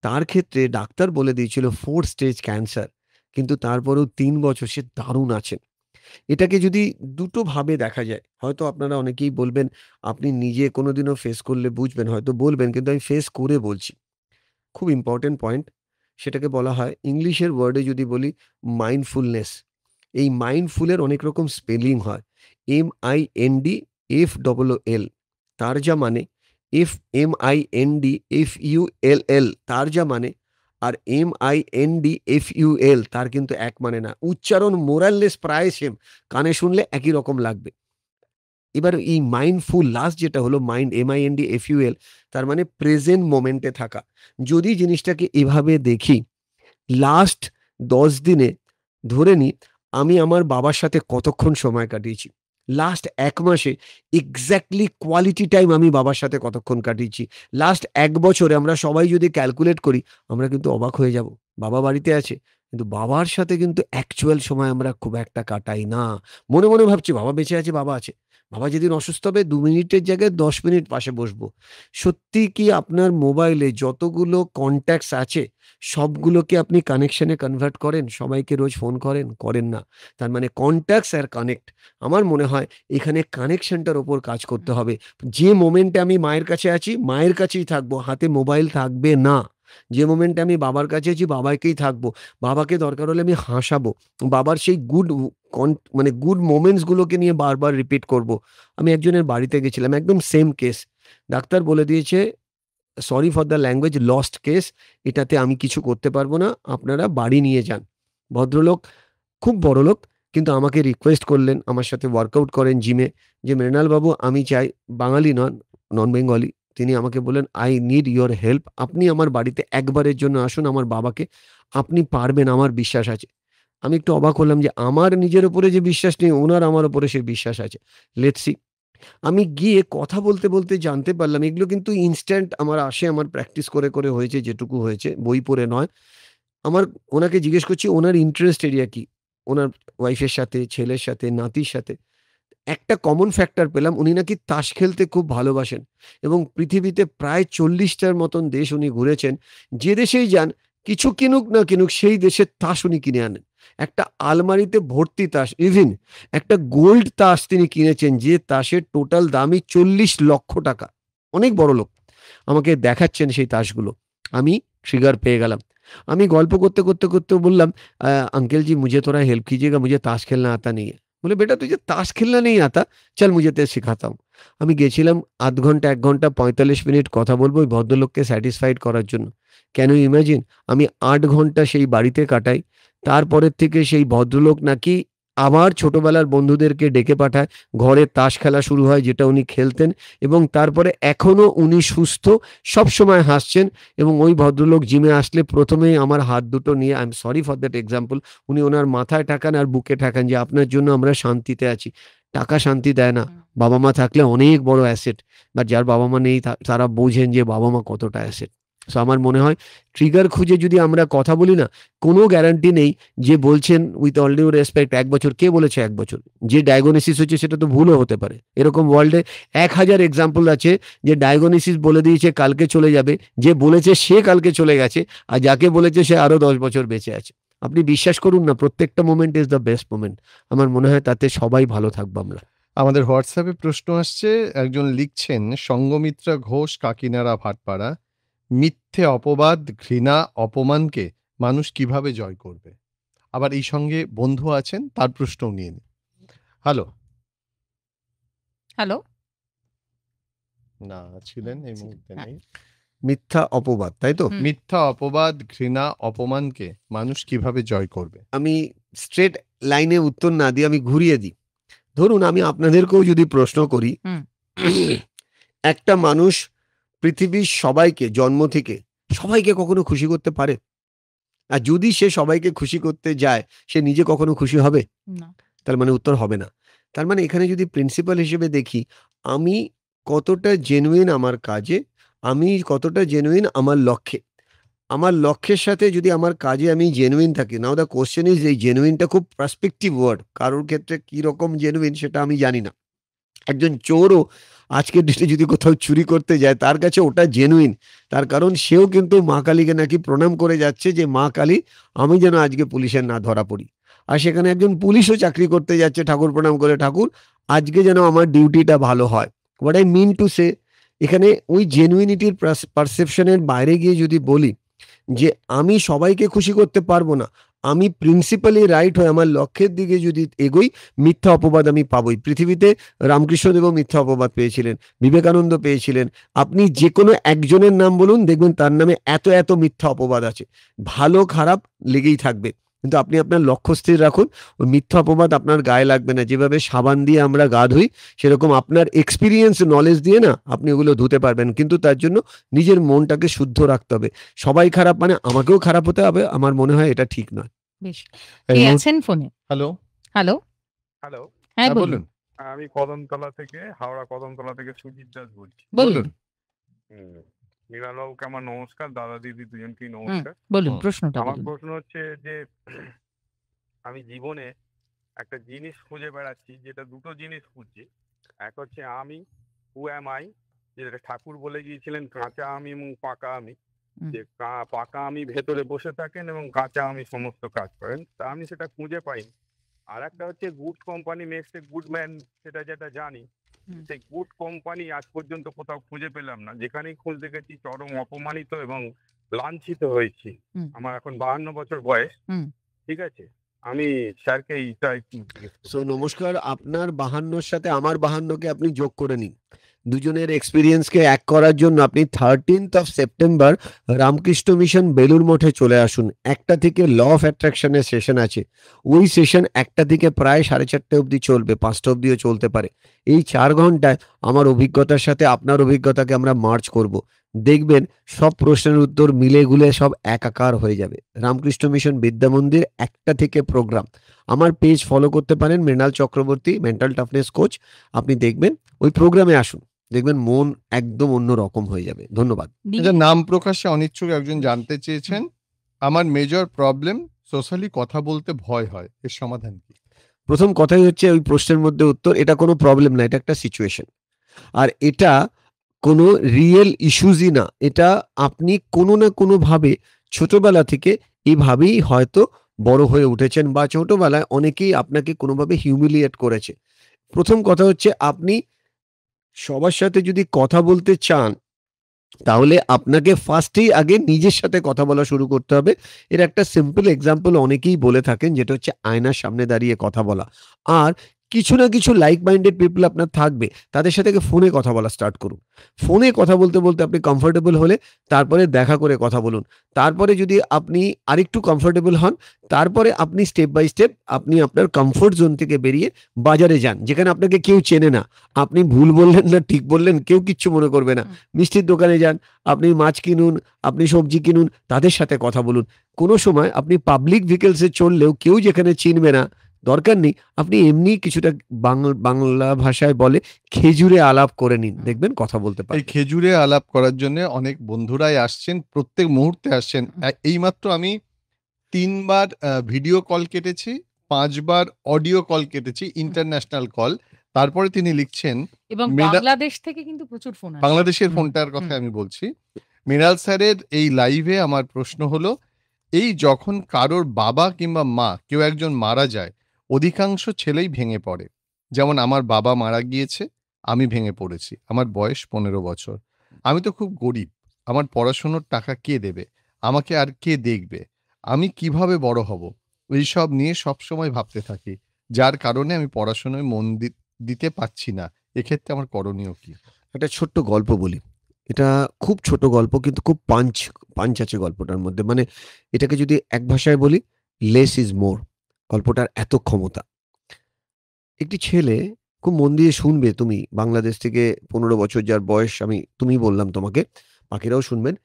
তার ক্ষেত্রে ডাক্তার বলে দিয়েছিল 4 স্টেজ ক্যান্সার, কিন্তু তারপরেও 3 বছর সে দারুণ আছেন। এটাকে যদি দুটো ভাবে দেখা যায়, হয়তো আপনারা অনেকেই বলবেন, আপনি নিজে কোনোদিনও ফেস করলে বুঝবেন, হয়তো বলবেন, কিন্তু আমি ফেস করে বলছি। খুব ইম্পর্টেন্ট পয়েন্ট, সেটাকে বলা হয়, ইংলিশের ওয়ার্ডে যদি বলি, মাইন্ডফুলনেস। এই মাইন্ডফুলের অনেক রকম স্পেলিং হয়। MINDFLL, তার যা মানে, MINDFULL তার যা মানে, আর MINDFUL তার কিন্তু এক মানে না। উচ্চারণ মোরাললেস প্রায় সেম, কানে শুনলে একই রকম লাগবে। এবার এই মাইন্ডফুল লাস্ট যেটা হলো মাইন্ড, MINDFUL, তার মানে প্রেজেন্ট মোমেন্টে থাকা। যদি জিনিসটাকে এভাবে দেখি, লাস্ট 10 দিনে ধরে নিই আমি আমার বাবার সাথে কতক্ষণ সময় কাটিয়েছি, লাস্ট 1 মাসে এক্স্যাক্টলি কোয়ালিটি টাইম আমি বাবার সাথে কতক্ষণ কাটিয়েছি, লাস্ট 1 বছরে আমরা সবাই যদি ক্যালকুলেট করি, আমরা কিন্তু অবাক হয়ে যাব। বাবা বাড়িতে আছে, কিন্তু বাবার সাথে কিন্তু অ্যাকচুয়াল সময় আমরা খুব একটা কাটাই না। মনে মনে ভাবছি বাবা বেঁচে আছে, বাবা আছে। বাবা যেদিন অসুস্থ হবে 2 মিনিটের জায়গায় 10 মিনিট পাশে বসবো। সত্যি কি আপনার মোবাইলে যতগুলো কনট্যাক্টস আছে সবগুলোকে আপনি কানেকশনে কনভার্ট করেন? সবাইকে রোজ ফোন করেন? করেন না। তার মানে কনট্যাক্টস আর কানেক্ট। আমার মনে হয় এখানে কানেকশনটার উপর কাজ করতে হবে। যে মোমেন্টে আমি মায়ের কাছে আছি, মায়ের কাছেই থাকবো, হাতে মোবাইল থাকবে না। যে মোমেন্টে আমি বাবার কাছে আছি, বাবাকেই থাকবো। বাবাকে দরকার হলে আমি হাসাবো। বাবার সেই মানে গুড মোমেন্টস গুলোকে নিয়ে বারবার রিপিট করব। আমি একজনের বাড়িতে গেছিলাম, একদম সেম কেস। ডাক্তার বলে দিয়েছে, sorry for the language, lost case, এটাতে আমি কিছু করতে পারবো না, আপনারা বাড়ি নিয়ে যান। ভদ্রলোক খুব বড়লোক, কিন্তু আমাকে রিকোয়েস্ট করলেন, আমার সাথে ওয়ার্কআউট করেন জিমে, যে মৃণাল বাবু আমি চাই, বাঙালি নন বেঙ্গলি, তিনি আমাকে বললেন, আই নিড ইয়োর হেল্প, আপনি আমার বাড়িতে একবারের জন্য আসুন, আমার বাবাকে, আপনি পারবেন, আমার বিশ্বাস আছে। আমি একটু অবাক হলাম যে আমার নিজের উপরে যে বিশ্বাস নেই, ওনার আমার উপরে সেই বিশ্বাস আছে। Let's see. আমি গিয়ে কথা বলতে বলতে জানতে পারলাম, এগুলো কিন্তু ইনস্ট্যান্ট আমার আসে, আমার প্র্যাকটিস করে করে হয়েছে, যেটুকু হয়েছে, বই পড়ে নয়। আমার ওনাকে জিজ্ঞেস করছি ওনার ইন্টারেস্ট এরিয়া কি, ওনার ওয়াইফের সাথে, ছেলের সাথে, নাতির সাথে। একটা কমন ফ্যাক্টর পেলাম, উনি নাকি তাস খেলতে খুব ভালোবাসেন, এবং পৃথিবীতে প্রায় 40টার মতন দেশ উনি ঘুরেছেন। যে দেশেই যান, কিছু কিনুক না কিনুক, সেই দেশের তাস উনি কিনে আনেন। একটা আলমারিতে ভর্তি তাস, ইভিন একটা গোল্ড তাস তিনি কিনেছেন, যে তাসের টোটাল দামই 40 লক্ষ টাকা। অনেক বড় লোক, আমাকে দেখাচ্ছেন সেই তাসগুলো। আমি ট্রিগার পেয়ে গেলাম। আমি গল্প করতে করতে করতে বললাম, अंकल जी मुझे थोड़ा हेल्प कीजिएगा, मुझे ताश खेलना आता नहीं है। বলে, বেটা তুঝে তাস খেলনা নেই আতা, চল মুঝে তে শিখাতা হুঁ। আমি গেছিলাম, ০.৫ ঘন্টা ১ ঘন্টা ৪৫ মিনিট কথা বলবো ওই ভদ্রলোককে স্যাটিসফাইড করার জন্য। ক্যান ইউ ইমাজিন, আমি ৮ ঘন্টা সেই বাড়িতে কাটাই। তারপরের থেকে সেই ভদ্রলোক নাকি আবার ছোটবেলার বন্ধুদেরকে ডেকে পাঠায়, ঘরে তাস খেলা শুরু হয়, যেটা উনি খেলতেন, এবং তারপরে এখনো উনি সুস্থ, সবসময় হাসছেন। এবং ওই ভদ্রলোক জিমে আসলে প্রথমেই আমার হাত দুটো নিয়ে, I am sorry for that example, উনি ওনার মাথায় ঠেকান আর বুকে ঠেকান, যে আপনার জন্য আমরা শান্তিতে আছি। টাকা শান্তি দেয় না, বাবা মা থাকলে অনেক বড় অ্যাসেট, বাট যার বাবা মা নেই তারা বোঝেন যে বাবা মা কতটা অ্যাসেট। সো আমার মনে হয় ট্রিগার খুঁজে যদি আমরা কথা বলি না, কোনো গ্যারান্টি নেই যে বলছেন উইথ অল ডিউ রেসপেক্ট 1 বছর, কে বলেছে 1 বছর? যে ডায়াগনোসিস হচ্ছে সেটা তো ভুলও হতে পারে। এরকম ওয়ার্ল্ডে 1000 এক্সাম্পল আছে যে ডায়াগনোসিস বলে দিয়েছে কালকে চলে যাবে, যে বলেছে সে কালকে চলে গেছে, আর যাকে বলেছে সে আরো 10 বছর বেঁচে আছে। আপনি বিশ্বাস করুন না, প্রত্যেকটা moment is the best moment. আমার মনে হয় তাতে সবাই ভালো থাকবো আমরা। আমাদের হোয়াটসঅ্যাপে প্রশ্ন আসছে, একজন লিখছেন, সঙ্গমিত্রা ঘোষ, কাকিনাড়া, ভাটপাড়া, মিথ্যে অপবাদ, ঘৃণা, অপমানকে মানুষ কিভাবে জয় করবে? আবার এই সঙ্গে বন্ধু আছেন, তার প্রশ্নও নিয়ে নিই। হ্যালো, হ্যালো, না ছিলেন, এই মুহূর্তে নেই। মিথ্যা অপবাদ, তাই তো? মিথ্যা অপবাদ, ঘৃণা, অপমানকে মানুষ কিভাবে জয় করবে? আমি স্ট্রেট লাইনে উত্তর না দিয়ে আমি ঘুরিয়ে দিই। ধরুন আমি আপনাদেরকেও যদি প্রশ্ন করি, একটা মানুষ পৃথিবীর সবাইকে জন্ম থেকে সবাইকে কখনো খুশি করতে পারে? আর যদি সে সবাইকে খুশি করতে যায়, সে নিজে কখনো খুশি হবে? না। তার মানে উত্তর হবে না। তার মানে এখানে যদি প্রিন্সিপাল হিসেবে দেখি, আমি কতটা জেনুইন আমার কাজে, আমি কতটা জেনুইন আমার লক্ষ্যে। আমার লক্ষ্যের সাথে যদি আমার কাজে আমি জেনুইন থাকি, নাও দ্য কোশ্চেন ইজ, এই জেনুইনটা খুব পার্সপেক্টিভ ওয়ার্ড, কারোর ক্ষেত্রে কীরকম জেনুইন সেটা আমি জানি না। একজন চোরও আজকের ডেটে যদি কোথাও চুরি করতে যায়, তার কাছে ওটা জেনুইন, তার কারণ সেও কিন্তু মা কালীকে নাকি প্রণাম করে যাচ্ছে যে মা কালী আমি যেন আজকে পুলিশের না ধরা পড়ি। আর সেখানে একজন পুলিশও চাকরি করতে যাচ্ছে ঠাকুর প্রণাম করে, ঠাকুর আজকে যেন আমার ডিউটিটা ভালো হয়। What I mean to say, এখানে ওই জেনুইনিটির পারসেপশনের বাইরে গিয়ে যদি বলি যে আমি সবাইকে খুশি করতে পারবো না, আমি প্রিন্সিপালি রাইট হয়ে আমার লক্ষ্যের দিকে যদি এগোই, মিথ্যা অপবাদ আমি পাবই। পৃথিবীতে রামকৃষ্ণদেবও মিথ্যা অপবাদ পেয়েছিলেন, বিবেকানন্দ পেয়েছিলেন। আপনি যে কোনো একজনের নাম বলুন, দেখবেন তার নামে এত এত মিথ্যা অপবাদ আছে। ভালো খারাপ লেগেই থাকবে, কিন্তু আপনি আপনার লক্ষ্য স্থির রাখুন, ওই মিথ্যা অপবাদ আপনার গায়ে লাগবে না। যেভাবে সাবান দিয়ে আমরা গা ধুই, সেরকম আপনার এক্সপিরিয়েন্স নলেজ দিয়ে না আপনি ওগুলো ধুতে পারবেন, কিন্তু তার জন্য নিজের মনটাকে শুদ্ধ রাখতে হবে। সবাই খারাপ মানে আমাকেও খারাপ হতে হবে, আমার মনে হয় এটা ঠিক নয়। বেশ, এই কে মুহূর্তে- আছেন ফোনে? হ্যালো, হ্যালো, হ্যালো, হ্যাঁ হ্যাঁ বলুন বলুন। আমি কদমতলা থেকে, হাওড়া কদমতলা থেকে সুজিত দাস বলছি। বলুন। মৃণালবাবুকে আমার নমস্কার, দাদা দিদি দুজনকেই হুম, নমস্কার। বলুন হুম। প্রশ্নটা আমার বলুন। প্রশ্ন হচ্ছে যে আমি জীবনে একটা জিনিস খুঁজে বেড়াচ্ছি, যেটা দুটো জিনিস খুঁজছি। এক হচ্ছে আমি, হু অ্যাম আই, যেটা ঠাকুর বলে গিয়েছিলেন কাঁচা আমি এবং পাকা আমি। হুম। যে পাকা আমি ভেতরে বসে থাকেন এবং কাঁচা আমি সমস্ত কাজ করেন, তা আমি সেটা খুঁজে পাইনি। আর একটা হচ্ছে good company makes a good man, সেটা যেটা জানি, হুম। সেই গুড কোম্পানি আজ পর্যন্ত কোথাও খুঁজে পেলাম না। যেখানেই খোঁজ দেখেছি চরম অপমানিত এবং লাঞ্ছিত হয়েছি। হুম। আমার এখন 52 বছর বয়স। হুম। ঠিক আছে, আমি স্যারকে এইটা একটু জিজ্ঞেস করতে সো চাই। নমস্কার, আপনার 52 সাথে আমার 52কে আপনি যোগ করে নিন। দুজনের এক্সপিরিয়েন্সকে এক করার জন্য আপনি 13th of September Ramakrishna mission Belur মঠে চলে আসুন। 1টা থেকে ল অফ অ্যাট্রাকশনের সেশন আছে। ওই সেশন 1টা থেকে প্রায় 4:30 অবধি চলবে, 5টা অবধিও চলতে পারে। এই 4 ঘন্টায় আমার অভিজ্ঞতার সাথে আপনার অভিজ্ঞতাকে আমরা মার্চ করব। দেখবেন সব প্রশ্নের উত্তর মিলে গুলে সব একাকার হয়ে যাবে। রামকৃষ্ণ মিশন বিদ্যা মন্দির 1টা থেকে প্রোগ্রাম। আমার পেজ ফলো করতে পারেন, Mrinal Chakraborty, mental toughness coach. আপনি দেখবেন ওই প্রোগ্রামে আসুন, দেখবেন মন একদম অন্য রকম হয়ে যাবে। ধন্যবাদ। এটা নাম প্রকাশে অনিচ্ছুক একজন জানতে চেয়েছেন, আমার মেজর প্রবলেম, সোশ্যালি কথা বলতে ভয় হয়, এর সমাধান কি? প্রথম কথাই হচ্ছে ওই প্রশ্নের মধ্যে উত্তর, এটা কোনো প্রবলেম না, এটা একটা সিচুয়েশন। আর এটা কোনো রিয়েল ইস্যুজই না। এটা আপনি কোনো না কোনোভাবে ছোটবেলা থেকে এইভাবেই হয়তো বড় হয়ে উঠেছেন, বা ছোটবেলায় অনেকেই আপনাকে কোনোভাবে হিউমিলিয়েট করেছে। প্রথম কথা হচ্ছে, আপনি সবার সাথে যদি কথা বলতে চান, তাহলে আপনাকে ফার্স্টেই আগে নিজের সাথে কথা বলা শুরু করতে হবে। এর একটা সিম্পল এক্সাম্পল অনেকেই বলে থাকেন, যেটা হচ্ছে আয়নার সামনে দাঁড়িয়ে কথা বলা। আর কিছু না কিছু লাইক মাইন্ডেড পিপল আপনার থাকবে, তাদের সাথে ফোনে কথা বলা স্টার্ট করুন। ফোনে কথা বলতে বলতে আপনি কমফোর্টেবল হলে তারপরে দেখা করে কথা বলুন। তারপরে যদি আপনি আরেকটু কমফোর্টেবল হন, তারপরে আপনি স্টেপ বাই স্টেপ আপনি আপনার কমফোর্ট জোন থেকে বেরিয়ে বাজারে যান, যেখানে আপনাকে কেউ চেনে না। আপনি ভুল বললেন না ঠিক বললেন, কেউ কিচ্ছু মনে করবে না। মিষ্টির দোকানে যান, আপনি মাছ কিনুন, আপনি সবজি কিনুন, তাদের সাথে কথা বলুন। কোনো সময় আপনি পাবলিক ভেহিকলসে চললেও কেউ যেখানে চিনবে না, দরকার নেই, আপনি এমনি কিছুটা বাংলা ভাষায় বলে খেজুরে আলাপ করে নিন, দেখবেন কথা বলতে এই পারবেন। খেজুরে আলাপ করার জন্য অনেক বন্ধুরাই আসছেন, প্রত্যেক মুহূর্তে আসছেন। এইমাত্র আমি 3 বার ভিডিও কল কেটেছি, 5 বার অডিও কল কেটেছি, ইন্টারন্যাশনাল কল। তারপরে তিনি লিখছেন, এবং মেডা বাংলাদেশ থেকে কিন্তু প্রচুর ফোন আসছে। বাংলাদেশের হুম, ফোনটার কথা হুম। আমি বলছি। মৃণাল স্যারের এই লাইভে আমার প্রশ্ন হলো, এই যখন কারোর বাবা কিংবা মা কেউ একজন মারা যায়, অধিকাংশ ছেলেই ভেঙে পড়ে। যেমন আমার বাবা মারা গিয়েছে, আমি ভেঙে পড়েছি। আমার বয়স 15 বছর। আমি তো খুব গরিব। আমার পড়াশোনার টাকা কে দেবে? আমাকে আর কে দেখবে? আমি কিভাবে বড় হব? এইসব নিয়ে সবসময় ভাবতে থাকি। যার কারণে আমি পড়াশোনায় মন দিতে পারছি না। এক্ষেত্রে আমার করণীয় কি? একটা ছোট্ট গল্প বলি। এটা খুব ছোট গল্প, কিন্তু খুব পাঞ্চ আছে গল্পটার মধ্যে। মানে এটাকে যদি এক ভাষায় বলি, লেস ইজ মোর। গল্পটার এত ক্ষমতা। একটি ছেলে, খুব মন দিয়ে শুনবে তুমি, বাংলাদেশ থেকে 15 বছর যার বয়স তুমি বললাম তোমাকে, বাকিরাও শুনবেন।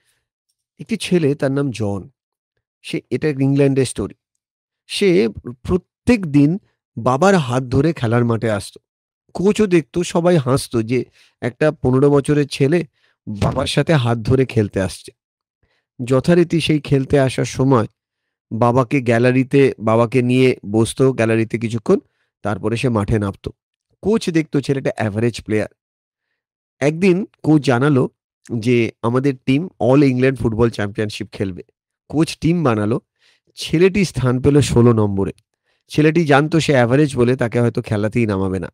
একটি ছেলে, তার নাম জন। এটা ইংল্যান্ডের স্টোরি। সে প্রত্যেক দিন বাবার হাত ধরে খেলার মাঠে আসতো। কোচও দেখতো, সবাই হাসতো যে একটা 15 বছরের ছেলে বাবার সাথে হাত ধরে খেলতে আসছে। যথারীতি সেই খেলতে আসার সময় বাবাকে নিয়ে বসতো গ্যালারিতে কিছুক্ষণ, তারপরে সে মাঠে নামতো। কোচ দেখতো ছেলেটা অ্যাভারেজ প্লেয়ার। একদিন কোচ জানালো যে আমাদের team all England football championship খেলবে। কোচ টিম বানালো। ছেলেটি স্থান পেল 16 নম্বরে। ছেলেটি জানতো সে অ্যাভারেজ বলে তাকে হয়তো খেলাতেই নামাবে না।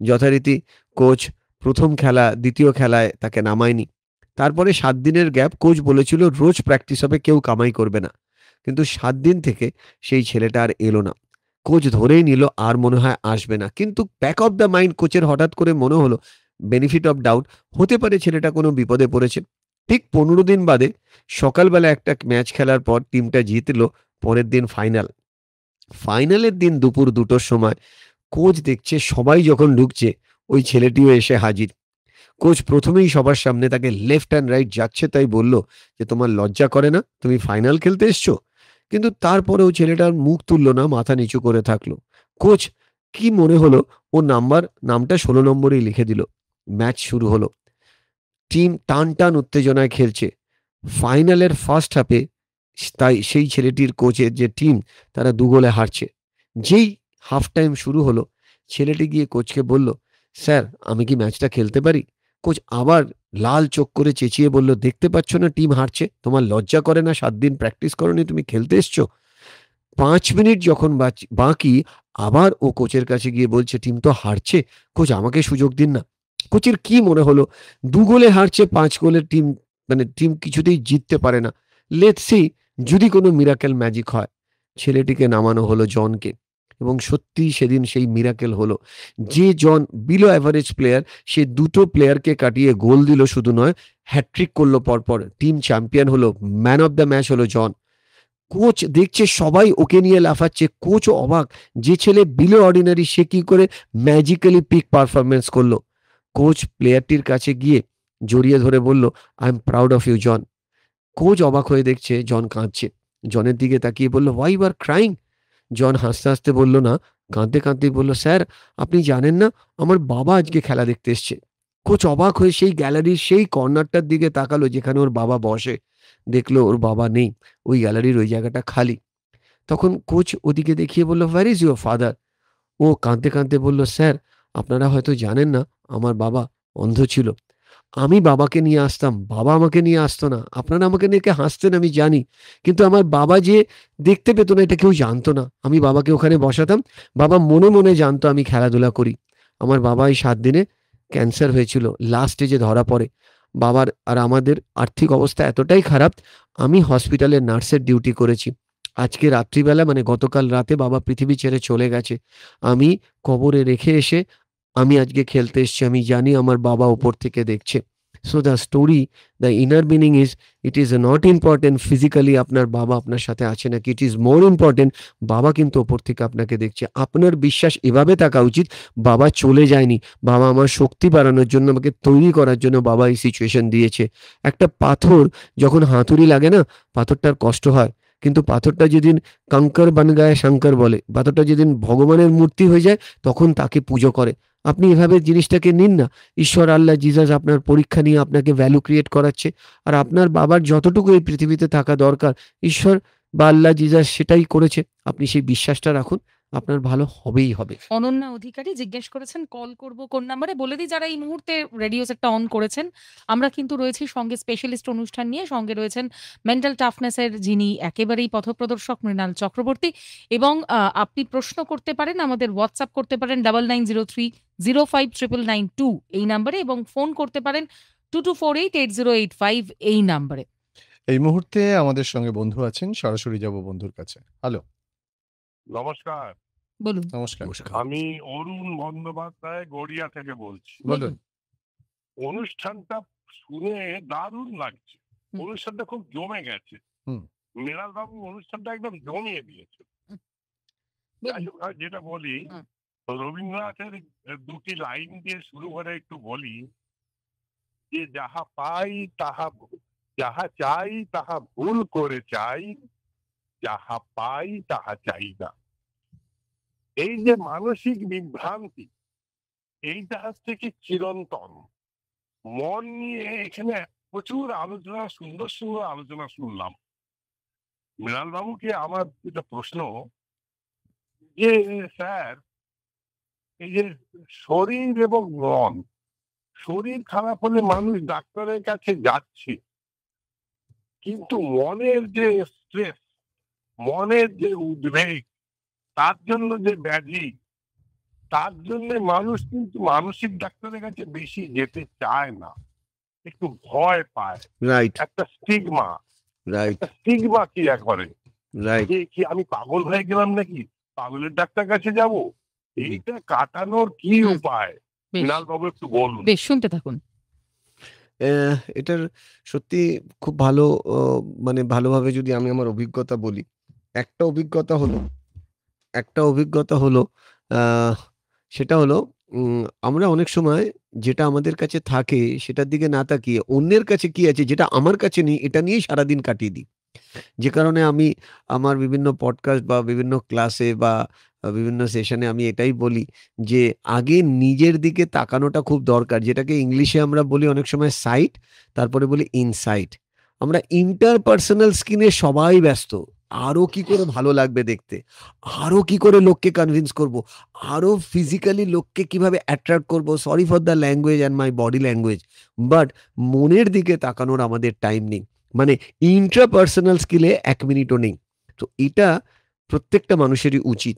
যথারীতি কোচ প্রথম খেলা, দ্বিতীয় খেলায় তাকে নামায়নি। তারপরে 7 দিনের গ্যাপ। কোচ বলেছিল রোজ প্র্যাকটিস হবে, কেউ কামাই করবে না। কিন্তু 7 দিন থেকে সেই ছেলেটা আর এলো না। কোচ ধরেই নিল আর মনে হয় আসবে না। কিন্তু ব্যাক অফ দ্য মাইন্ড কোচের হঠাৎ করে মনে হলো, বেনিফিট অফ ডাউট, হতে পারে ছেলেটা কোনো বিপদে পড়েছে। ঠিক 15 দিন বাদে সকালবেলা একটা ম্যাচ খেলার পর টিমটা জিতলো। পরের দিন ফাইনালের দিন দুপুর 2টোর সময় কোচ দেখছে সবাই যখন ঢুকছে, ওই ছেলেটিও এসে হাজির। কোচ প্রথমেই সবার সামনে তাকে লেফট অ্যান্ড রাইট যাচ্ছে তাই বলল যে তোমার লজ্জা করে না, তুমি ফাইনাল খেলতে এসছো? কিন্তু তারপরেও ছেলেটার মুখ তুললো না, মাথা নিচু করে থাকলো। কোচ কি মনে হলো, ও নামটা 16 নম্বরেই লিখে দিল। ম্যাচ শুরু হলো। টিম টান উত্তেজনায় খেলছে। ফাইনালের ফার্স্ট হাফে তাই সেই ছেলেটির কোচের যে টিম, তারা 2 গোলে হারছে। যেই হাফ টাইম শুরু হলো, ছেলেটি গিয়ে কোচকে বলল, স্যার আমি কি ম্যাচটা খেলতে পারি? কোচ আবার লাল চোখ করে চেঁচিয়ে বলল, দেখতে পাচ্ছ না টিম হারছে? তোমার লজ্জা করে না? 7 দিন প্র্যাকটিস করনি, তুমি খেলতে এসছো? 5 মিনিট যখন বাকি, আবার ও কোচের কাছে গিয়ে বলছে টিম তো হারছে, কোচ আমাকে সুযোগ দিন না। কোচের কি মনে হলো, 2 গোলে হারছে, 5 গোলের টিম, মানে টিম কিছুতেই জিততে পারে না। লেটস সি যদি কোনো মিরাকেল ম্যাজিক হয়। ছেলেটিকে নামানো হলো, জনকে, এবং সত্যিই সেদিন সেই মিরাকেল হলো। যে জন বিলো অ্যাভারেজ প্লেয়ার, সে 2টো প্লেয়ারকে কাটিয়ে গোল দিল, শুধু নয় হ্যাট্রিক করলো পরপর। টিম চ্যাম্পিয়ন হলো, ম্যান অফ দ্য ম্যাচ হলো জন। কোচ দেখছে সবাই ওকে নিয়ে লাফাচ্ছে, কোচও অবাক, যে ছেলে বিলো অর্ডিনারি সে কি করে ম্যাজিক্যালি পিক পারফরমেন্স করলো। কোচ প্লেয়ারটির কাছে গিয়ে জড়িয়ে ধরে বলল, I am proud of you John. Coach অবাক হয়ে দেখছে জন কাঁদছে। জনের দিকে তাকিয়ে বলল, why you are crying? John হাসতে হাসতে বলল না, কাঁদতে কাঁদতেই বলল, স্যার আপনি জানেন না, আমার বাবা আজকে খেলা দেখতে এসছে। কোচ অবাক হয়ে সেই গ্যালারির সেই কর্নারটার দিকে তাকালো যেখানে ওর বাবা বসে। দেখলো ওর বাবা নেই, ওই গ্যালারির ওই জায়গাটা খালি। তখন কোচ ওদিকে দেখিয়ে বলল, হোয়ার ইজ ইউর ফাদার? ও কাঁদতে কাঁদতে বলল, স্যার আপনারা হয়তো জানেন না, আমার বাবা অন্ধ ছিল। আমি বাবাকে নিয়ে আসতাম, বাবা আমাকে নিয়ে আসতো না। আপনারা আমাকে নিয়ে হাসতেন আমি জানি, কিন্তু আমার বাবা যে দেখতে পেত না এটা কেউ জানতো না। আমি বাবাকে ওখানে বসাতাম, বাবা মনে মনে জানতো আমি খেলাধুলা করি। আমার বাবা এই 7 দিনে ক্যান্সার হয়েছিল, লাস্ট স্টেজে ধরা পড়ে। বাবার আর আমাদের আর্থিক অবস্থা এতটাই খারাপ, আমি হসপিটালে নার্সের ডিউটি করেছি। আজকে রাত্রিবেলা, মানে গতকাল রাতে বাবা পৃথিবী ছেড়ে চলে গেছে। আমি কবরে রেখে এসে আমি আজকে খেলতে এসেছি। আমি জানি আমার বাবা ওপর থেকে দেখছে। So the story, the inner meaning is, it is not important physically আপনার বাবা আপনার সাথে আছে নাকি, ইট ইজ মোর ইম্পর্টেন্ট বাবা কিন্তু ওপর থেকে আপনাকে দেখছে। আপনার বিশ্বাস এভাবে থাকা উচিত, বাবা চলে যায়নি, বাবা আমার শক্তি বাড়ানোর জন্য, আমাকে তৈরি করার জন্য বাবা এই সিচুয়েশন দিয়েছে। একটা পাথর যখন হাতুড়ি লাগে না, পাথরটার কষ্ট হয়, কিন্তু পাথরটা যেদিন কঙ্কর বান গায়ে শঙ্কর বলে, পাথরটা যেদিন ভগবানের মূর্তি হয়ে যায় তখন তাকে পুজো করে। আপনি এভাবে জিনিসটাকে নিন না। ঈশ্বর, আল্লাহ, জিসাস আপনার পরীক্ষা নিয়ে আপনাকে ভ্যালু ক্রিয়েট করাচ্ছে। আর আপনার বাবার যতটুকু এই পৃথিবীতে থাকা দরকার, ঈশ্বর বা আল্লাহ, জিসাস সেটাই করেছে। আপনি সেই বিশ্বাসটা রাখুন, আপনার ভালো হবেই হবে। অনন্যা অধিকারী জিজ্ঞেস করেছেন কল করব কোন নাম্বারে। বলে দিই যারা এই মুহূর্তে রেডিও সেটটা অন করেছেন, আমরা কিন্তু রয়েছি সঙ্গে স্পেশালিস্ট অনুষ্ঠান নিয়ে। সঙ্গে রয়েছেন মেন্টাল টাফনেস এর যিনি একেবারেই পথপ্রদর্শক মৃণাল চক্রবর্তী, এবং আপনি প্রশ্ন করতে পারেন, আমাদের হোয়াটসঅ্যাপ করতে পারেন 9903059992 এই নাম্বারে, এবং ফোন করতে পারেন 22488085 এই নাম্বারে। এই মুহূর্তে আমাদের সঙ্গে বন্ধু আছেন, সরাসরি যাব বন্ধুর কাছে। হ্যালো, নমস্কার, বলুন। নমস্কার, আমি অরুণ বন্দ্যোপাধ্যায় গড়িয়া থেকে বলছি। বলুন। অনুষ্ঠানটা শুনে দারুণ লাগছে। হুম। অনুষ্ঠানটা খুব জমে গেছে। হুম। মৃণাল বাবু অনুষ্ঠানটা একদম জমিয়ে দিয়েছে। যাই হোক, আর যেটা বলি, হুম। রবীন্দ্রনাথের দুটি লাইন দিয়ে শুরু করে একটু বলি যে যাহা পাই তাহা যাহা চাই তাহা ভুল করে চাই, যাহা পাই তাহা চাই না। এই যে মানসিক বিভ্রান্তি, এইটা হচ্ছে কি চিরন্তন। মন নিয়ে এখানে প্রচুর আলোচনা, সুন্দর সুন্দর আলোচনা শুনলাম। মৃণাল বাবুকে আমার একটা প্রশ্ন, যে স্যার, এই যে শরীর এবং মন, শরীর খারাপ হলে মানুষ ডাক্তারের কাছে যাচ্ছে, কিন্তু মনের যে স্ট্রেস, মনের যে উদ্বেগ, তার জন্য যে ব্যাধি, তার জন্য মানুষ কিন্তু মানসিক ডাক্তারের কাছে বেশি যেতে চায় না, একটু ভয় পায়। রাইট, একটা স্টিগমা, রাইট, স্টিগমা ক্রিয়া করে রাইট। যে কি আমি পাগল হয়ে গেলাম নাকি, পাগলের ডাক্তার কাছে যাব। এইটা কাটানোর কি উপায়, বেশ, মৃণাল বাবু একটু বলুন। বেশ, শুনতে থাকুন। এটার সত্যি খুব ভালো, মানে ভালোভাবে যদি আমি আমার অভিজ্ঞতা বলি, একটা অভিজ্ঞতা হলো সেটা হলো আমরা অনেক সময় যেটা আমাদের কাছে থাকে সেটার দিকে না তাকিয়ে অন্যের কাছে কি আছে যেটা আমার কাছে নেই, এটা নিয়েই সারাদিন কাটিয়ে দিই। যে কারণে আমি আমার বিভিন্ন পডকাস্ট বা বিভিন্ন ক্লাসে বা বিভিন্ন সেশনে আমি এটাই বলি যে আগে নিজের দিকে তাকানোটা খুব দরকার, যেটাকে ইংলিশে আমরা বলি অনেক সময় সাইট, তারপরে বলি ইনসাইট। আমরা ইন্টারপার্সোনাল স্কিনে সবাই ব্যস্ত, আরো কি করে ভালো লাগবে দেখতে, আরো কি করে লোককে কনভিন্স করব, আরো ফিজিক্যালি লোককে কিভাবে অ্যাট্রাক্ট করব, sorry for the language and my body language, but মনের দিকে তাকানোর আমাদের টাইম নেই। মানে ইন্ট্রাপার্সোনাল স্কিলে 1 মিনিটও নেই। তো এটা প্রত্যেকটা মানুষেরই উচিত।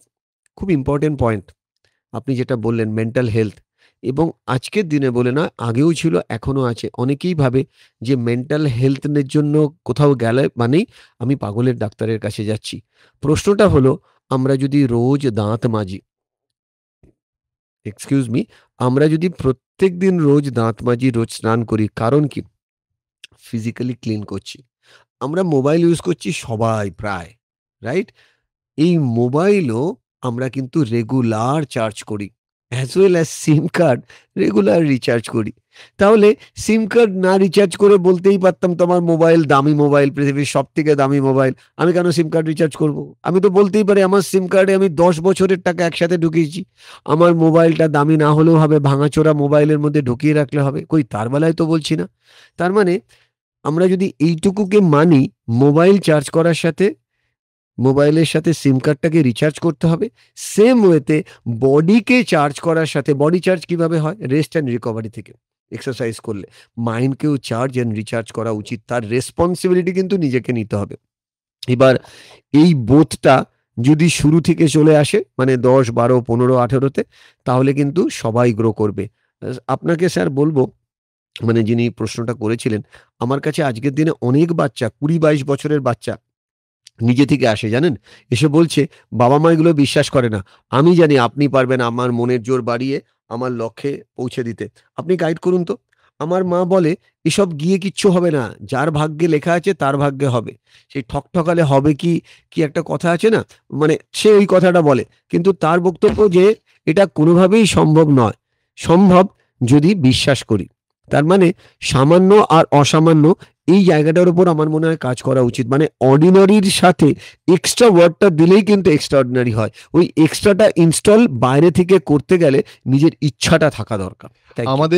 খুব ইম্পর্টেন্ট পয়েন্ট আপনি যেটা বললেন, মেন্টাল হেলথ। এবং আজকের দিনে বলে না, আগেও ছিল, এখনো আছে। অনেকেই ভাবে যে মেন্টাল হেলথের জন্য কোথাও গেলে মানেই আমি পাগলের ডাক্তারের কাছে যাচ্ছি। প্রশ্নটা হলো, আমরা যদি রোজ দাঁত মাজি, এক্সকিউজ মি, আমরা যদি প্রত্যেক দিন রোজ দাঁত মাজি, রোজ স্নান করি, কারণ কি? ফিজিক্যালি ক্লিন করছি। আমরা মোবাইল ইউজ করছি সবাই প্রায়, রাইট? এই মোবাইলও আমরা কিন্তু রেগুলার চার্জ করি, অ্যাজ ওয়েল অ্যাজ সিম কার্ড রেগুলার রিচার্জ করি। তাহলে সিম কার্ড না রিচার্জ করে বলতেই পারতাম তোমার মোবাইল দামি মোবাইল, পৃথিবীর সব থেকে দামি মোবাইল, আমি কেন সিম কার্ড রিচার্জ করব? আমি তো বলতেই পারি আমার সিম কার্ডে আমি 10 বছরের টাকা একসাথে ঢুকিয়েছি, আমার মোবাইলটা দামি না হলেও হবে, ভাঙাচোরা মোবাইলের মধ্যে ঢুকিয়ে রাখলে হবে। কই, তার বেলায় তো বলছি না। তার মানে আমরা যদি এইটুকুকে মানি, মোবাইল চার্জ করার সাথে মোবাইলের সাথে সিম কার্ডটাকে রিচার্জ করতে হবে, সেম ওয়েতে বডিকে চার্জ করার সাথে, বডি চার্জ কিভাবে হয়? রেস্ট অ্যান্ড রিকভারি থেকে, এক্সারসাইজ করলে। মাইন্ডকেও চার্জ অ্যান্ড রিচার্জ করা উচিত, তার রেসপন্সিবিলিটি কিন্তু নিজেকে নিতে হবে। এবার এই বোধটা যদি শুরু থেকে চলে আসে, মানে 10, 12, 15, 18তে, তাহলে কিন্তু সবাই গ্রো করবে। আপনাকে স্যার বলবো, মানে যিনি প্রশ্নটা করেছিলেন, আমার কাছে আজকের দিনে অনেক বাচ্চা, 20-22 বছরের বাচ্চা নিজে থেকে আসে, জানেন, এসে বলছে বাবা মা এগুলো বিশ্বাস করে না, আমি জানি আপনি পারবেন আমার মনের জোর বাড়িয়ে আমার লক্ষ্যে পৌঁছে দিতে, আপনি গাইড করুন তো। আমার মা বলে এসব গিয়ে কিচ্ছু হবে না, যার ভাগ্যে লেখা আছে তার ভাগ্যে হবে। সেই ঠকঠকালে হবে কি কি একটা কথা আছে না, মানে সে ওই কথাটা বলে, কিন্তু তার বক্তব্য যে এটা কোনোভাবেই সম্ভব নয়, সম্ভব যদি বিশ্বাস করি। তার মানে সামান্য আর অসামান্য এই জায়গাটার উপর আমার মনে হয় কাজ করা উচিত। মানে অর্ডিনারির সাথে এক্সট্রা ওয়ার্ডটা দিলেই কিন্তু এক্সট্রা অর্ডিনারি হয়। ওই এক্সট্রাটা ইনস্টল বাইরে থেকে করতে গেলে নিজের ইচ্ছাটা থাকা দরকার। আমাদের